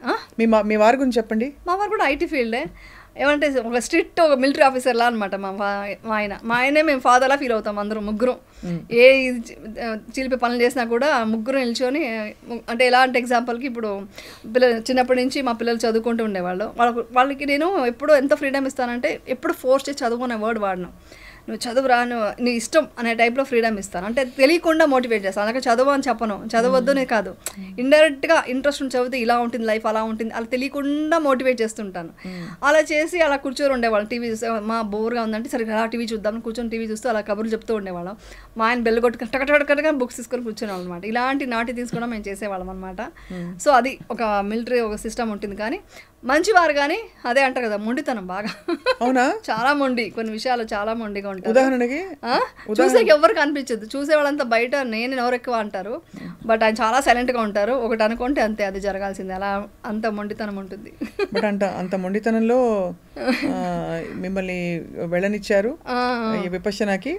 మీ వారి గురించి చెప్పండి. మా వారు కూడా ఐటీ ఫీల్డే. ఏమంటే ఒక స్ట్రిక్ట్ ఒక మిలిటరీ ఆఫీసర్లా అనమాట మా ఆయనే. మేము ఫాదర్లా ఫీల్ అవుతాం అందరం ముగ్గురం. ఏ చిలిపి పనులు చేసినా కూడా ముగ్గురు నిల్చొని, అంటే ఎలా అంటే ఎగ్జాంపుల్కి ఇప్పుడు చిన్నప్పటి నుంచి మా పిల్లలు చదువుకుంటూ ఉండేవాళ్ళు. వాళ్ళకి నేను ఎప్పుడు ఎంత ఫ్రీడమ్ ఇస్తానంటే ఎప్పుడు ఫోర్స్ చేసి చదువుకునే వర్డ్ వాడను. నువ్వు చదువురా, నీ ఇష్టం అనే టైప్లో ఫ్రీడమ్ ఇస్తాను. అంటే తెలియకుండా మోటివేట్ చేస్తాను. అందుకే చదువు అని చెప్పను, చదవద్దునే కాదు, ఇండైరెక్ట్గా ఇంట్రెస్ట్ చదివితే ఇలా ఉంటుంది లైఫ్, అలా ఉంటుంది, అలా తెలియకుండా మోటివేట్ చేస్తుంటాను. అలా చేసి అలా కూర్చొని ఉండేవాళ్ళం. టీవీ చూస్తే మా బోర్గా ఉందంటే సరే అలా టీవీ చూద్దాం కూర్చొని టీవీ చూస్తూ అలా కబుర్లు చెప్తూ ఉండేవాళ్ళం. మా ఆయన బెల్లు కొట్టుకుని టకటకటగా బుక్స్ తీసుకొని కూర్చునేవాళ్ళం అనమాట. ఇలాంటి నాటి తీసుకుని మేము చేసేవాళ్ళం అనమాట. సో అది ఒక మిలిటరీ ఒక సిస్టమ్ ఉంటుంది. కానీ మంచివారు, కానీ అదే అంటారు కదా మొండితనం బాగా. అవునా? చాలా మొండి, కొన్ని విషయాలు చాలా మొండిగా ఉంటారు. ఉదాహరణకి చూసే ఎవరికి అనిపించదు, చూసే వాళ్ళంతా బయట నేను ఎవరెక్కువ అంటారు, బట్ ఆయన చాలా సైలెంట్గా ఉంటారు. ఒకటి అనుకుంటే అంతే, అది జరగాల్సిందే, అలా అంత మొండితనం ఉంటుంది. బట్ అంత మొండితనంలో మిమ్మల్ని వెళ్ళనిచ్చారు విపశ్యనాకి,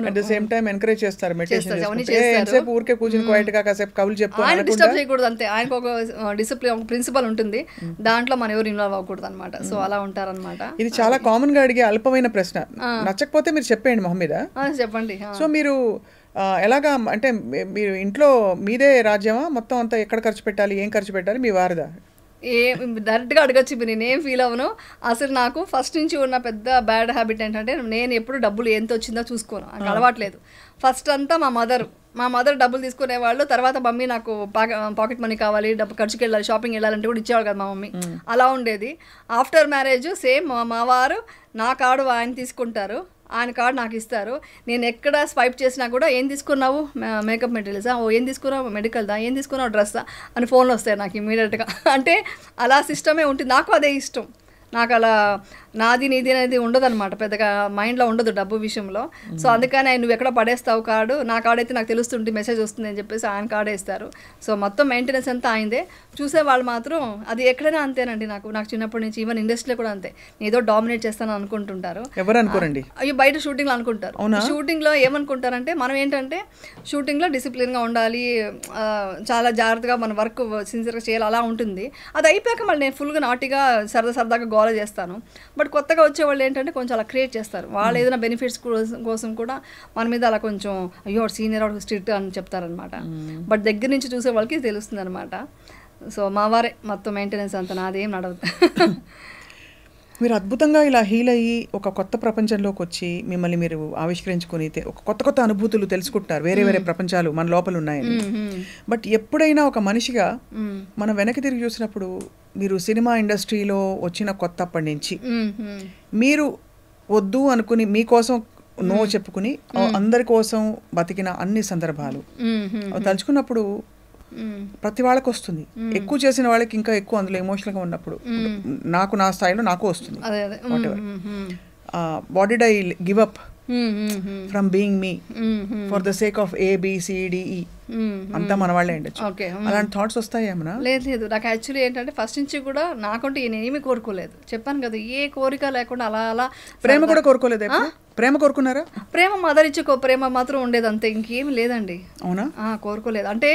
at the same time encourage చేస్తారు మెడిటేషన్, ఊరికే కూర్చుని క్వైట్ గా కాసేపు కబుర్లు చెప్తూ ఆయన డిస్టర్బ్ చేయకూడదు అంతే. ఆయనకు ఒక డిసిప్లిన్, ఒక ప్రిన్సిపల్ ఉంటుంది, దాంట్లో మనం ఎవరు ఇన్వాల్వ్ అవ్వకూడదు అనమాట. సో అలా ఉంటారనమాట. ఇది చాలా కామన్ గా అడిగే అల్పమైన ప్రశ్న, నచ్చకపోతే మీరు చెప్పేయండి మొహం మీద. చెప్పండి. సో మీరు ఎలాగా అంటే మీరు ఇంట్లో మీదే రాజ్యమా మొత్తం అంతా, ఎక్కడ ఖర్చు పెట్టాలి, ఏం ఖర్చు పెట్టాలి, మీ వారిదా? డైరెక్ట్గా అడగచ్చు, నేనేం ఫీల్ అవ్వను. అసలు నాకు ఫస్ట్ నుంచి ఉన్న పెద్ద బ్యాడ్ హ్యాబిట్ ఏంటంటే నేను ఎప్పుడు డబ్బులు ఎంత వచ్చిందో చూసుకోను, నాకు అలవాట్లేదు. ఫస్ట్ అంతా మా మదర్ డబ్బులు తీసుకునేవాళ్ళు, తర్వాత మమ్మీ నాకు పాకెట్ మనీ కావాలి, డబ్బు ఖర్చుకి వెళ్ళాలి, షాపింగ్ వెళ్ళాలంటే కూడా ఇచ్చేవాళ్ళు కదా మా మమ్మీ. అలా ఉండేది. ఆఫ్టర్ మ్యారేజ్ సేమ్, మా వారు నా కార్డు ఆయన తీసుకుంటారు, ఆయన కార్డు నాకు ఇస్తారు. నేను ఎక్కడ స్వైప్ చేసినా కూడా ఏం తీసుకున్నావు, మేకప్ మెటీరియల్సా, ఏం తీసుకున్నావు, మెడికల్దా, ఏం తీసుకున్నావు, డ్రెస్సా అని ఫోన్లో వస్తాయి నాకు ఇమీడియట్గా. అంటే అలా సిస్టమే ఉంటుంది, నాకు అదే ఇష్టం. నాకు అలా నాది నీది అనేది ఉండదు అనమాట, పెద్దగా మైండ్లో ఉండదు డబ్బు విషయంలో. సో అందుకని ఆయన నువ్వు ఎక్కడ పడేస్తావు కార్డు, నా కార్డు అయితే నాకు తెలుస్తుంది, మెసేజ్ వస్తుంది అని చెప్పేసి ఆయన కార్డే ఇస్తారు. సో మొత్తం మెయింటెనెన్స్ అంతా ఆయనదే. చూసేవాళ్ళు మాత్రం అది ఎక్కడైనా అంతేనండి. నాకు చిన్నప్పటి నుంచి ఈవెన్ ఇండస్ట్రీలో కూడా అంతే, ఏదో డామినేట్ చేస్తాను అనుకుంటుంటారు. ఎవరు అనుకోరండి, అయ్యో బయట షూటింగ్లో అనుకుంటారు. షూటింగ్లో ఏమనుకుంటారంటే మనం ఏంటంటే షూటింగ్లో డిసిప్లిన్గా ఉండాలి, చాలా జాగ్రత్తగా మన వర్క్ సిన్సియర్గా చేయాలి, అలా ఉంటుంది. అది అయిపోయాక మళ్ళీ నేను ఫుల్గా నాటిగా సరదాగా గోల చేస్తాను. బట్ కొత్తగా వచ్చే వాళ్ళు ఏంటంటే కొంచెం అలా క్రియేట్ చేస్తారు, వాళ్ళు ఏదైనా బెనిఫిట్స్ కోసం కూడా మన మీద అలా కొంచెం అయ్యో సీనియర్ అవుట్ స్ట్రిక్ట్ అని చెప్తారనమాట. బట్ దగ్గర నుంచి చూసే వాళ్ళకి తెలుస్తుంది అనమాట. సో మా వారే మొత్తం మెయింటెనెన్స్ అంతా, నాదేం నడవదు. మీరు అద్భుతంగా ఇలా హీల్ అయ్యి ఒక కొత్త ప్రపంచంలోకి వచ్చి మిమ్మల్ని మీరు ఆవిష్కరించుకొని ఒక కొత్త అనుభూతులు తెలుసుకుంటారు, వేరే ప్రపంచాలు మన లోపల ఉన్నాయని. బట్ ఎప్పుడైనా ఒక మనిషిగా మనం వెనక్కి తిరిగి చూసినప్పుడు, మీరు సినిమా ఇండస్ట్రీలో వచ్చిన కొత్తప్పటి నుంచి మీరు వద్దు అనుకుని మీకోసం నో చెప్పుకుని అందరి కోసం బతికిన అన్ని సందర్భాలు తలుచుకున్నప్పుడు ప్రతి వాళ్ళకి వస్తుంది. ఎక్కువ చేసిన వాళ్ళకి ఇంకా ఎక్కువ అందులో ఎమోషనల్గా ఉన్నప్పుడు నాకు నా స్థాయిలో నాకు వస్తుంది. What did I give up from being me for the sake of ABCDE అంతా మన వాళ్ళే ఉండొచ్చు. అలాంటి థాట్స్ వస్తాయి ఏమన్నా? లేదు, నాకు యాక్చువల్లీ ఏంటంటే ఫస్ట్ నుంచి కూడా నాకంటూ నేనేమి కోరుకోలేదు, చెప్పాను కదా, ఏ కోరిక లేకుండా అలా. ప్రేమ కూడా కోరుకోలేదు? ప్రేమ కోరుకున్నారా? ప్రేమ మదర్ ఇచ్చే ప్రేమ మాత్రం ఉండేది అంతే, ఇంకేమి లేదండి. అవునా? కోరుకోలేదు. అంటే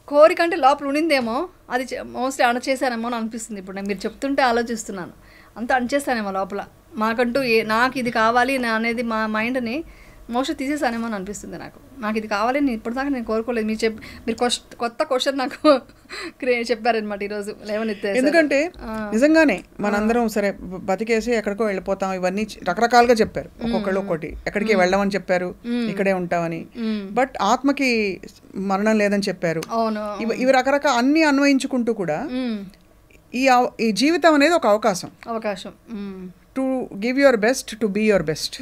కోరిక అంటే లోపల ఉండిందేమో, అది మోస్ట్లీ అణచేసానేమో అని అనిపిస్తుంది. ఇప్పుడు నేను మీరు చెప్తుంటే ఆలోచిస్తున్నాను, అంతా అణచేసానేమో లోపల. మాకంటూ నాకు ఇది కావాలి అనేది మా మైండ్ని మోస్ట్లీ తీసేసానేమో అని అనిపిస్తుంది నాకు ఇది కావాలి. నేను ఇప్పటిదాకా నేను కోరుకోలేదు. మీరు కొత్త క్వశ్చన్ నాకు చెప్పారనమాట ఈరోజు లేవనెత్తే. ఎందుకంటే నిజంగానే మనందరం సరే బతికేసి ఎక్కడికో వెళ్ళిపోతాం, ఇవన్నీ రకరకాలుగా చెప్పారు, ఒక్కొక్కళ్ళు ఒక్కొక్కటి. ఎక్కడికి వెళ్ళమని చెప్పారు, ఇక్కడే ఉంటామని. బట్ ఆత్మకి మరణం లేదని చెప్పారు. ఇవి రకరకాల అన్ని అన్వయించుకుంటూ కూడా ఈ జీవితం అనేది ఒక అవకాశం to give your best, to be your best,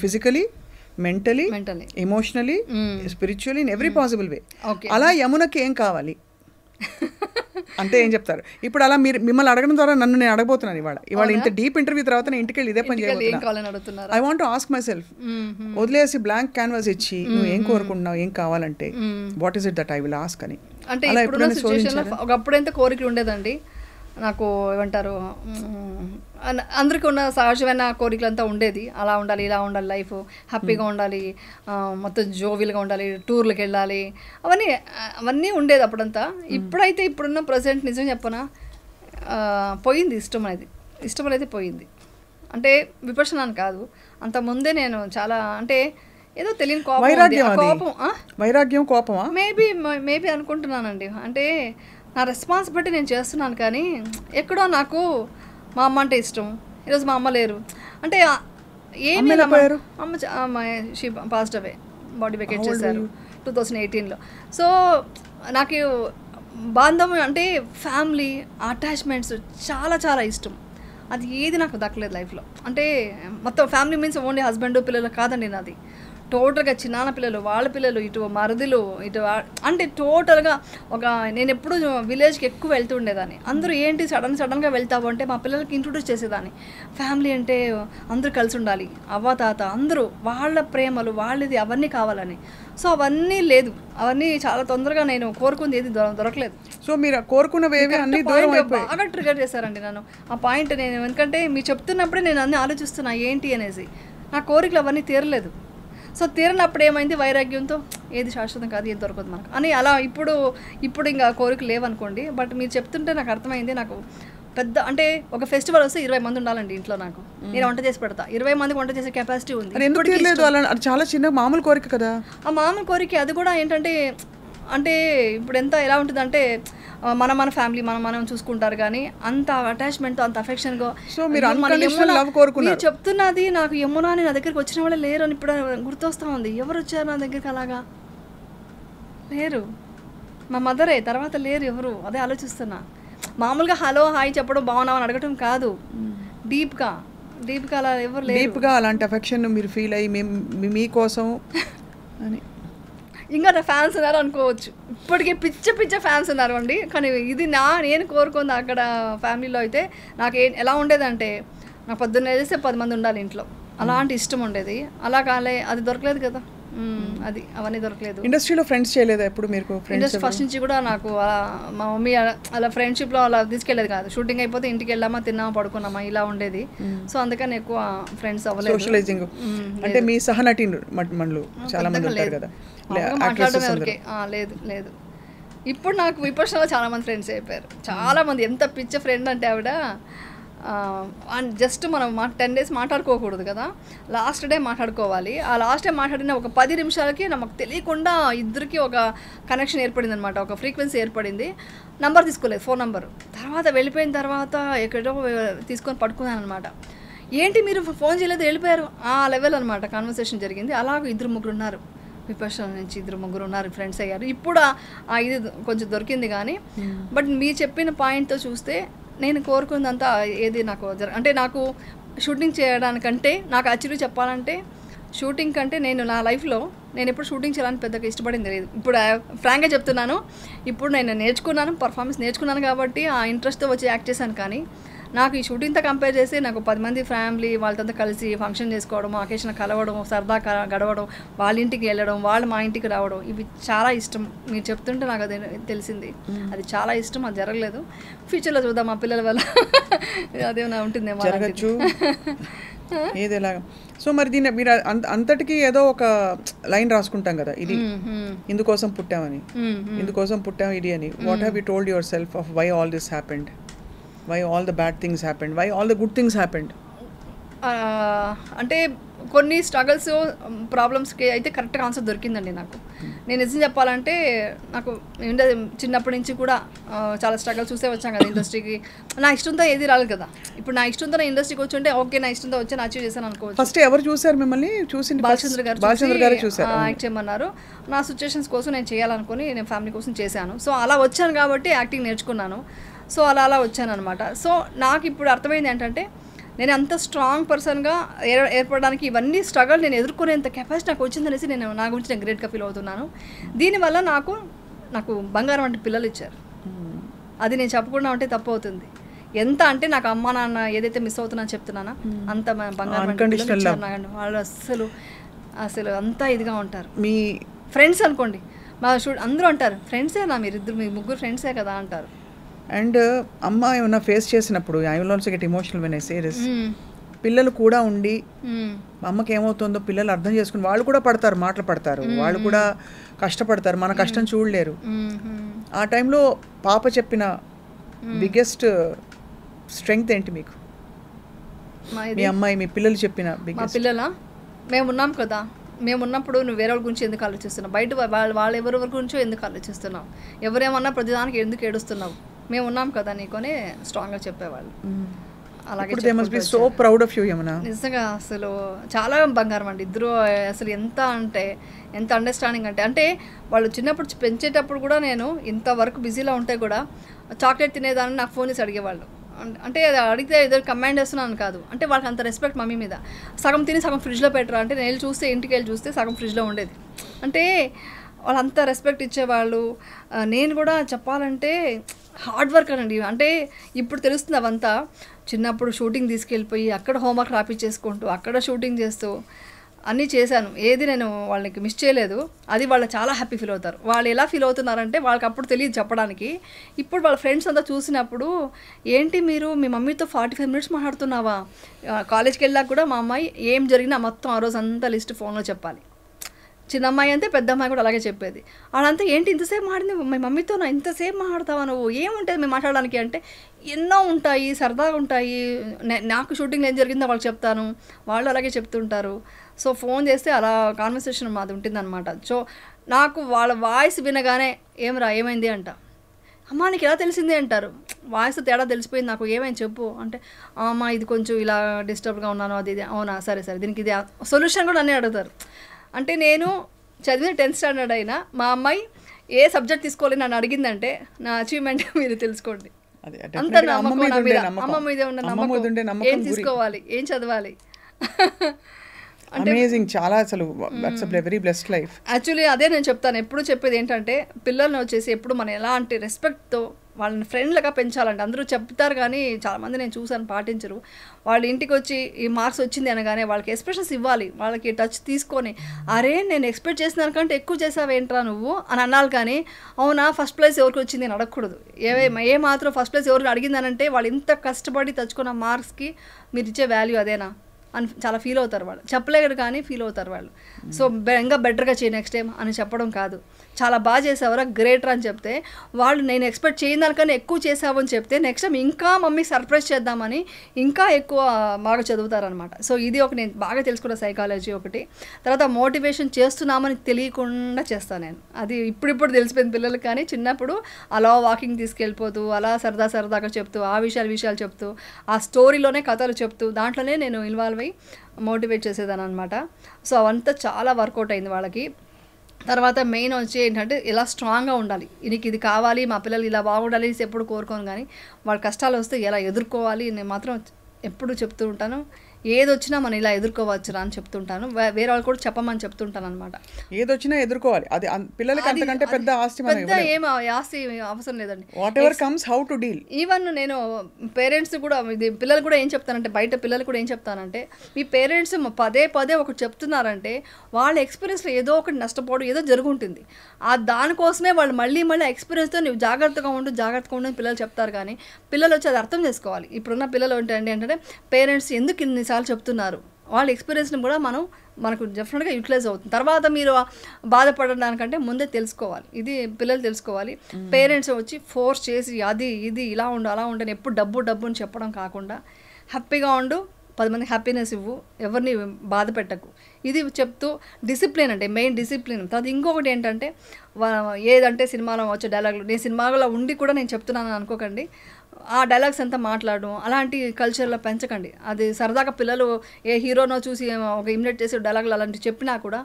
physically, mentally, emotionally, spiritually, in every possible way. అలా యమునకి ఏం కావాలి అంటే ఏం చెప్తారు? ఇప్పుడు అలా మిమ్మల్ని అడగడం ద్వారా నన్ను నేను అడగబోతున్నాను ఇవాళ ఇంత డీప్ ఇంటర్వ్యూ తర్వాత నేను ఇంటికి వెళ్ళి ఇదే పని చేయబోతున్నాను. I want to ask my self, వదిలేసి బ్లాంక్ క్యాన్వాస్ ఇచ్చి నువ్వు ఏం కోరుకుంటున్నావు, ఏం కావాలంటే what is it that I will ask అని. అంటే ఒకప్పుడు ఎంత కోరికలు ఉండేదండి నాకు, ఏమంటారు, అందరికీ ఉన్న సహజమైన కోరికలంతా ఉండేది. అలా ఉండాలి, ఇలా ఉండాలి, లైఫ్ హ్యాపీగా ఉండాలి, మొత్తం జోవిల్గా ఉండాలి, టూర్లకు వెళ్ళాలి, అవన్నీ ఉండేది అప్పుడంతా. ఇప్పుడైతే ఇప్పుడున్న ప్రజెంట్ నిజం చెప్పనా, పోయింది ఇష్టం అనేది పోయింది. అంటే విపర్శన అని కాదు, అంత ముందే నేను చాలా అంటే ఏదో తెలియని వైరాగ్యం కోపమా మేబీ అనుకుంటున్నానండి. అంటే నా రెస్పాన్స్ బట్టి నేను చేస్తున్నాను, కానీ ఎక్కడో నాకు మా అమ్మ అంటే ఇష్టం. ఈరోజు మా అమ్మ లేరు అంటే ఏమి అమ్మ she passed away, body vacate చేశారు 2018లో. సో నాకు బాంధవ్యం అంటే ఫ్యామిలీ అటాచ్మెంట్స్ చాలా చాలా ఇష్టం. అది ఏది నాకు దక్కలేదు లైఫ్లో. అంటే మొత్తం ఫ్యామిలీ మీన్స్ ఓన్లీ హస్బెండ్ పిల్లలు కాదండి నాది, టోటల్గా చిన్నాన్న పిల్లలు, వాళ్ళ పిల్లలు, ఇటు మరుదులు, ఇటు అంటే టోటల్గా నేను ఎప్పుడు విలేజ్కి ఎక్కువ వెళ్తూ ఉండేదాన్ని. అందరూ ఏంటి సడన్గా వెళ్తావు అంటే మా పిల్లలకి ఇంట్రొడ్యూస్ చేసేదాన్ని. ఫ్యామిలీ అంటే అందరూ కలిసి ఉండాలి, అవ్వ తాత అందరూ, వాళ్ళ ప్రేమలు వాళ్ళది అవన్నీ కావాలని. సో అవన్నీ లేదు, అవన్నీ చాలా తొందరగా నేను కోరుకుంది ఏది దొరకలేదు. సో మీరు కోరుకున్నవేవి అన్ని బాగా ట్రిగర్ చేశారండి నన్ను ఆ పాయింట్. నేను ఎందుకంటే మీరు చెప్తున్నప్పుడే నేను అన్నీ ఆలోచిస్తున్నా ఏంటి అనేసి. నా కోరికలు అవన్నీ తీరలేదు. సో తీరినప్పుడు ఏమైంది, వైరాగ్యంతో ఏది శాశ్వతం కాదు, ఏది దొరకదు మనకు అని అలా ఇప్పుడు ఇంకా కోరికలు లేవనుకోండి. బట్ మీరు చెప్తుంటే నాకు అర్థమైంది. నాకు పెద్ద అంటే ఒక ఫెస్టివల్ వస్తే 20 మంది ఉండాలండి ఇంట్లో. నాకు నేను వంట చేసి పెడతా, 20 మందికి వంట చేసే కెపాసిటీ ఉంది. చాలా చిన్న మామూలు కోరిక కదా ఆ మామూలు కోరిక. అది కూడా ఏంటంటే అంటే ఇప్పుడు ఎలా ఉంటుందంటే మన ఫ్యామిలీ మనం చూసుకుంటారు కానీ అంత అటాచ్మెంట్ అంత అఫెక్షన్గా. సో మీరు చెప్తున్నది నాకు యమునా నా దగ్గరికి వచ్చిన వాళ్ళే లేరు అని ఇప్పుడు గుర్తొస్తా ఉంది. ఎవరు వచ్చారు నా దగ్గరికి అలాగా? లేరు, మా మదరే, తర్వాత లేరు ఎవరు. అదే ఆలోచిస్తున్నా. మామూలుగా హలో హాయ్ చెప్పడం, బాగున్నావు అని అడగటం కాదు, డీప్గా అలా ఎవరు లేరు. డీప్గా అలాంటి అఫెక్షన్ మీరు ఫీల్ అయ్యి మీకోసం అని. ఇంకా నా ఫ్యాన్స్ ఉన్నారు అనుకోవచ్చు, ఇప్పటికే పిచ్చ ఫ్యాన్స్ ఉన్నారు అండి. కానీ ఇది నేను కోరుకుంది అక్కడ ఫ్యామిలీలో అయితే నాకు ఎలా ఉండేదంటే, నాకు పొద్దున్న వేస్తే 10 మంది ఉండాలి ఇంట్లో, అలాంటి ఇష్టం ఉండేది. అలా కాలే, అది దొరకలేదు కదా, అది అవన్నీ దొరకలేదు. ఇండస్ట్రీలో ఫ్రెండ్స్ చేయలేదా ఎప్పుడు మీరు? ఇండస్ట్రీ ఫస్ట్ నుంచి కూడా నాకు మా మమ్మీ అలా ఫ్రెండ్షిప్లో అలా తీసుకెళ్ళేది కాదు. షూటింగ్ అయిపోతే ఇంటికి వెళ్ళామా, తిన్నామా, పడుకున్నామా, ఇలా ఉండేది. సో అందుకని ఎక్కువ ఫ్రెండ్స్ అవ్వలేదు. సోషలైజింగ్ అంటే మీ సహనటి మండలు చాలా మంది ఉంటారు కదా, మాట్లాడడం ఎవరికి లేదు. ఇప్పుడు నాకు విపక్షలో చాలా మంది ఫ్రెండ్స్ అయిపోయారు. చాలా మంది, ఎంత పిచ్చ ఫ్రెండ్ అంటే ఆవిడ జస్ట్ మనం 10 days మాట్లాడుకోకూడదు కదా, లాస్ట్ డే మాట్లాడుకోవాలి. ఆ లాస్ట్ డే మాట్లాడిన ఒక 10 నిమిషాలకి నాకు తెలియకుండా ఇద్దరికి ఒక కనెక్షన్ ఏర్పడింది అనమాట, ఒక ఫ్రీక్వెన్సీ ఏర్పడింది. నంబర్ తీసుకోలేదు, ఫోన్ నెంబర్. తర్వాత వెళ్ళిపోయిన తర్వాత ఎక్కడో తీసుకొని పడుకున్నాను అనమాట. ఏంటి మీరు ఫోన్ చేయలేదు, వెళ్ళిపోయారు, ఆ లెవెల్ అనమాట కాన్వర్సేషన్ జరిగింది. అలాగే 2-3 ఉన్నారు, విపక్ష నుంచి 2-3 ఉన్నారు, ఫ్రెండ్స్ అయ్యారు. ఇప్పుడు ఇది కొంచెం దొరికింది కానీ. బట్ మీరు చెప్పిన పాయింట్తో చూస్తే నేను కోరుకుందంతా ఏది నాకు అంటే నాకు షూటింగ్ చేయడానికంటే, నాకు యాక్చువల్లీ చెప్పాలంటే షూటింగ్ కంటే నేను నా లైఫ్లో నేను ఎప్పుడు షూటింగ్ చేయాలని పెద్దగా ఇష్టపడింది లేదు. ఇప్పుడు ఫ్రాంక్గా చెప్తున్నాను, ఇప్పుడు నేను నేర్చుకున్నాను, పర్ఫార్మెన్స్ నేర్చుకున్నాను కాబట్టి ఆ ఇంట్రెస్ట్తో వచ్చి యాక్ట్ చేశాను. కానీ నాకు ఈ షూటింగ్తో కంపేర్ చేసి నాకు 10 మంది ఫ్యామిలీ వాళ్ళతో కలిసి ఫంక్షన్ చేసుకోవడం, అకేషన్ కలవడం, సరదా గడవడం, వాళ్ళ ఇంటికి వెళ్ళడం, వాళ్ళు మా ఇంటికి రావడం, ఇవి చాలా ఇష్టం. మీరు చెప్తుంటే నాకు అది తెలిసింది, అది చాలా ఇష్టం. అది జరగలేదు. ఫ్యూచర్లో చూద్దాం, మా పిల్లల వల్ల అదేమైనా ఉంటుందేమో, జరగచ్చు ఏదేలాగా. సో మరి దీన్ని మీరు అంతటికీ ఏదో ఒక లైన్ రాసుకుంటాం కదా, ఇది ఇందుకోసం పుట్టామని, ఇందుకోసం పుట్టాం ఇది అని. What have you told yourself of why all this happened? Why all the bad things happened? Why all the good things happened? అంటే కొన్ని స్ట్రగల్స్ ప్రాబ్లమ్స్కి అయితే కరెక్ట్గా ఆన్సర్ దొరికిందండి నాకు. నేను నిజం చెప్పాలంటే నాకు చిన్నప్పటి నుంచి కూడా చాలా స్ట్రగల్స్ చూసే వచ్చాను కదా ఇండస్ట్రీకి. నా ఇష్టంతో ఏది రాలేదు కదా. ఇప్పుడు నా ఇష్టంతో నా ఇండస్ట్రీకి వచ్చి ఉంటే ఓకే, నా ఇష్టంతో వచ్చి నా అచీవ్ చేశాను అనుకోవచ్చు. ఫస్ట్ ఎవరు చూసారు మిమ్మల్ని? బాలచంద్ర గారు చూసారు, యాక్ట్ చేయమన్నారు. నా సిచ్యువేషన్స్ కోసం నేను చేయాలనుకుని నేను ఫ్యామిలీ కోసం చేశాను. సో అలా వచ్చాను కాబట్టి యాక్టింగ్ నేర్చుకున్నాను. సో అలా వచ్చాను అనమాట. సో నాకు ఇప్పుడు అర్థమైంది ఏంటంటే, నేను అంత స్ట్రాంగ్ పర్సన్గా ఏర్పడడానికి ఇవన్నీ స్ట్రగల్ నేను ఎదుర్కొనేంత కెపాసిటీ నాకు వచ్చిందనేసి నేను నా గురించి నేను గ్రేట్గా ఫీల్ అవుతున్నాను. దీనివల్ల నాకు బంగారం అంటే పిల్లలు ఇచ్చారు. అది నేను చెప్పకుండా ఉంటే తప్పు అవుతుంది. ఎంత అంటే నాకు అమ్మ నాన్న ఏదైతే మిస్ అవుతున్నా చెప్తున్నానా, అంత బంగారం అంటే పిల్లలు ఇచ్చారు. వాళ్ళు అసలు అంతా ఇదిగా ఉంటారు. మీ ఫ్రెండ్స్ అనుకోండి, మా అందరూ అంటారు ఫ్రెండ్సేనా మీ ముగ్గురు ఫ్రెండ్సే కదా అంటారు. అండ్ అమ్మ ఏమన్నా ఫేస్ చేసినప్పుడు I will also get emotional when I say this. పిల్లలు కూడా ఉండి అమ్మకి ఏమవుతుందో పిల్లలు అర్థం చేసుకుని వాళ్ళు కూడా పడతారు, మాటలు పడతారు, వాళ్ళు కూడా కష్టపడతారు, మన కష్టం చూడలేరు. ఆ టైంలో పాప చెప్పిన బిగ్గెస్ట్ స్ట్రెంగ్త్ ఏంటి మీకు? మీ అమ్మాయి మీ పిల్లలు చెప్పిన బిగ్గెస్ట్? పిల్లలా, మేము ఉన్నాం కదా, మేము ఉన్నప్పుడు నువ్వు వేరే వాళ్ళ గురించి ఎందుకు ఆలోచిస్తున్నావు, బయట వాళ్ళు ఎవరెవరి గురించో ఎందుకు ఆలోచిస్తున్నావు, ఎవరేమన్నా ప్రతిదానికి ఎందుకు ఏడుస్తున్నావు, మేము ఉన్నాం కదా నీకొని స్ట్రాంగ్గా చెప్పేవాళ్ళు. అలాగే ఇప్పుడు they must be so proud of you Yamuna. నిజంగా అసలు చాలా బంగారం అండి ఇద్దరు. అసలు ఎంత అంటే ఎంత అండర్స్టాండింగ్ అంటే వాళ్ళు చిన్నప్పుడు పెంచేటప్పుడు కూడా నేను ఇంతవరకు బిజీలో ఉంటే కూడా చాక్లెట్ తినేదాన్ని నాకు ఫోన్ చేసి అడిగేవాళ్ళు. అంటే అది అడిగితే ఏదో కమాండ్ చేస్తున్నాను కాదు, అంటే వాళ్ళకి అంత రెస్పెక్ట్ మమ్మీ మీద. సగం తిని సగం ఫ్రిడ్జ్లో పెట్టరా అంటే నేను చూస్తే ఇంటికి వెళ్ళి చూస్తే సగం ఫ్రిడ్జ్లో ఉండేది. అంటే వాళ్ళు అంత రెస్పెక్ట్ ఇచ్చేవాళ్ళు. నేను కూడా చెప్పాలంటే హార్డ్ వర్క్ అనండి. అంటే ఇప్పుడు తెలుస్తుంది అవంతా. చిన్నప్పుడు షూటింగ్ తీసుకెళ్ళిపోయి అక్కడ హోంవర్క్ రాపిచ్చేసుకుంటూ అక్కడ షూటింగ్ చేస్తూ అన్నీ చేశాను. ఏది నేను వాళ్ళకి మిస్ చేయలేదు. అది వాళ్ళు చాలా హ్యాపీ ఫీల్ అవుతారు. వాళ్ళు ఎలా ఫీల్ అవుతున్నారంటే వాళ్ళకి అప్పుడు తెలియదు చెప్పడానికి. ఇప్పుడు వాళ్ళ ఫ్రెండ్స్ అంతా చూసినప్పుడు ఏంటి మీరు మీ మమ్మీతో 45 minutes మాట్లాడుతున్నావా? కాలేజ్కి వెళ్ళాక కూడా మా అమ్మాయి ఏం జరిగినా మొత్తం ఆ రోజు అంతా లిస్ట్ ఫోన్లో చెప్పాలి. చిన్న అమ్మాయి అంతే, పెద్ద అమ్మాయి కూడా అలాగే చెప్పేది. వాళ్ళంతా ఏంటి ఇంతసేపు మాడింది మీ మమ్మీతో, ఇంతసేపు మాట్లాడతావా నువ్వు, ఏముంటుంది మేము మాట్లాడడానికి అంటే ఎన్నో ఉంటాయి, సరదాగా ఉంటాయి. నాకు షూటింగ్లో ఏం జరిగిందో వాళ్ళకి చెప్తాను, వాళ్ళు అలాగే చెప్తుంటారు. సో ఫోన్ చేస్తే అలా కాన్వర్సేషన్ మాది ఉంటుందన్నమాట. సో నాకు వాళ్ళ వాయిస్ వినగానే ఏమైంది అంట, అమ్మ నీకు ఎలా తెలిసింది అంటారు. వాయిస్ తేడా తెలిసిపోయింది నాకు, ఏమైంది చెప్పు అంటే అమ్మ ఇది కొంచెం ఇలా డిస్టర్బ్గా ఉన్నాను అది ఇది. అవునా సరే దీనికి ఇది సొల్యూషన్ కూడా అన్నీ అడుగుతారు. అంటే నేను చదివిన 10th standard అయినా మా అమ్మాయి ఏ సబ్జెక్ట్ తీసుకోవాలి నన్ను అడిగిందంటే నా అచీవ్మెంట్ మీరు తెలుసుకోండి. అంత నమ్మకం నా మీద, అమ్మ మీదే ఉన్న నమ్మకం. ఏం తీసుకోవాలి, ఏం చదవాలి. అమేజింగ్, చాలా అసలు that's a very blessed life. Actually అదే నేను చెప్తాను, ఎప్పుడు చెప్పేది ఏంటంటే పిల్లల్ని వచ్చేసి ఎప్పుడు మనం ఎలాంటి రెస్పెక్ట్తో వాళ్ళని ఫ్రెండ్లుగా పెంచాలంటే అందరూ చెప్తారు కానీ చాలామంది నేను చూసాను పాటించరు. వాళ్ళ ఇంటికి వచ్చి ఈ మార్క్స్ వచ్చింది అనగానే వాళ్ళకి ఎక్స్ప్రెషన్స్ ఇవ్వాలి, వాళ్ళకి టచ్ తీసుకొని అరే నేను ఎక్స్పెక్ట్ చేసిన దానికంటే ఎక్కువ చేసావేంట్రా నువ్వు అని అనాలి. కానీ అవునా ఫస్ట్ ప్లేస్ ఎవరికి వచ్చింది అని అడగకూడదు. ఏ మాత్రం ఫస్ట్ ప్లేస్ ఎవరికి అడిగిందనంటే వాళ్ళు ఇంత కష్టపడి తెచ్చుకున్న మార్క్స్కి మీరు ఇచ్చే వాల్యూ అదేనా అని చాలా ఫీల్ అవుతారు వాళ్ళు. చెప్పలేరు కానీ ఫీల్ అవుతారు వాళ్ళు. సో ఇంకా బెటర్గా చేయి నెక్స్ట్ టైం అని చెప్పడం కాదు, చాలా బాగా చేసావరా గ్రేటర్ అని చెప్తే వాళ్ళు నేను ఎక్స్పెక్ట్ చేయని దానికన్నా ఎక్కువ చేసావు అని చెప్తే నెక్స్ట్ టైం ఇంకా మమ్మీ సర్ప్రైజ్ చేద్దామని ఇంకా ఎక్కువ బాగా చదువుతారనమాట. సో ఇది ఒక నేను బాగా తెలుసుకున్న సైకాలజీ ఒకటి. తర్వాత మోటివేషన్ చేస్తున్నామని తెలియకుండా చేస్తాను నేను, అది ఇప్పుడు తెలిసిపోయింది పిల్లలకి. కానీ చిన్నప్పుడు అలా వాకింగ్ తీసుకెళ్ళిపోతూ అలా సరదాగా చెప్తూ ఆ విషయాలు చెప్తూ ఆ స్టోరీలోనే కథలు చెప్తూ దాంట్లోనే నేను ఇన్వాల్వ్ అయ్యి మోటివేట్ చేసేదాన్ని అనమాట. సో అవంతా చాలా వర్కౌట్ అయింది వాళ్ళకి. తర్వాత మెయిన్ వచ్చి ఏంటంటే ఎలా స్ట్రాంగ్గా ఉండాలి, నీకు ఇది కావాలి మా పిల్లలు ఇలా బాగుండాలి ఎప్పుడు కోరుకోను, కానీ వాళ్ళ కష్టాలు వస్తే ఎలా ఎదుర్కోవాలి నేను మాత్రం ఎప్పుడు చెప్తూ ఉంటాను. ఏది వచ్చినా మనం ఇలా ఎదుర్కోవచ్చురా అని చెప్తుంటాను, వేరే వాళ్ళు కూడా చెప్పమని చెప్తుంటాను అనమాట. ఏదొచ్చినా ఎదుర్కోవాలి, అది పిల్లలకి అంతకంటే పెద్ద ఆస్తి ఏం ఆస్తి అవసరం లేదండి. What ever comes how to deal. Even నేను పేరెంట్స్ కూడా ఇది పిల్లలు కూడా ఏం చెప్తానంటే బయట పిల్లలు కూడా ఏం చెప్తానంటే మీ పేరెంట్స్ పదే ఒకటి చెప్తున్నారంటే వాళ్ళ ఎక్స్పీరియన్స్లో ఏదో ఒకటి నష్టపోవడం ఏదో జరుగుంటుంది. దానికోసమే వాళ్ళు మళ్ళీ ఎక్స్పీరియన్స్తో నువ్వు జాగ్రత్తగా ఉండు పిల్లలు చెప్తారు. కానీ పిల్లలు వచ్చి అది అర్థం చేసుకోవాలి. ఇప్పుడున్న పిల్లలు ఏంటంటే పేరెంట్స్ ఎందుకు ఇన్నిసార్లు చెప్తున్నారు, వాళ్ళ ఎక్స్పీరియన్స్ని కూడా మనకు డెఫినెట్గా యూటిలైజ్ అవుతుంది. తర్వాత మీరు బాధపడడానికంటే ముందే తెలుసుకోవాలి, ఇది పిల్లలు తెలుసుకోవాలి. పేరెంట్స్ వచ్చి ఫోర్స్ చేసి అది ఇది ఇలా ఉండు అలా ఉండని ఎప్పుడు డబ్బు అని చెప్పడం కాకుండా హ్యాపీగా ఉండు, 10 మందికి హ్యాపీనెస్ ఇవ్వు, ఎవరిని బాధ పెట్టకు, ఇది చెప్తూ డిసిప్లిన్ అంటే మెయిన్ డిసిప్లిన్. తర్వాత ఇంకొకటి ఏంటంటే ఏదంటే సినిమాలో వచ్చే డైలాగులు నేను సినిమాలో ఉండి కూడా నేను చెప్తున్నాను అనుకోకండి, ఆ డైలాగ్స్ అంతా మాట్లాడడం అలాంటి కల్చర్లో పెంచకండి. అది సరదాగా పిల్లలు ఏ హీరోనో చూసి ఒక ఇమిటేట్ చేసే డైలాగులు అలాంటివి చెప్పినా కూడా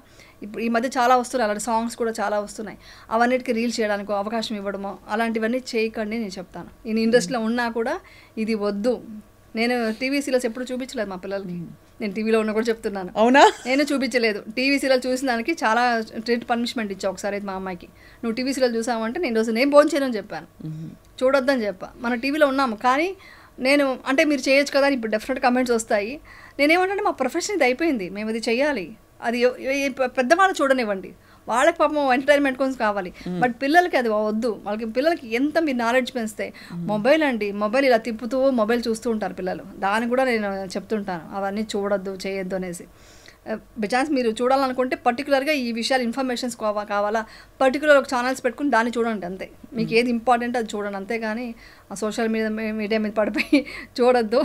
ఇప్పుడు ఈ మధ్య చాలా వస్తున్నాయి, అలాంటి సాంగ్స్ కూడా చాలా వస్తున్నాయి, అవన్నిటికీ రీల్స్ చేయడానికి అవకాశం ఇవ్వడమో అలాంటివన్నీ చేయకండి నేను చెప్తాను. నేను ఇండస్ట్రీలో ఉన్నా కూడా ఇది వద్దు. నేను టీవీ సీరియల్స్ ఎప్పుడు చూపించలేదు మా పిల్లలకి, నేను టీవీలో ఉన్న కూడా చెప్తున్నాను. అవునా, నేను చూపించలేదు. టీవీ సీరియల్ చూసిన దానికి చాలా స్ట్రిక్ట్ పనిష్మెంట్ ఇచ్చా ఒకసారి అయితే మా అమ్మాయికి. నువ్వు టీవీ సీరియల్ చూసావంటే నేను రోజు నేను భోజనం చేయను చెప్పాను, చూడొద్దని చెప్పా. మన టీవీలో ఉన్నాము కానీ నేను అంటే మీరు చేయొచ్చు కదా అని ఇప్పుడు డెఫినెట్ కమెంట్స్ వస్తాయి. నేనేమంటే మా ప్రొఫెషన్ ఇది అయిపోయింది, మేము ఇది చెయ్యాలి, అది పెద్దవాళ్ళు చూడనివ్వండి, వాళ్ళకి పాపం ఎంటర్టైన్మెంట్ కోసం కావాలి. బట్ పిల్లలకి అది వద్దు. పిల్లలకి ఎంత మీరు నాలెడ్జ్ పెంచితే మొబైల్ ఇలా తిప్పుతూ మొబైల్ చూస్తూ ఉంటారు పిల్లలు, దాన్ని కూడా నేను చెప్తుంటాను అవన్నీ చూడొద్దు చేయొద్దు అనేసి. బైచాన్స్ మీరు చూడాలనుకుంటే పర్టికులర్గా ఈ విషయాలు ఇన్ఫర్మేషన్స్ కావాలా పర్టికులర్ ఒక ఛానల్స్ పెట్టుకుని దాన్ని చూడండి అంతే, మీకు ఏది ఇంపార్టెంట్ అది చూడండి అంతేగాని ఆ సోషల్ మీడియా మీద పడిపోయి చూడొద్దు.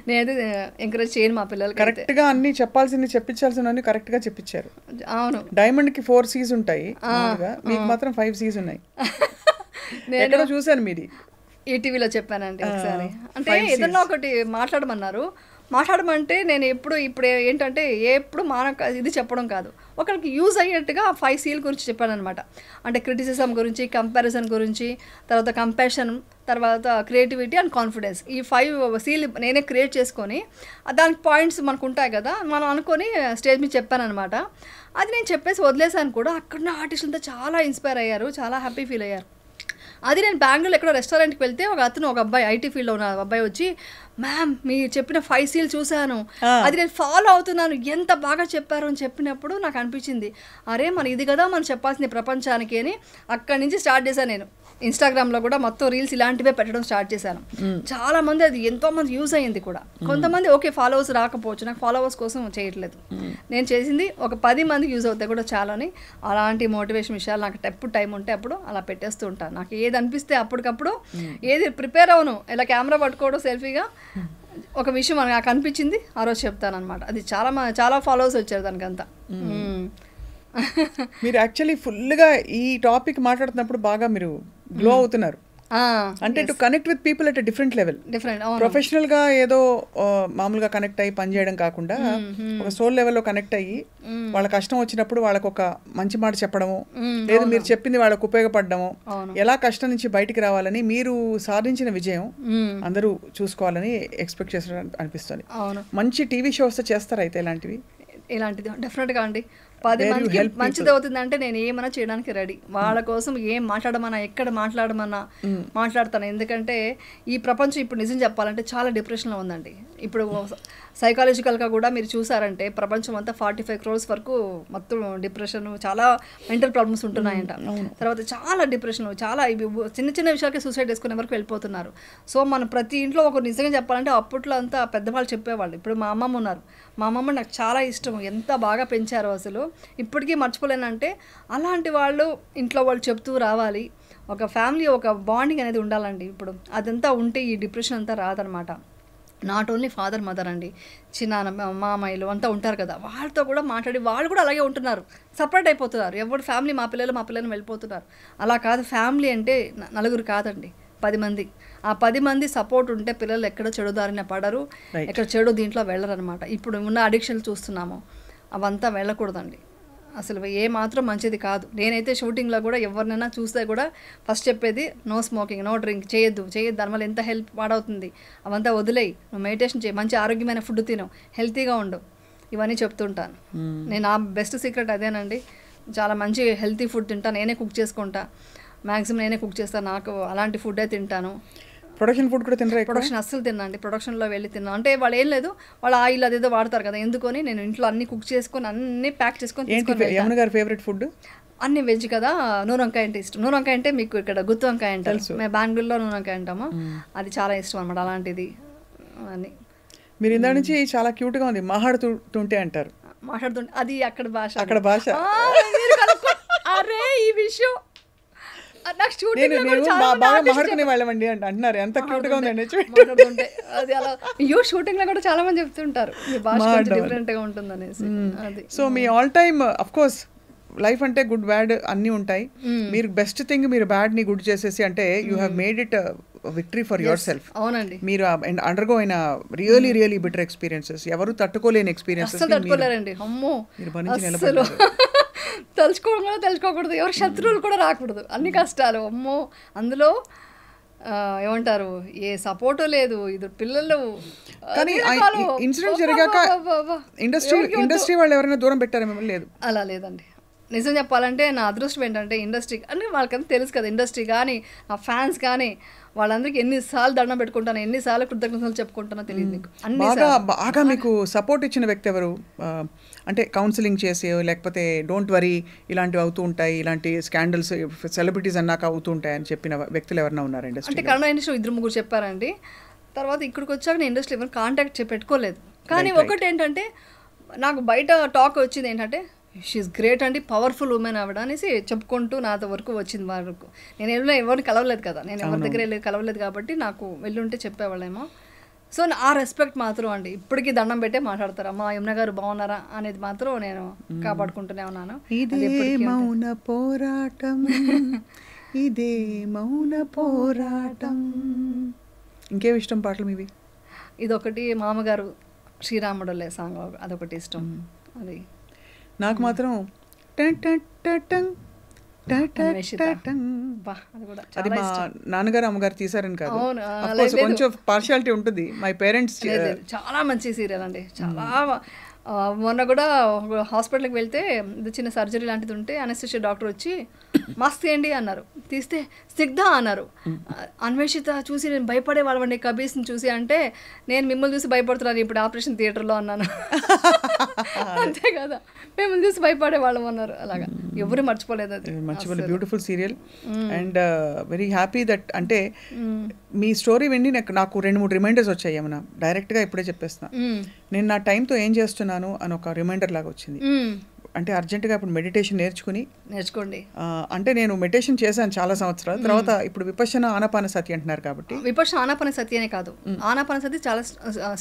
నేనైతే ఎంకరేజ్ చేయను మా పిల్లలకి. కరెక్ట్గా అన్ని చెప్పాల్సింది చెప్పించాల్సినవన్నీ కరెక్ట్గా చెప్పించారు. అవును, డైమండ్కి 4 C's ఉంటాయి, మీకు మాత్రం 5 C's ఉన్నాయి. నేను చూశాను మీది ఈటీవీలో చెప్పానండి ఒకసారి. అంటే ఏదన్నా ఒకటి మాట్లాడమంటే నేను ఇప్పుడు ఏంటంటే ఎప్పుడు ఇది చెప్పడం కాదు, ఒకరికి యూజ్ అయ్యేట్టుగా 5 C's గురించి చెప్పానమాట. అంటే క్రిటిసిజం గురించి, కంపారిజన్ గురించి, తర్వాత కంపాషన్, తర్వాత క్రియేటివిటీ అండ్ కాన్ఫిడెన్స్. ఈ 5 C's నేనే క్రియేట్ చేసుకొని దానికి పాయింట్స్ మనకు ఉంటాయి కదా, మనం అనుకొని స్టేజ్ మీద చెప్పానమాట. అది నేను చెప్పేసి వదిలేసాను కూడా. అక్కడ ఆర్టిస్టులతో చాలా ఇన్స్పైర్ అయ్యారు, చాలా హ్యాపీ ఫీల్ అయ్యారు. అది నేను బెంగళూరులో ఎక్కడో రెస్టారెంట్కి వెళ్తే ఒక అబ్బాయి ఐటీ ఫీల్డ్లో ఉన్న అబ్బాయి వచ్చి, మ్యామ్ మీరు చెప్పిన 5 C's చూశాను, అది నేను ఫాలో అవుతున్నాను, ఎంత బాగా చెప్పారు అని చెప్పినప్పుడు నాకు అనిపించింది, అరే మన ఇది కదా మనం చెప్పాల్సింది ప్రపంచానికి అని. అక్కడి నుంచి స్టార్ట్ చేశాను నేను. ఇన్స్టాగ్రామ్లో కూడా మొత్తం రీల్స్ ఇలాంటివే పెట్టడం స్టార్ట్ చేశాను. చాలా మంది అది ఎంతోమంది యూజ్ అయ్యింది కూడా. కొంతమంది ఓకే ఫాలోవర్స్ రాకపోవచ్చు, నాకు ఫాలోవర్స్ కోసం చేయట్లేదు, నేను చేసింది ఒక 10 మందికి యూజ్ అవుతాయి కూడా చాలని. అలాంటి మోటివేషన్ విషయాలు నాకు ఎప్పుడు టైం ఉంటే అప్పుడు అలా పెట్టేస్తూ ఉంటాను. నాకు ఏది అనిపిస్తే అప్పటికప్పుడు, ఏది ప్రిపేర్ అవును, ఇలా కెమెరా పట్టుకోవడం సెల్ఫీగా ఒక విషయం నాకు అనిపించింది ఆ రోజు చెప్తాను అనమాట. అది చాలా ఫాలోవర్స్ వచ్చారు దానికంతా. మీరు యాక్చువల్లీ ఫుల్గా ఈ టాపిక్ మాట్లాడుతున్నప్పుడు బాగా మీరు గ్లో అవుతున్నారు. అంటే to connect with people at different level, professional గా ఏదో మామూలుగా కనెక్ట్ అయ్యి పనిచేయడం కాకుండా ఒక సోల్ లెవెల్లో కనెక్ట్ అయ్యి వాళ్ళ కష్టం వచ్చినప్పుడు వాళ్ళకు ఒక మంచి మాట చెప్పడము, లేదు మీరు చెప్పింది వాళ్ళకు ఉపయోగపడము, ఎలా కష్టం నుంచి బయటికి రావాలని మీరు సాధించిన విజయం అందరూ చూసుకోవాలని ఎక్స్పెక్ట్ చేస్తున్నారు అనిపిస్తుంది. మంచి టీవీ షోస్ చేస్తారా అయితే ఇలాంటిది? డెఫినెట్గా అండి. 10 మందికి మంచిది అవుతుందంటే నేను ఏమైనా చేయడానికి రెడీ. వాళ్ళ కోసం ఏం మాట్లాడమన్నా, ఎక్కడ మాట్లాడమన్నా మాట్లాడతాను. ఎందుకంటే ఈ ప్రపంచం ఇప్పుడు నిజం చెప్పాలంటే చాలా డిప్రెషన్లో ఉందండి. ఇప్పుడు సైకాలజికల్గా కూడా మీరు చూసారంటే ప్రపంచం అంతా 45 crores వరకు మొత్తం డిప్రెషన్, చాలా మెంటల్ ప్రాబ్లమ్స్ ఉంటున్నాయంట. తర్వాత చాలా డిప్రెషన్, చాలా చిన్న చిన్న విషయాలకే సూసైడ్ చేసుకునే వరకు వెళ్ళిపోతున్నారు. సో మనం ప్రతి ఇంట్లో ఒక నిజంగా చెప్పాలంటే అప్పట్లో అంతా పెద్దవాళ్ళు చెప్పేవాళ్ళు. ఇప్పుడు మా అమ్మమ్మ ఉన్నారు, మా అమ్మమ్మ నాకు చాలా ఇష్టం, ఎంత బాగా పెంచారో అసలు ఇప్పటికీ మర్చిపోలేనంటే. అలాంటి వాళ్ళు ఇంట్లో వాళ్ళు చెప్తూ రావాలి. ఒక ఫ్యామిలీ, ఒక బాండింగ్ అనేది ఉండాలండి. ఇప్పుడు అదంతా ఉంటే ఈ డిప్రెషన్ అంతా రాదనమాట. నాట్ ఓన్లీ ఫాదర్ మదర్ అండి, చిన్న మామయ్యలు అంతా ఉంటారు కదా, వాళ్ళతో కూడా మాట్లాడి వాళ్ళు కూడా అలాగే ఉంటున్నారు, సపరేట్ అయిపోతున్నారు. ఎవరు ఫ్యామిలీ మా పిల్లలు వెళ్ళిపోతున్నారు. అలా కాదు, ఫ్యామిలీ అంటే నలుగురు కాదండి, 10 మంది. ఆ 10 మంది సపోర్ట్ ఉంటే పిల్లలు ఎక్కడ చెడు దారిన పడరు, ఎక్కడ చెడు దీంట్లో వెళ్ళరు అనమాట. ఇప్పుడు ఉన్న అడిక్షన్లు చూస్తున్నాము, అవంతా వెళ్ళకూడదండి అసలు, ఏ మాత్రం మంచిది కాదు. నేనైతే షూటింగ్లో కూడా ఎవరినైనా చూస్తే కూడా ఫస్ట్ చెప్పేది నో స్మోకింగ్, నో డ్రింక్, చేయొద్దు, దానివల్ల ఎంత హెల్ప్ పాడవుతుంది, అవంతా వదిలేయి, నువ్వు మెడిటేషన్ చేయి, మంచి ఆరోగ్యమైన ఫుడ్ తిను, హెల్తీగా ఉండు, ఇవన్నీ చెప్తుంటాను నేను. నా బెస్ట్ సీక్రెట్ అదేనండి. చాలా మంచి హెల్తీ ఫుడ్ తింటాను, నేనే కుక్ చేసుకుంటా, మ్యాక్సిమం నేనే కుక్ చేస్తాను, నాకు అలాంటి ఫుడ్డే తింటాను. ప్రొడక్షన్ ఫుడ్ కూడా తినరా? ప్రొడక్షన్ అస్సలు తిన్నాండి, ప్రొడక్షన్లో వెళ్ళి తిన్నాను. అంటే వాళ్ళు ఏం లేదు, వాళ్ళ ఆయిల్ అదేదో వాడతారు కదా, ఎందుకొని నేను ఇంట్లో అన్ని కుక్ చేసుకొని అన్ని ప్యాక్ చేసుకొని. యమున గారి ఫేవరెట్ ఫుడ్ అన్ని వెజ్ కదా, నూనె వంకాయ అంటే ఇష్టం. నూనె వంకాయ అంటే మీకు ఇక్కడ గుత్తి వంకాయ అంటారు, మేము బెంగళూరులో నూనె వంకాయ అంటాము, అది చాలా ఇష్టం అనమాట. అలాంటిది అని మీరు ఇందా నుంచి చాలా క్యూట్గా ఉంది, మాట్లాడుతుంటే అంటారు. మాట్లాడుతుంటే అది అక్కడ భాష. అరే ఈ విషయం నాకు షూటింగ్ లో కూడా చాలా మంది చెప్తుంటారు డిఫరెంట్ గా ఉంటుంది అనేసి. So me all time of course life అంటే గుడ్ బ్యాడ్ అన్నీ ఉంటాయి. మీరు బెస్ట్ థింగ్ మీరు బ్యాడ్ ని గుడ్ చేసేసి అంటే you have made it victory for your self. అవునండి, మీరు అండర్గో అయిన రియలీ బిటర్ ఎక్స్పీరియన్సెస్, ఎవరు తట్టుకోలేని ఎక్స్పీరియన్సెస్ తట్టుకోలేరండి. అమ్మో, మీరు భరించి నిలబడ్డారు. తెలుసుకోకూడదు, ఎవరు శత్రువులు కూడా రాకూడదు, అన్ని కష్టాలు. అమ్మో, అందులో ఏమంటారు, ఏ సపోర్టు లేదు, ఇద్దరు పిల్లలు. కానీ ఇన్సిడెంట్ జరిగాక ఇండస్ట్రీ వాళ్ళు ఎవరైనా దూరం పెట్టారా మిమ్మల్ని? లేదు, అలా లేదండి. నిజం చెప్పాలంటే నా అదృష్టం ఏంటంటే ఇండస్ట్రీ అంటే వాళ్ళకంతా తెలుసు కదా, ఇండస్ట్రీ కానీ నా ఫ్యాన్స్ కానీ వాళ్ళందరికీ ఎన్నిసార్లు దండం పెట్టుకుంటాను, ఎన్నిసార్లు కృతజ్ఞతలు చెప్పుకుంటానో తెలియదు మీకు. బాగా మీకు సపోర్ట్ ఇచ్చిన వ్యక్తి ఎవరు? అంటే కౌన్సిలింగ్ చేసి, లేకపోతే డోంట్ వరీ ఇలాంటివి అవుతూ ఉంటాయి, ఇలాంటి స్కాండల్స్ సెలబ్రిటీస్ అన్నాక అవుతూ ఉంటాయి అని చెప్పిన వ్యక్తులు ఎవరైనా ఉన్నారు ఇండస్ట్రీ? అంటే కన్నడ ఇండస్ట్రీ 2-3 చెప్పారండి. తర్వాత ఇక్కడికి వచ్చాక నేను ఇండస్ట్రీ ఎవరు కాంటాక్ట్ పెట్టుకోలేదు. కానీ ఒకటి ఏంటంటే నాకు బయట టాక్ వచ్చింది ఏంటంటే షీఈస్ గ్రేట్ అండి, పవర్ఫుల్ ఉమెన్ ఆవిడ అనేసి చెప్పుకుంటూ నాతో వరకు వచ్చింది. వరకు నేను ఎవరిని కలవలేదు కదా, నేను ఎవరి దగ్గర కలవలేదు కాబట్టి నాకు వెళ్ళుంటే చెప్పేవాళ్ళేమో. సో ఆ రెస్పెక్ట్ మాత్రం అండి ఇప్పటికీ దండం పెట్టే మాట్లాడతారు. అమ్మా యమున గారు బాగున్నారా అనేది మాత్రం నేను కాపాడుకుంటూనే ఉన్నాను. ఇది మౌన పోరాటం, ఇదే మౌన పోరాటం. ఇంకేమి ఇష్టం పాటలు మీవి? ఇదొకటి, మామగారు శ్రీరాముడులే సాంగ్ అదొకటి ఇష్టం. అది నాకు మాత్రం అది మా నాన్నగారు అమ్మగారు తీసారని కాదు, కొంచెం పార్షియాలిటీ ఉంటుంది. మై పేరెంట్స్ చాలా మంచి సీరియల్ అండి. చాలా మొన్న కూడా హాస్పిటల్కి వెళ్తే ఇది చిన్న సర్జరీ లాంటిది ఉంటే అనస్థిషియా డాక్టర్ వచ్చి మాస్క్ తీయండి అన్నారు. తీస్తే స్నిగ్ధ అన్నారు. అన్వేషిత చూసి నేను భయపడే వాళ్ళండి కబీర్స్ని చూసి, అంటే నేను మిమ్మల్ని చూసి భయపడుతున్నాను ఇప్పుడు ఆపరేషన్ థియేటర్లో అన్నాను. అంతే కదా, మిమ్మల్ని చూసి భయపడే వాళ్ళం అన్నారు. అలాగా ఎవరు మర్చిపోలేదు. అది మర్చిపోలేదు. Beautiful serial and very happy that. అంటే మీ స్టోరీ విని నాకు 2-3 రిమైండర్స్ వచ్చాయి. ఏమన్నా డైరెక్ట్గా ఇప్పుడే చెప్పేస్తున్నా, నేను నా టైంతో ఏం చేస్తున్నాను అని ఒక రిమైండర్ లాగా వచ్చింది. అంటే అర్జెంటుగా ఇప్పుడు మెడిటేషన్ నేర్చుకోండి. అంటే నేను మెడిటేషన్ చేశాను చాలా సంవత్సరాల తర్వాత. ఇప్పుడు విపశ్యన ఆనాపానసతి అంటున్నారు కాబట్టి, విపశ్యన ఆనాపానసతి అనే కాదు, ఆనాపానసతి చాలా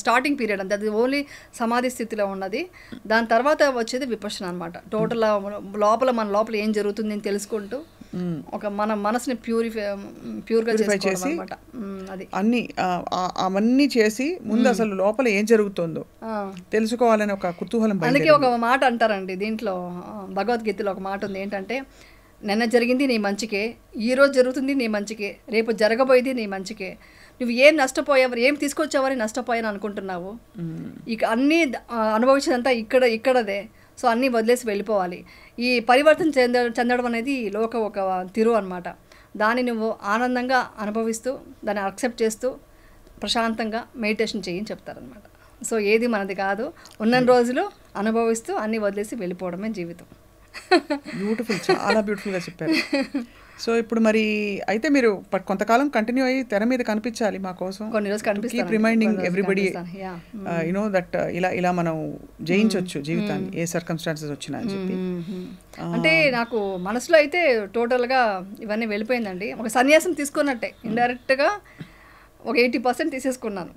స్టార్టింగ్ పీరియడ్ అంతే. అది ఓన్లీ సమాధి స్థితిలో ఉన్నది. దాని తర్వాత వచ్చేది విపశ్యన అనమాట. టోటల్ మన లోపల ఏం జరుగుతుంది అని తెలుసుకుంటూ ఒక మన మనసుని ప్యూర్గా చేసి అది అన్ని అవన్నీ చేసి ముందు అసలు లోపల ఏం జరుగుతుందో తెలుసుకోవాలని ఒక కుతూహలం. అందుకే ఒక మాట అంటారండి దీంట్లో, భగవద్గీతలో ఒక మాట ఉంది ఏంటంటే, నిన్న జరిగింది నీ మంచికే, ఈరోజు జరుగుతుంది నీ మంచికే, రేపు జరగబోయేది నీ మంచికే. నువ్వు ఏం నష్టపోయావు, ఏం తీసుకొచ్చావని నష్టపోయాను అనుకుంటున్నావు. ఇక అన్నీ అనుభవించినంతా ఇక్కడదే. సో అన్నీ వదిలేసి వెళ్ళిపోవాలి. ఈ పరివర్తన చెందడం అనేది లోక ఒక తిరు అనమాట. దాన్ని నువ్వు ఆనందంగా అనుభవిస్తూ దాన్ని యాక్సెప్ట్ చేస్తూ ప్రశాంతంగా మెడిటేషన్ చేయని చెప్తారనమాట. సో ఏది మనది కాదు, ఉన్న రోజులు అనుభవిస్తూ అన్నీ వదిలేసి వెళ్ళిపోవడమే జీవితం. బ్యూటిఫుల్, చాలా బ్యూటిఫుల్గా చెప్పారు. సో ఇప్పుడు మరి అయితే మీరు కొంతకాలం కంటిన్యూ అయ్యి తెర మీద కనిపించాలి మా కోసం. కొన్ని రోజులు కనిపిస్తాను. Keep reminding everybody you know that ఇలా మనం జయించవచ్చు జీవితాన్ని ఏ సర్కమ్స్టాన్సెస్ వచ్చినా అని చెప్పి. అంటే నాకు మనసులో అయితే టోటల్గా ఇవన్నీ వెళ్ళిపోయిందండి. ఒక సన్యాసం తీసుకున్నట్టే, ఇండైరెక్ట్గా ఒక 80% తీసేసుకున్నాను.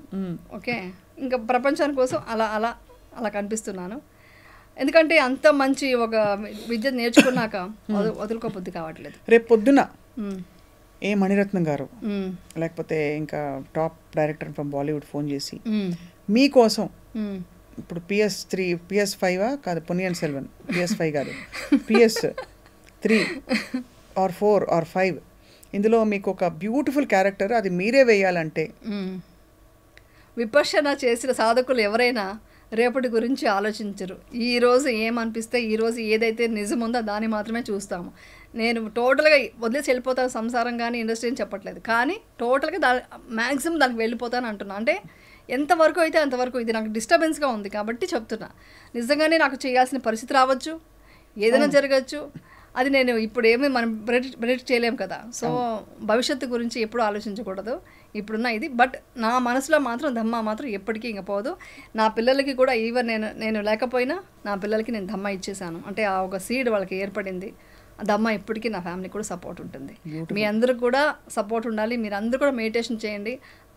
ఓకే, ఇంకా ప్రపంచాని కోసం అలా కనిపిస్తున్నాను. ఎందుకంటే అంత మంచి ఒక విద్య నేర్చుకున్నాక వదులుకోబుద్ధి కావట్లేదు. రేపు పొద్దున ఏ మణిరత్నం గారు లేకపోతే ఇంకా top director from Bollywood phone చేసి మీకోసం ఇప్పుడు PS5 కాదు, పొన్నియిన్ సెల్వన్ PS5 కాదు, PS3 or 4 or 5 ఇందులో మీకు ఒక బ్యూటిఫుల్ క్యారెక్టర్ అది మీరే వేయాలంటే, విపశ్యన చేసిన సాధకులు ఎవరైనా రేపటి గురించి ఆలోచించరు. ఈరోజు ఏమనిపిస్తే, ఈరోజు ఏదైతే నిజం ఉందో దాన్ని మాత్రమే చూస్తాము. నేను టోటల్గా వదిలేసి వెళ్ళిపోతాను సంసారం కానీ ఇండస్ట్రీ అని చెప్పట్లేదు, కానీ టోటల్గా మ్యాక్సిమం దానికి వెళ్ళిపోతాను అంటున్నా. అంటే ఎంతవరకు అయితే అంతవరకు. ఇది నాకు డిస్టర్బెన్స్గా ఉంది కాబట్టి చెప్తున్నా. నిజంగానే నాకు చేయాల్సిన పరిస్థితి రావచ్చు, ఏదైనా జరగచ్చు. అది నేను ఇప్పుడు మనం ప్రెడిక్ట్ చేయలేము కదా. సో భవిష్యత్తు గురించి ఎప్పుడు ఆలోచించకూడదు ఇప్పుడున్న ఇది. బట్ నా మనసులో మాత్రం ధమ్మ మాత్రం ఎప్పటికీ ఇంక పోదు. నా పిల్లలకి కూడా ఈవెన్ నేను లేకపోయినా నా పిల్లలకి నేను ధమ్మ ఇచ్చేసాను. అంటే ఆ ఒక సీడ్ వాళ్ళకి ఏర్పడింది. దమ్మ ఇప్పటికీ నా ఫ్యామిలీ కూడా సపోర్ట్ ఉంటుంది. మీ అందరూ కూడా సపోర్ట్ ఉండాలి. మీరు అందరూ కూడా మెడిటేషన్ చేయండి.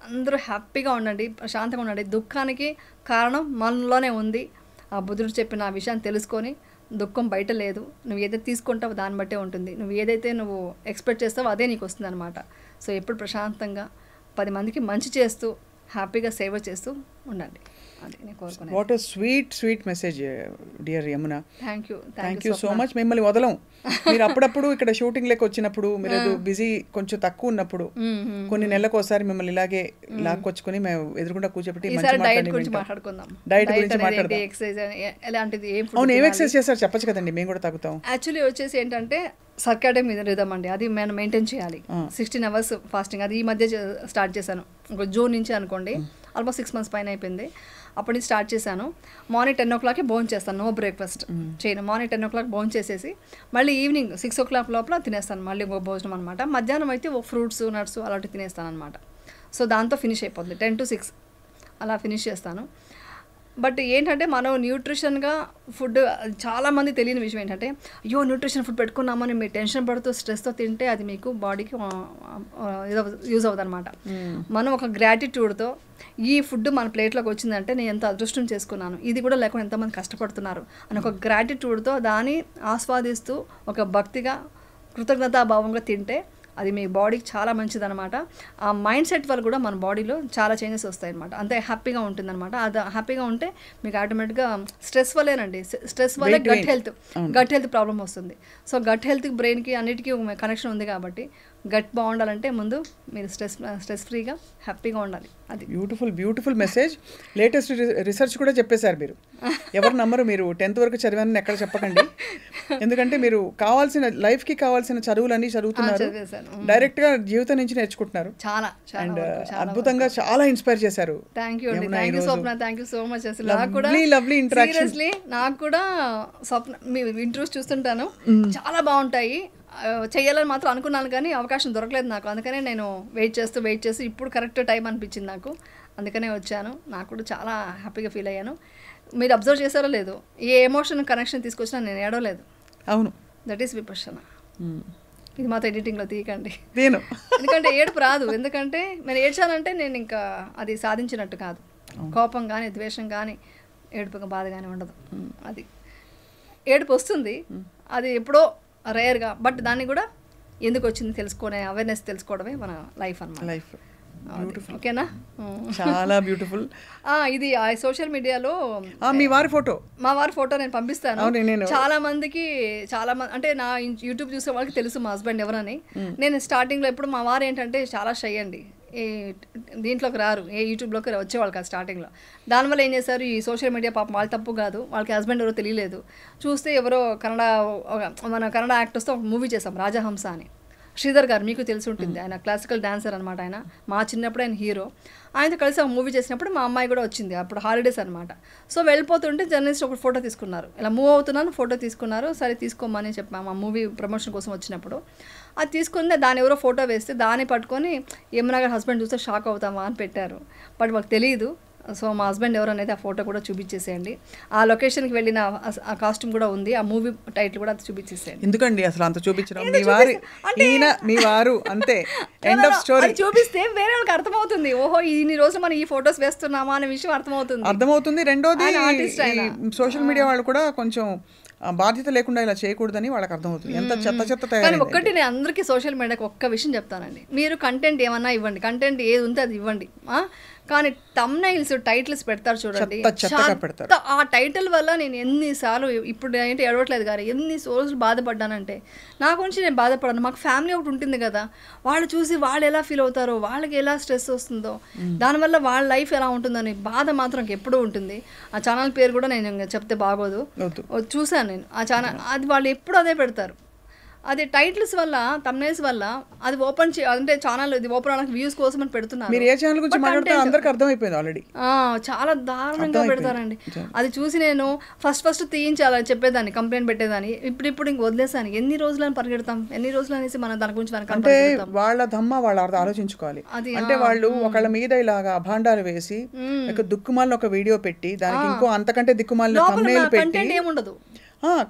అందరూ హ్యాపీగా ఉండండి, ప్రశాంతంగా ఉండండి. దుఃఖానికి కారణం మనలోనే ఉంది. ఆ బుద్ధుడు చెప్పిన ఆ విషయాన్ని తెలుసుకొని, దుఃఖం బయట లేదు, నువ్వు ఏదైతే తీసుకుంటావో దాన్ని బట్టే ఉంటుంది. నువ్వు ఏదైతే నువ్వు ఎక్స్పెక్ట్ చేస్తావో అదే నీకు వస్తుంది అనమాట. సో ఎప్పుడు ప్రశాంతంగా 10 మందికి మంచి చేస్తూ హ్యాపీగా సేవ చేస్తూ ఉండండి. What a sweet message dear Yamuna. Thank you so much. మిమ్మల్ని వదలం. మీరు అప్పుడప్పుడు ఇక్కడ షూటింగ్ లెక్క వచ్చినప్పుడు, మీరు బిజీ కొంచెం తక్కువ ఉన్నప్పుడు కొన్ని నెలలకు ఒకసారి మిమ్మల్ని ఇలాగే లాక్కొచ్చుకొని మేము ఎదురుకుండా కూర్చోబెట్టి డైట్ గురించి మాట్లాడుకుందాం. అవును, ఏం ఎక్సర్సైజ్ చేస్తారు చెప్పచ్చు కదండి, మేము కూడా తగ్గుతాం. యాక్చువల్లీ వచ్చేసి ఏంటంటే సర్కాడియం రిథమ్ అండి, అది మనం మెయింటైన్ చేయాలి. 16 hours ఫాస్టింగ్, అది ఈ మధ్య స్టార్ట్ చేశాను. ఇంకో జూన్ నుంచి అనుకోండి, ఆల్మోస్ట్ 6 months పైన అయిపోయింది. అప్పటి నుంచి స్టార్ట్ చేశాను. మార్నింగ్ 10 o'clockకి భోజనం చేస్తాను, నో బ్రేక్ఫాస్ట్ చేయను. మార్నింగ్ 10 o'clock భోజనం చేసేసి మళ్ళీ ఈవినింగ్ 6 o'clock లోపల తినేస్తాను మళ్ళీ ఇంకో భోజనం అనమాట. మధ్యాహ్నం అయితే ఫ్రూట్స్ నట్స్ అలాంటివి తినేస్తాను అనమాట. సో దాంతో ఫినిష్ అయిపోతుంది. 10 to 6 అలా ఫినిష్ చేస్తాను. బట్ ఏంటంటే మనం న్యూట్రిషన్గా ఫుడ్, చాలామంది తెలియని విషయం ఏంటంటే, అయ్యో న్యూట్రిషన్ ఫుడ్ పెట్టుకున్నామని మీరు టెన్షన్ పడుతూ స్ట్రెస్తో తింటే అది మీకు బాడీకి యూజ్ అవుతుంది అనమాట. మనం ఒక గ్రాటిట్యూడ్తో ఈ ఫుడ్ మన ప్లేట్లోకి వచ్చిందంటే నేను ఎంత అదృష్టం చేసుకున్నాను, ఇది కూడా లేకుండా ఎంతమంది కష్టపడుతున్నారు అని ఒక గ్రాటిట్యూడ్తో దాన్ని ఆస్వాదిస్తూ ఒక భక్తిగా కృతజ్ఞతాభావంగా తింటే అది మీ బాడీకి చాలా మంచిదన్నమాట. ఆ మైండ్ సెట్ వల్ల కూడా మన బాడీలో చాలా చేంజెస్ వస్తాయి అనమాట. అంతే హ్యాపీగా ఉంటుందన్నమాట. అది హ్యాపీగా ఉంటే మీకు ఆటోమేటిక్గా స్ట్రెస్ వల్లేనండి, స్ట్రెస్ వల్ల గట్ హెల్త్ ప్రాబ్లం వస్తుంది. సో గట్ హెల్త్కి బ్రెయిన్కి అన్నిటికీ కనెక్షన్ ఉంది కాబట్టి గట్ బాగుండాలంటే ముందు మీరు స్ట్రెస్ ఫ్రీగా హ్యాపీగా ఉండాలి. అది బ్యూటిఫుల్ మెసేజ్. లేటెస్ట్ రిసర్చ్ కూడా చెప్పేశారు మీరు. ఎవరు నమ్మరు, మీరు 10th వరకు చదివానని ఎక్కడ చెప్పకండి. ఎందుకంటే మీరు కావాల్సిన లైఫ్కి కావాల్సిన చదువులన్నీ చదువుతున్నారు, డైరెక్ట్గా జీవితం నుంచి నేర్చుకుంటున్నారు. చాలా అండ్ అద్భుతంగా చాలా ఇన్స్పైర్ చేశారు. థ్యాంక్ యూ అండి, thank you Swapna, thank you so much. అసలు నాకు కూడా సీరియస్లీ నాకు కూడా స్వప్న మీ ఇంటర్వ్యూస్ చూస్తుంటాను, చాలా బాగుంటాయి. చెయ్యాలని మాత్రం అనుకున్నాను కానీ అవకాశం దొరకలేదు నాకు. అందుకనే నేను వెయిట్ చేస్తూ ఇప్పుడు కరెక్ట్ టైం అనిపించింది నాకు, అందుకనే వచ్చాను. నాకు కూడా చాలా హ్యాపీగా ఫీల్ అయ్యాను. మీరు అబ్జర్వ్ చేశారో లేదు, ఏ ఎమోషన్ కనెక్షన్ తీసుకొచ్చినా నేను ఏడవలేదు. అవును, దట్ ఈస్ విపర్శన. ఇది మాత్రం ఎడిటింగ్లో తీయకండి, నేను ఎందుకంటే ఏడుపు రాదు. ఎందుకంటే నేను ఏడ్చానంటే నేను ఇంకా అది సాధించినట్టు కాదు. కోపం కానీ ద్వేషం కానీ ఏడుపు బాధ కానీ ఉండదు. అది ఏడుపు వస్తుంది, అది ఎప్పుడో రేర్గా, బట్ దాన్ని కూడా ఎందుకు వచ్చింది తెలుసుకునే అవేర్నెస్ తెలుసుకోవడమే మన లైఫ్ అన్నమాట. లైఫ్ ఓకేనా, చాలా బ్యూటిఫుల్. ఇది సోషల్ మీడియాలో మీ వారి ఫోటో నేను పంపిస్తాను. చాలా మందికి అంటే నా యూట్యూబ్ చూసే వాళ్ళకి తెలుసు మా హస్బెండ్ ఎవరని. నేను స్టార్టింగ్లో ఎప్పుడు మా వారు ఏంటంటే చాలా షై అండి, ఏ దీంట్లోకి రారు, ఏ యూట్యూబ్లోకి వచ్చేవాళ్ళు కాదు స్టార్టింగ్లో. దానివల్ల ఏం చేశారు, ఈ సోషల్ మీడియా పాపం వాళ్ళ తప్పు కాదు, వాళ్ళకి హస్బెండ్ ఎవరో తెలియలేదు. చూస్తే ఎవరో మన కన్నడ యాక్టర్స్తో ఒక మూవీ చేసాం, రాజహంస అని. శ్రీధర్ గారు మీకు తెలిసి ఉంటుంది, ఆయన క్లాసికల్ డాన్సర్ అనమాట. ఆయన మా చిన్నప్పుడు ఆయన హీరో. ఆయనతో కలిసి ఒక మూవీ చేసినప్పుడు మా అమ్మాయి కూడా వచ్చింది, అప్పుడు హాలిడేస్ అనమాట. సో వెళ్ళిపోతుంటే జర్నలిస్ట్ ఒక ఫోటో తీసుకున్నారు, ఇలా మూవ్ అవుతున్నాను ఫోటో తీసుకున్నారు. సరే తీసుకోమని చెప్పాము ఆ మూవీ ప్రమోషన్ కోసం వచ్చినప్పుడు. అది తీసుకుంటే దాని ఎవరో ఫోటో వేస్తే దాన్ని పట్టుకొని యమునా గారు హస్బెండ్ చూస్తే షాక్ అవుతామా అని పెట్టారు. బట్ వాళ్ళకి తెలియదు. సో మా హస్బెండ్ ఎవరు అనేది ఆ ఫోటో కూడా చూపించేసేయండి. ఆ లొకేషన్కి వెళ్ళిన ఆ కాస్ట్యూమ్ కూడా ఉంది, ఆ మూవీ టైటిల్ కూడా అది చూపించేసేయండి. ఎందుకండి అసలు అంత చూపించడం, మీ వారు అంతే, ఎండ్ ఆఫ్ స్టోరీ. చూపిస్తే వేరే వాళ్ళకి అర్థమవుతుంది, ఓహో ఇన్ని రోజులు మనం ఈ ఫోటోస్ వేస్తున్నామా అనే విషయం అర్థమవుతుంది. రెండోది సోషల్ మీడియా వాళ్ళు కూడా కొంచెం బాధ్యత లేకుండా ఇలా చేయకూడదని వాళ్ళకి అర్థమవుతుంది. ఎంత చెత్త కానీ ఒక్కటి నేను అందరికీ సోషల్ మీడియాకి ఒక్క విషయం చెప్తానండి, మీరు కంటెంట్ ఏమన్నా ఇవ్వండి, కంటెంట్ ఏది ఉంటే అది ఇవ్వండి, కానీ తమ్నైల్స్ టైటిల్స్ పెడతారు చూడండి, ఆ టైటిల్ వల్ల నేను ఎన్నిసార్లు, ఇప్పుడు ఏంటి ఏడవట్లేదు గారు, ఎన్ని రోజులు బాధపడ్డానంటే, నా గురించి నేను బాధపడ్డాను. మాకు ఫ్యామిలీ ఒకటి ఉంటుంది కదా, వాళ్ళు చూసి వాళ్ళు ఎలా ఫీల్ అవుతారో, వాళ్ళకి ఎలా స్ట్రెస్ వస్తుందో, దానివల్ల వాళ్ళ లైఫ్ ఎలా ఉంటుందని బాధ మాత్రం ఎప్పుడూ ఉంటుంది. ఆ ఛానల్ పేరు కూడా నేను చెప్తే బాగోదు, చూశాను నేను ఆ ఛానల్, అది వాళ్ళు ఎప్పుడు అదే పెడతారు. అది టైటిల్స్ వల్ల, తమ్నైల్స్ వల్ల అది ఓపెన్ అంటే ఛానల్ ఇది ఓపెన్ అవడానికి వ్యూస్ కోసం అని పెడుతున్నారు. చాలా దారుణంగా పెడతారండి. అది చూసి నేను ఫస్ట్ తీయించాలని చెప్పేదాన్ని, కంప్లైంట్ పెట్టేదాన్ని. ఇప్పుడు ఇంక వదిలేసాను. ఎన్ని రోజులని పరిగెడతాం, ఎన్ని రోజులు అనేసి మనం దాని గురించి అంటే వాళ్ళ దమ్మ వాళ్ళు ఆలోచించుకోవాలి. అంటే వాళ్ళు ఒకళ్ళ మీద ఇలాగా అభాండాలు వేసి దిక్కుమాలిన ఒక వీడియో పెట్టి దానికి ఇంకో అంతకంటే దిక్కుమాలిన thumbnail పెట్టి ఏముండదు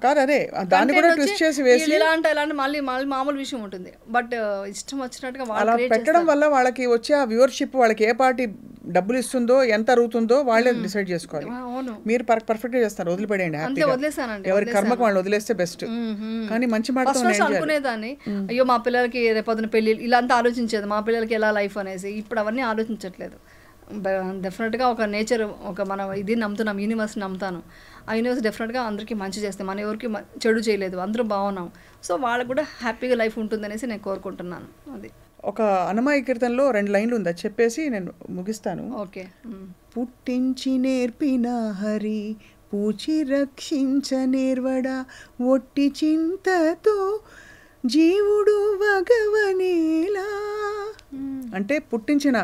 కాదు, అదే దాన్ని కూడా ట్విస్ట్ చేసి వేసి ఇలాంటి మళ్ళీ మామూలు విషయం ఉంటుంది. బట్ ఇష్టం వచ్చినట్టుగా అలా పెట్టడం వల్ల వాళ్ళకి వచ్చే ఆ వ్యూవర్షిప్ వాళ్ళకి ఏ పార్టీ డబ్బులు ఇస్తుందో, ఎంత అరుగుతుందో వాళ్ళే డిసైడ్ చేసుకోవాలి. మీరు పర్ఫెక్ట్ గా చేస్తారు, వదిలిపెట్టండి, ఎవరి కర్మకు వాళ్ళు వదిలేస్తే బెస్ట్. కానీ మంచి మాట అనుకునేదాన్ని, అయ్యో మా పిల్లలకి రేపొద్దున పెళ్లి ఇలా అంతా ఆలోచించేది, మా పిల్లలకి ఎలా లైఫ్ అనేసి. ఇప్పుడు అవన్నీ ఆలోచించట్లేదు. డెఫినెట్గా ఒక నేచర్, ఒక మనం ఇది నమ్ముతున్నాం, యూనివర్స్ నమ్ముతాను. ఆ యూనివర్స్ డెఫినెట్గా అందరికీ మంచి చేస్తాం, మన ఎవరికి చెడు చేయలేదు, అందరూ బాగున్నాం. సో వాళ్ళకు కూడా హ్యాపీగా లైఫ్ ఉంటుందనేసి నేను కోరుకుంటున్నాను. అది ఒక అన్నమయ్య కీర్తనలో 2 లైన్లు ఉంది, అది చెప్పేసి నేను ముగిస్తాను. ఓకే. పుట్టించి నేర్పిన హరి పూచి రక్షించ నేర్వడా, ఒట్టి చింతతో జీవుడు వగవనేలా. అంటే పుట్టించిన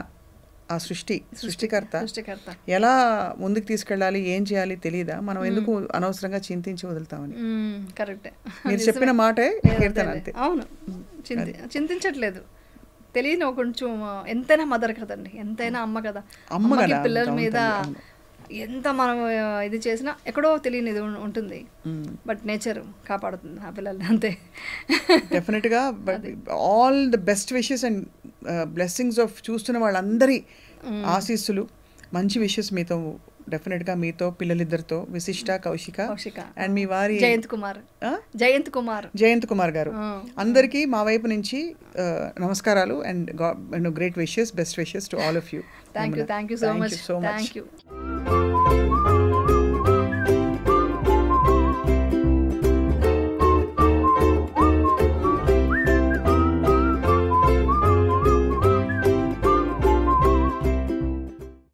ఆ సృష్టికర్త ఎలా ముందుకు తీసుకెళ్ళాలి, ఏం చేయాలి తెలియదా, మనం ఎందుకు అనవసరంగా చింతించి వదులుతామని. కరెక్టే, మీరు చెప్పిన మాటే కీర్తన అంతే. అవును, చింతించట్లేదు, తెలియని కొంచెం. ఎంతైనా మదర్ కదండి, ఎంతైనా అమ్మ కదా, అమ్మకి పిల్లల మీద ఎంత మనం ఇది చేసినా ఎక్కడో తెలియని ఇది ఉంటుంది. బట్ నేచర్ కాపాడుతుంది ఆ పిల్లల్ని, అంతే. డెఫినెట్గా all the best wishes and blessings of చూస్తున్న వాళ్ళందరి ఆశీస్సులు, మంచి విషెస్ మీతో డెఫినెట్గా మీతో పిల్లలిద్దరితో విశిష్ట, కౌశిక అండ్ మీ వారి జయంత్ కుమార్ గారు అందరికీ మా వైపు నుంచి నమస్కారాలు and great wishes, best wishes to all of you. Thank you so much.